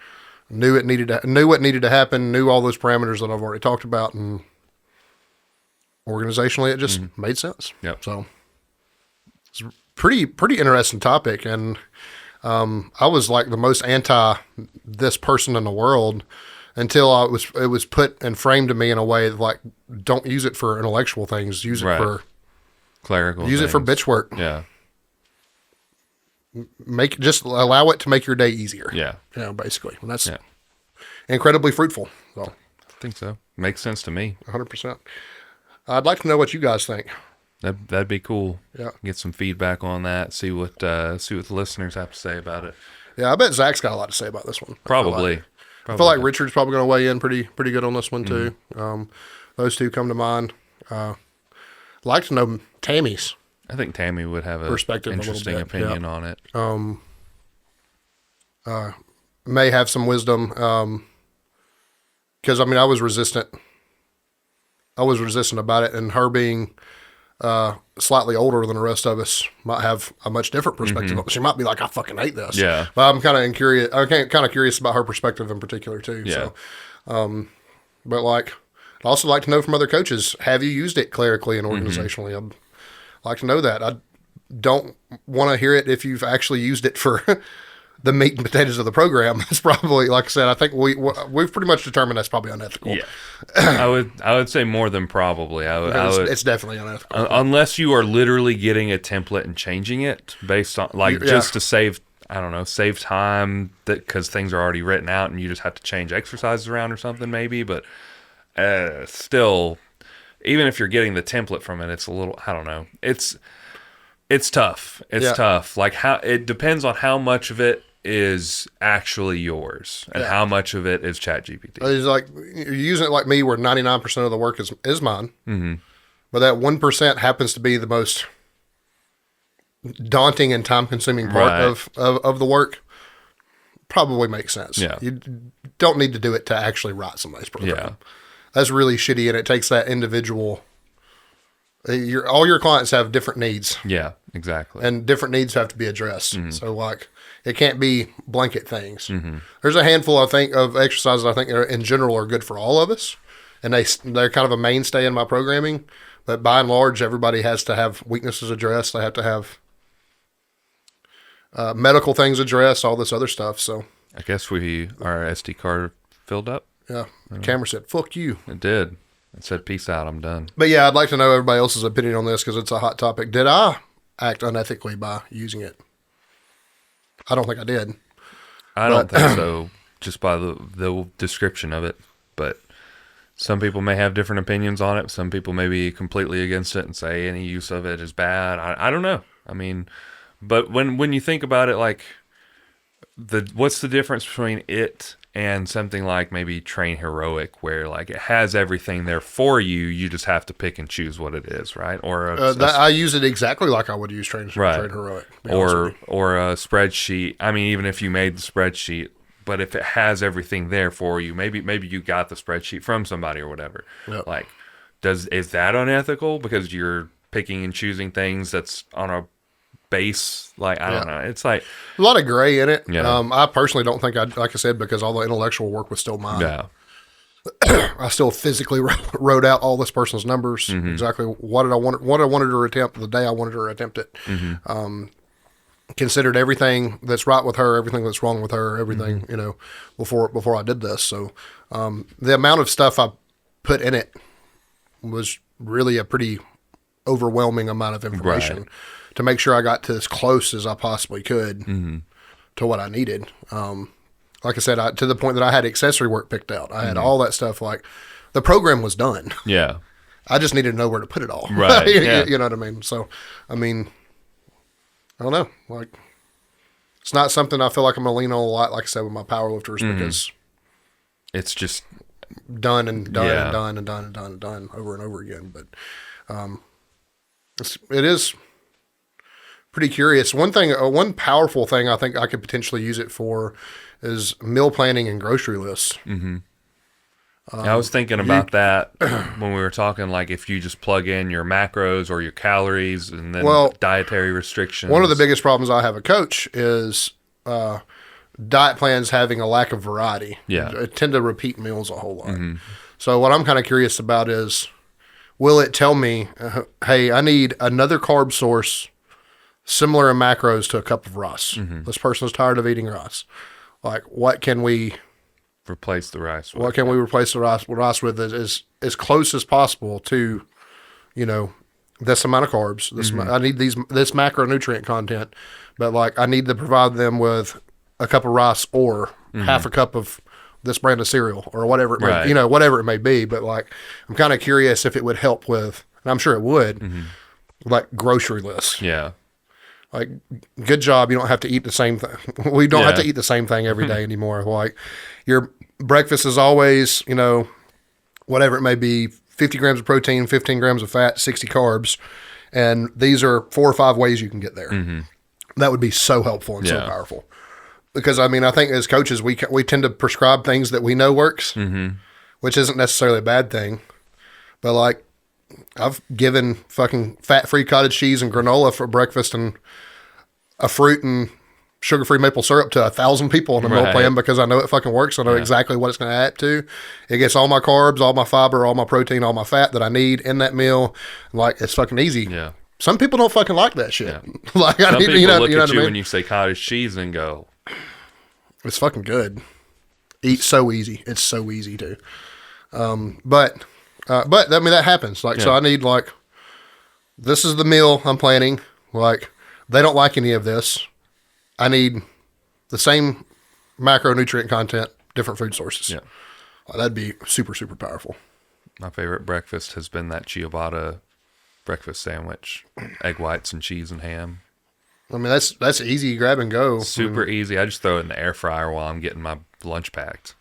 Knew what needed to happen, knew all those parameters that I've already talked about, and organizationally, it just made sense. Yep. So, it's a pretty interesting topic, and I was like the most anti this person in the world until it was put and framed to me in a way that, like, don't use it for intellectual things. Use it for clerical. Use things. it for bitch work. Yeah. Just allow it to make your day easier. Yeah. Basically, and that's incredibly fruitful. So I think so. Makes sense to me. 100%. I'd like to know what you guys think. That'd be cool. Yeah. Get some feedback on that. See what the listeners have to say about it. Yeah, I bet Zach's got a lot to say about this one. Probably. I feel like Richard's probably going to weigh in pretty good on this one too. Those two come to mind. I'd like to know Tammy's. I think Tammy would have perspective, interesting opinion on it. May have some wisdom because I mean I was resistant about it, and her being slightly older than the rest of us might have a much different perspective. She might be like, I fucking hate this. Yeah. But I'm kind of curious about her perspective in particular too. Yeah. So, but like, I'd also like to know from other coaches, have you used it clerically and organizationally? I'd like to know that. I don't want to hear it if you've actually used it for the meat and potatoes of the program. That's probably, like I said, I think we've pretty much determined that's probably unethical. Yeah. I would say more than probably. It's definitely unethical. Unless you are literally getting a template and changing it based on, like, just to save time, because things are already written out and you just have to change exercises around or something maybe. But still, even if you're getting the template from it, it's a little, I don't know. It's tough. It's tough. Like, it depends on how much of it is actually yours and how much of it is ChatGPT. It's like you're using it like me, where 99% of the work is mine, but that 1% happens to be the most daunting and time-consuming part of the work. Probably makes sense. Yeah. You don't need to do it to actually write somebody's program. Yeah. That's really shitty, and it takes that individual. All your clients have different needs. Yeah, exactly. And different needs have to be addressed. So, like, it can't be blanket things. There's a handful, I think, of exercises I think in general are good for all of us, and they're kind of a mainstay in my programming. But by and large, everybody has to have weaknesses addressed. They have to have medical things addressed, all this other stuff. So I guess our SD card filled up. yeah, the camera said, "Fuck you." It did. It said, "Peace out. I'm done." But yeah, I'd like to know everybody else's opinion on this because it's a hot topic. Did I act unethically by using it? I don't think I did. I don't think so, just by the description of it. But some people may have different opinions on it. Some people may be completely against it and say any use of it is bad. I don't know. I mean, but when you think about it, like what's the difference between it and something like maybe Train Heroic, where like it has everything there for you, you just have to pick and choose what it is, right? Or I use it exactly like I would use Train Heroic, or a spreadsheet. I mean, even if you made the spreadsheet, but if it has everything there for you, maybe you got the spreadsheet from somebody or whatever. Yep. Like, is that unethical because you're picking and choosing things that's on a base? Like, I don't know. It's like a lot of gray in it. Yeah. I personally don't think like I said, because all the intellectual work was still mine. Yeah. I still physically wrote out all this person's numbers, exactly what I wanted her to attempt the day I wanted her to attempt it. Considered everything that's right with her, everything that's wrong with her, everything, before I did this. So the amount of stuff I put in it was really a pretty overwhelming amount of information. Right. To make sure I got to as close as I possibly could to what I needed. Like I said, to the point that I had accessory work picked out. I had all that stuff. Like the program was done. Yeah. I just needed to know where to put it all. Right. Yeah. You know what I mean? So, I don't know. Like, it's not something I feel like I'm going to lean on a lot, like I said, with my power lifters, because it's just done and done Yeah. and done and done and done and done over and over again. But it is pretty curious. One powerful thing I think I could potentially use it for is meal planning and grocery lists. I was thinking about that when we were talking, like if you just plug in your macros or your calories and then dietary restrictions. One of the biggest problems I have a coach is diet plans having a lack of variety. Yeah. I tend to repeat meals a whole lot. So what I'm kind of curious about is, will it tell me, hey, I need another carb source similar in macros to a cup of rice. This person is tired of eating rice. Like, what can we replace the rice with? What can we replace the rice with as close as possible to, this amount of carbs. I need this macronutrient content, but like I need to provide them with a cup of rice or half a cup of this brand of cereal or whatever it may, whatever it may be. But like, I'm kind of curious if it would help with, and I'm sure it would, like grocery lists. Yeah. Like, good job. You don't have to eat the same thing. We don't have to eat the same thing every day anymore. Like, your breakfast is always, whatever it may be, 50 grams of protein, 15 grams of fat, 60 carbs. And these are 4 or 5 ways you can get there. That would be so helpful and so powerful. Because, I think as coaches, we tend to prescribe things that we know works, which isn't necessarily a bad thing. But, like, I've given fucking fat-free cottage cheese and granola for breakfast and a fruit and sugar-free maple syrup to 1,000 people in a meal plan because I know it fucking works. I know exactly what it's going to add to. It gets all my carbs, all my fiber, all my protein, all my fat that I need in that meal. Like, it's fucking easy. Yeah. Some people don't fucking like that shit. Yeah. Like, Some people look at you when when you say cottage cheese and go, it's fucking good. Eat so easy. It's so easy to. But that happens. Like, so I need, like, this is the meal I'm planning. Like, they don't like any of this. I need the same macronutrient content, different food sources. Yeah. That'd be super, super powerful. My favorite breakfast has been that ciabatta breakfast sandwich, egg whites and cheese and ham. That's easy, grab and go. Super easy. I just throw it in the air fryer while I'm getting my lunch packed.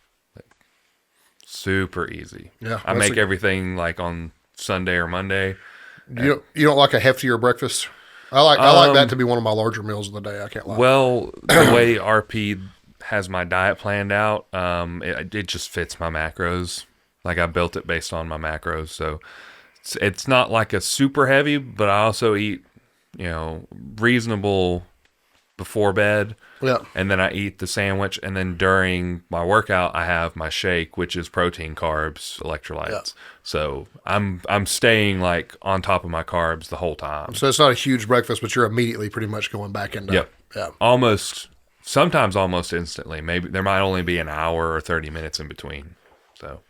Super easy. Yeah, I make everything like on Sunday or Monday. You don't like a heftier breakfast? I like that to be one of my larger meals of the day. I can't lie. Well, the way RP has my diet planned out, it just fits my macros. Like I built it based on my macros, so it's not like a super heavy, but I also eat reasonable before bed. Yeah. And then I eat the sandwich, and then during my workout, I have my shake, which is protein, carbs, electrolytes. Yeah. So I'm staying like on top of my carbs the whole time. So it's not a huge breakfast, but you're immediately pretty much going back into. Yep. Yeah. Sometimes almost instantly. Maybe there might only be an hour or 30 minutes in between. So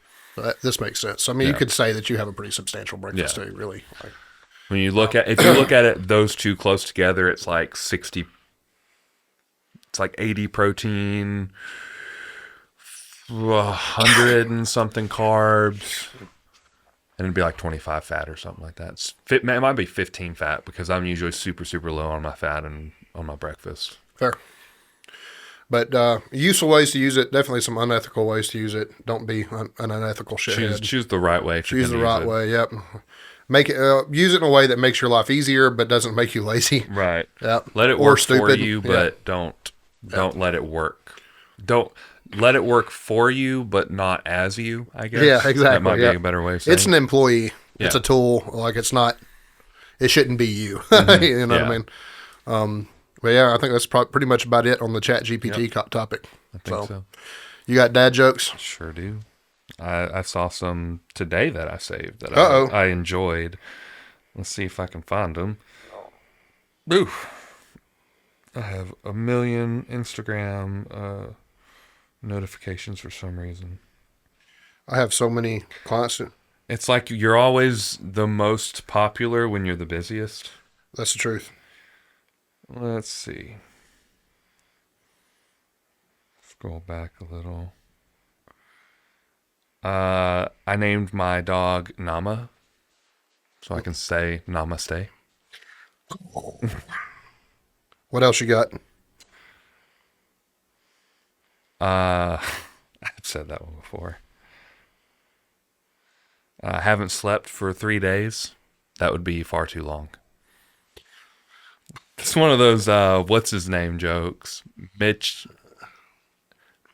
This makes sense. I mean, you could say that you have a pretty substantial breakfast too, really. when you look at, if you look at it, those two close together, it's like 60. It's like 80 protein, 100 and something carbs, and it'd be like 25 fat or something like that. It might be 15 fat because I'm usually super, super low on my fat and on my breakfast. Fair. But useful ways to use it, definitely some unethical ways to use it. Don't be an unethical shithead. Choose the right way. Choose the right way, yep. Make it use it in a way that makes your life easier but doesn't make you lazy. Right. Yep. Let it Or work stupid. for you, but don't let it work. Don't let it work for you, but not as you, I guess. Yeah, exactly. That might be a better way of saying it's an employee. Yeah. It's a tool. Like it's not. It shouldn't be you. You know what I mean? But yeah, I think that's pretty much about it on the ChatGPT topic. I think so. You got dad jokes? Sure do. I saw some today that I saved that I enjoyed. Let's see if I can find them. Ooh. I have 1 million Instagram notifications for some reason. I have so many clients. It's like you're always the most popular when you're the busiest. That's the truth. Let's see. Scroll back a little. I named my dog Nama, so I can say namaste. What else you got? I've said that one before. I haven't slept for 3 days. That would be far too long. It's one of those what's his name jokes. Mitch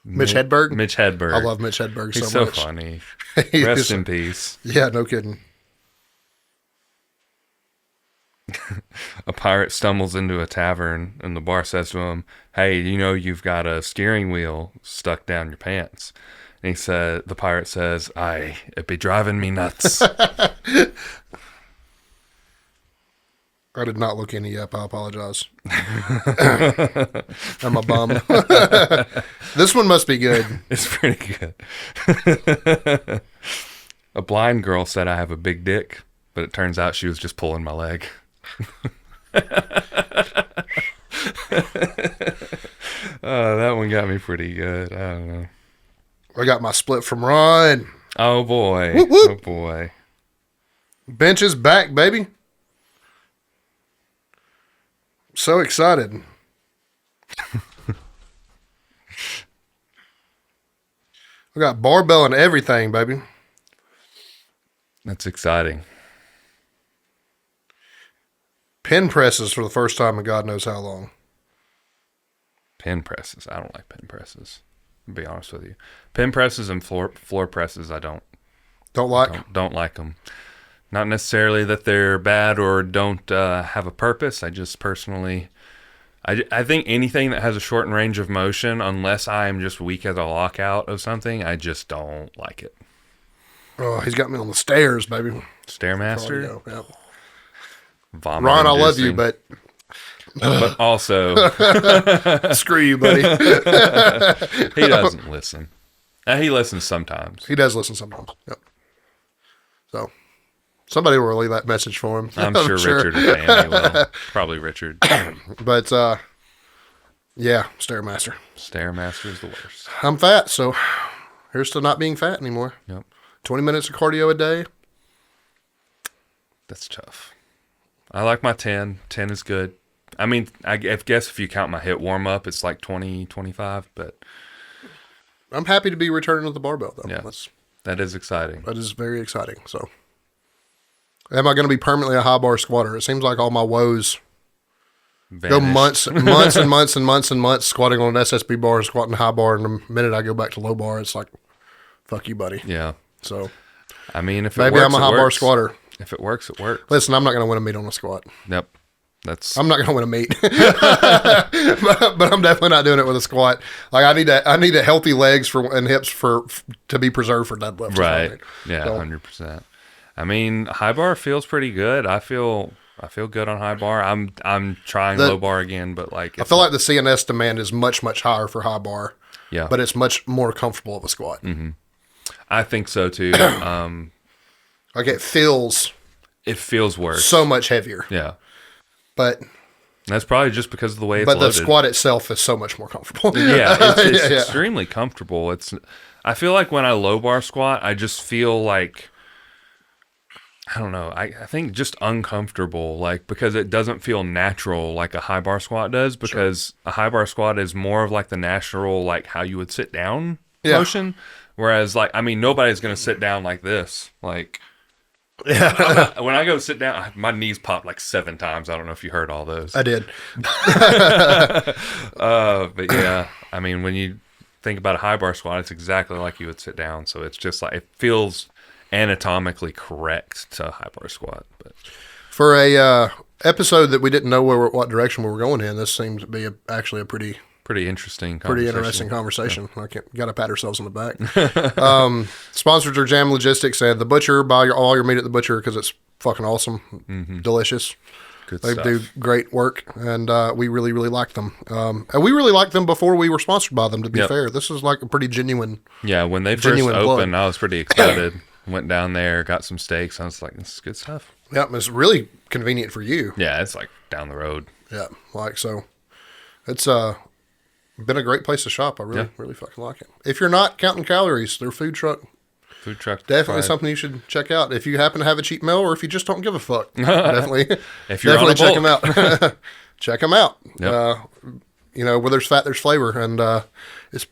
Hedberg? Mitch Hedberg. I love Mitch Hedberg He's so so much. funny. He Rest is- in peace. Yeah, no kidding. A pirate stumbles into a tavern, and the bar says to him, "Hey, you know you've got a steering wheel stuck down your pants." And the pirate says, "Aye, it be driving me nuts." I did not look any up. I apologize. I'm a bum. This one must be good. It's pretty good. A blind girl said, "I have a big dick," but it turns out she was just pulling my leg. That one got me pretty good. I don't know. I got my split from Ron. Oh boy. Whoop, whoop. Oh boy. Bench is back, baby. So excited. I got barbell and everything, baby. That's exciting. Pin presses for the first time in God knows how long. Pin presses. I don't like pin presses. To be honest with you. Pin presses and floor presses, I don't like them. Not necessarily that they're bad or don't have a purpose. I just personally, I think anything that has a shortened range of motion, unless I'm just weak as a lockout of something, I just don't like it. Oh, he's got me on the stairs, baby. Stairmaster? Yep. Vomit Ron, I love inducing. you, but But also, screw you, buddy. he doesn't listen. He listens sometimes. He does listen sometimes. Yep. So, somebody will relay that message for him. I'm sure Richard and Fanny will. Probably Richard. But, yeah, Stairmaster. Stairmaster is the worst. I'm fat, so here's to not being fat anymore. Yep. 20 minutes of cardio a day. That's tough. I like my 10. 10 is good. I mean, I guess if you count my HIIT warm-up, it's like 20, 25, but... I'm happy to be returning to the barbell, though. Yeah, that is exciting. That is very exciting. So, am I going to be permanently a high bar squatter? It seems like all my woes go Vanished. months and months squatting on an SSB bar, squatting high bar, and the minute I go back to low bar, it's like, fuck you, buddy. Yeah. So, I mean, if it maybe works, I'm a high bar squatter. If it works, it works. Listen, I'm not going to win a meet on a squat. Yep. I'm not going to win a meet, but I'm definitely not doing it with a squat. Like I need a healthy legs and hips to be preserved for deadlift. Right. Yeah. 100%. I mean, high bar feels pretty good. I feel good on high bar. I'm trying low bar again, but like I feel like the CNS demand is much higher for high bar. Yeah. But it's much more comfortable of a squat. Mm-hmm. I think so too. Like it feels worse. So much heavier. Yeah. But that's probably just because of the way it's loaded. But the squat itself is so much more comfortable. Yeah, it's extremely comfortable. I feel like when I low bar squat, I just feel like, I don't know, I think just uncomfortable, like because it doesn't feel natural like a high bar squat does, because a high bar squat is more of like the natural, like how you would sit down motion. Whereas like, I mean, nobody's going to sit down like this. Like, when I go sit down, my knees pop like 7 times. I don't know if you heard all those. I did. But yeah, I mean, when you think about a high bar squat, it's exactly like you would sit down. So it's just like, it feels anatomically correct to a high bar squat. But for a episode that we didn't know what direction we were going in, this seems to be actually a pretty interesting conversation. Yeah. Got to pat ourselves on the back. Sponsors are Jam Logistics and The Butcher. Buy all your meat at The Butcher because it's fucking awesome. Delicious. Good they stuff. do great work, and we really like them. And we really liked them before we were sponsored by them, to be fair. This is like a pretty genuine. Yeah, when they first opened, I was pretty excited. Went down there, got some steaks. I was like, this is good stuff. Yeah, it's really convenient for you. Yeah, it's like down the road. Yeah, like so. It's been a great place to shop. I really fucking like it. If you're not counting calories, their food truck definitely something you should check out. If you happen to have a cheap meal, or if you just don't give a fuck, definitely check them out. Check them out. Yep. Where there's fat, there's flavor, and it's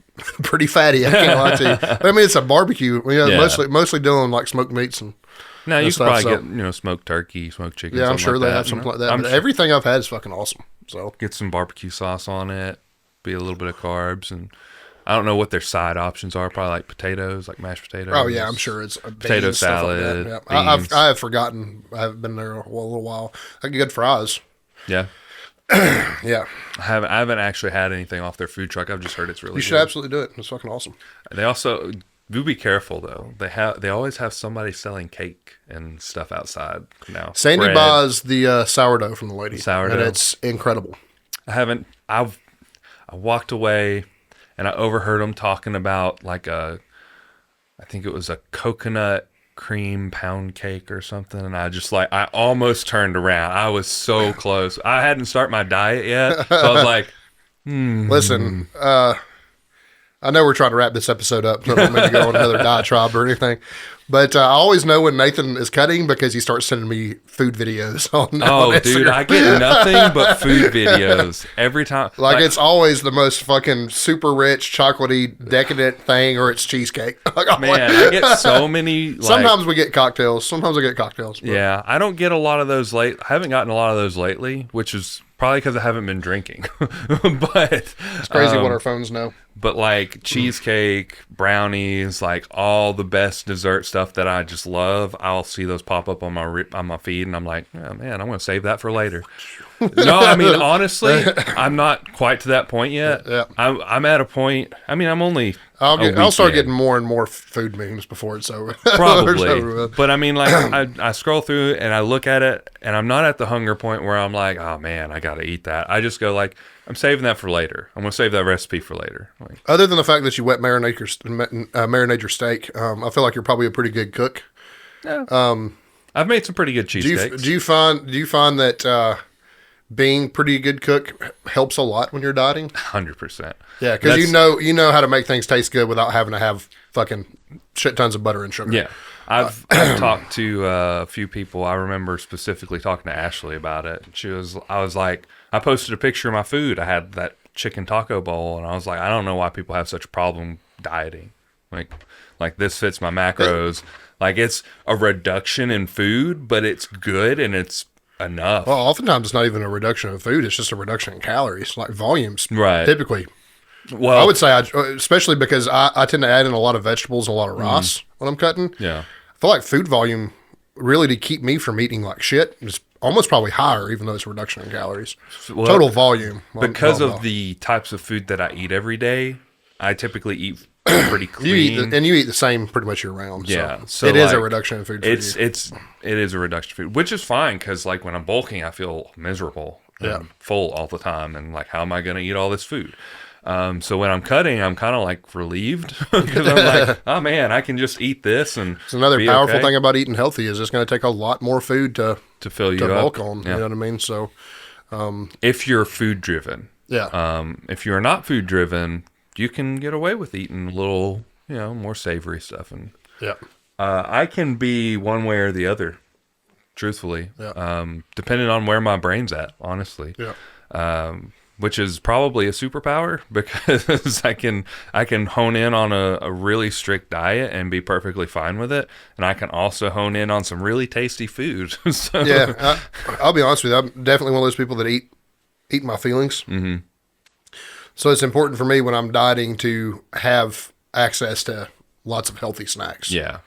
pretty fatty. I can't lie to you. But, I mean, it's a barbecue. Mostly doing like smoked meats and. Now you could probably get smoked turkey, smoked chicken. Yeah, I'm sure like they have something like that. But everything I've had is fucking awesome. So get some barbecue sauce on it. Be a little bit of carbs, and I don't know what their side options are. Probably like potatoes, like mashed potatoes. Oh yeah, I'm sure it's potato salad. Like yeah. I have forgotten. I haven't been there a little while. Like good fries. Yeah. Yeah. I haven't actually had anything off their food truck. I've just heard it's really. You should absolutely do it. It's fucking awesome. They also do be careful though. They always have somebody selling cake and stuff outside now. Sandy buys the sourdough from the lady. Sourdough, and it's incredible. I walked away and I overheard them talking about like I think it was a coconut cream pound cake or something. And I almost turned around. I was so close. I hadn't started my diet yet. So I was like, Listen, I know we're trying to wrap this episode up. So I don't mean to go on another diatribe or anything. But I always know when Nathan is cutting because he starts sending me food videos on Instagram. Dude, I get nothing but food videos every time. Like it's always the most fucking super rich, chocolatey, decadent thing, or it's cheesecake. Man, I get so many. Sometimes we get cocktails. Sometimes I get cocktails. But. Yeah, I don't get a lot of those I haven't gotten a lot of those lately, which is probably because I haven't been drinking. But it's crazy what our phones know. But like cheesecake, brownies, like all the best dessert stuff that I just love, I'll see those pop up on my feed, and I'm like, oh, man, I'm going to save that for later. No, I mean honestly, I'm not quite to that point yet. Yeah. I'm at a point. I mean, I'm only. I'll start getting more and more food memes before it's over. Probably, but I mean, like I scroll through and I look at it, and I'm not at the hunger point where I'm like, oh man, I got to eat that. I just go like, I'm saving that for later. I'm going to save that recipe for later. Like, other than the fact that you wet marinate your steak, I feel like you're probably a pretty good cook. Yeah. I've made some pretty good cheesesteaks. Do you find that being pretty good cook helps a lot when you're dieting? 100%. Yeah, because you know how to make things taste good without having to have fucking shit tons of butter and sugar. Yeah. I've talked to a few people. I remember specifically talking to Ashley about it. I was like, I posted a picture of my food. I had that chicken taco bowl, and I was like, I don't know why people have such a problem dieting. Like this fits my macros. Like it's a reduction in food, but it's good and it's enough. Well, oftentimes it's not even a reduction of food. It's just a reduction in calories, like volumes. Right. Typically. Well, I would say, especially because I tend to add in a lot of vegetables and a lot of rice when I'm cutting. Yeah. I feel like food volume really to keep me from eating like shit is almost probably higher, even though it's a reduction in calories. Well, Total volume. Because of the types of food that I eat every day, I typically eat pretty clean. You eat the same pretty much year round. Yeah, so it is a reduction in food for you. It is a reduction in food, which is fine because like when I'm bulking, I feel miserable and full all the time, and like how am I going to eat all this food? So when I'm cutting, I'm kind of like relieved because I'm like, oh man, I can just eat this. And it's another powerful thing about eating healthy is it's going to take a lot more food to fill you to up. bulk on. Yeah. You know what I mean? So if you're food driven, if you're not food driven, you can get away with eating a little, more savory stuff. And I can be one way or the other, truthfully, depending on where my brain's at, honestly. Which is probably a superpower because I can hone in on a really strict diet and be perfectly fine with it, and I can also hone in on some really tasty food. So. Yeah, I'll be honest with you. I'm definitely one of those people that eat my feelings. Mm-hmm. So it's important for me when I'm dieting to have access to lots of healthy snacks. Yeah.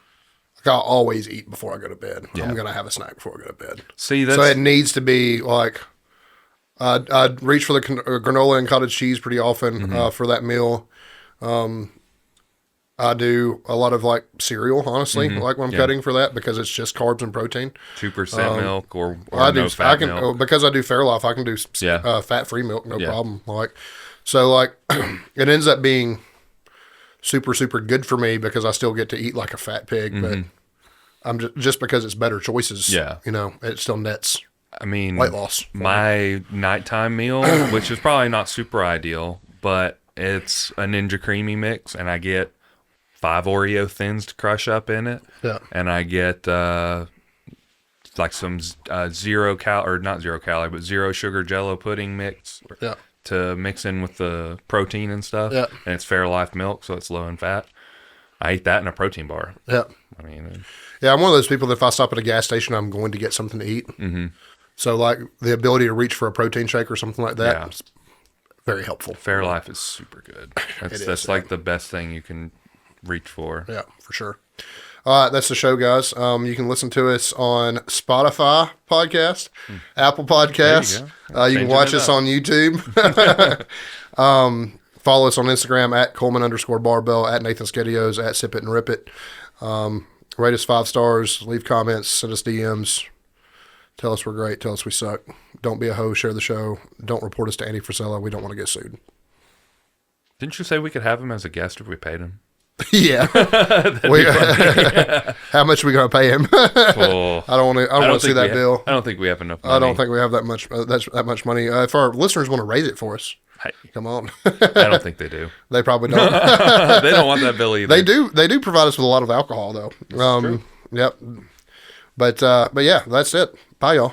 Like I'll always eat before I go to bed. Yeah. I'm going to have a snack before I go to bed. See, so it needs to be like, I'd reach for the granola and cottage cheese pretty often for that meal. I do a lot of like cereal, honestly, like when I'm cutting for that because it's just carbs and protein. 2% milk or no fat milk. Because I do Fairlife, I can do fat-free milk, no problem. So it ends up being super, super good for me because I still get to eat like a fat pig, but I'm just because it's better choices. Yeah, it still nets. I mean, weight loss. My nighttime meal, which is probably not super ideal, but it's a Ninja Creamy mix, and I get 5 Oreo Thins to crush up in it. Yeah. And I get like some not zero calorie, but zero sugar Jello pudding mix to mix in with the protein and stuff. Yeah. And it's Fairlife milk, so it's low in fat. I eat that in a protein bar. Yeah. I mean, I'm one of those people that if I stop at a gas station, I'm going to get something to eat. Mm-hmm. So, like, the ability to reach for a protein shake or something like that is very helpful. Fairlife is super good. That's like the best thing you can reach for. Yeah, for sure. All right, that's the show, guys. You can listen to us on Spotify podcast, Apple Podcasts. You can watch us on YouTube. Follow us on Instagram at Coleman_barbell, at Nathan Skedios, at Sip It and Rip It. Rate us 5 stars, leave comments, send us DMs. Tell us we're great. Tell us we suck. Don't be a hoe. Share the show. Don't report us to Andy Frisella. We don't want to get sued. Didn't you say we could have him as a guest if we paid him? Yeah. How much are we going to pay him? I don't want to see that bill. I don't think we have enough money. I don't think we have that much money. If our listeners want to raise it for us, hey, come on. I don't think they do. They probably don't. They don't want that bill either. They do provide us with a lot of alcohol though. Yep. But yeah, that's it. Bye, y'all.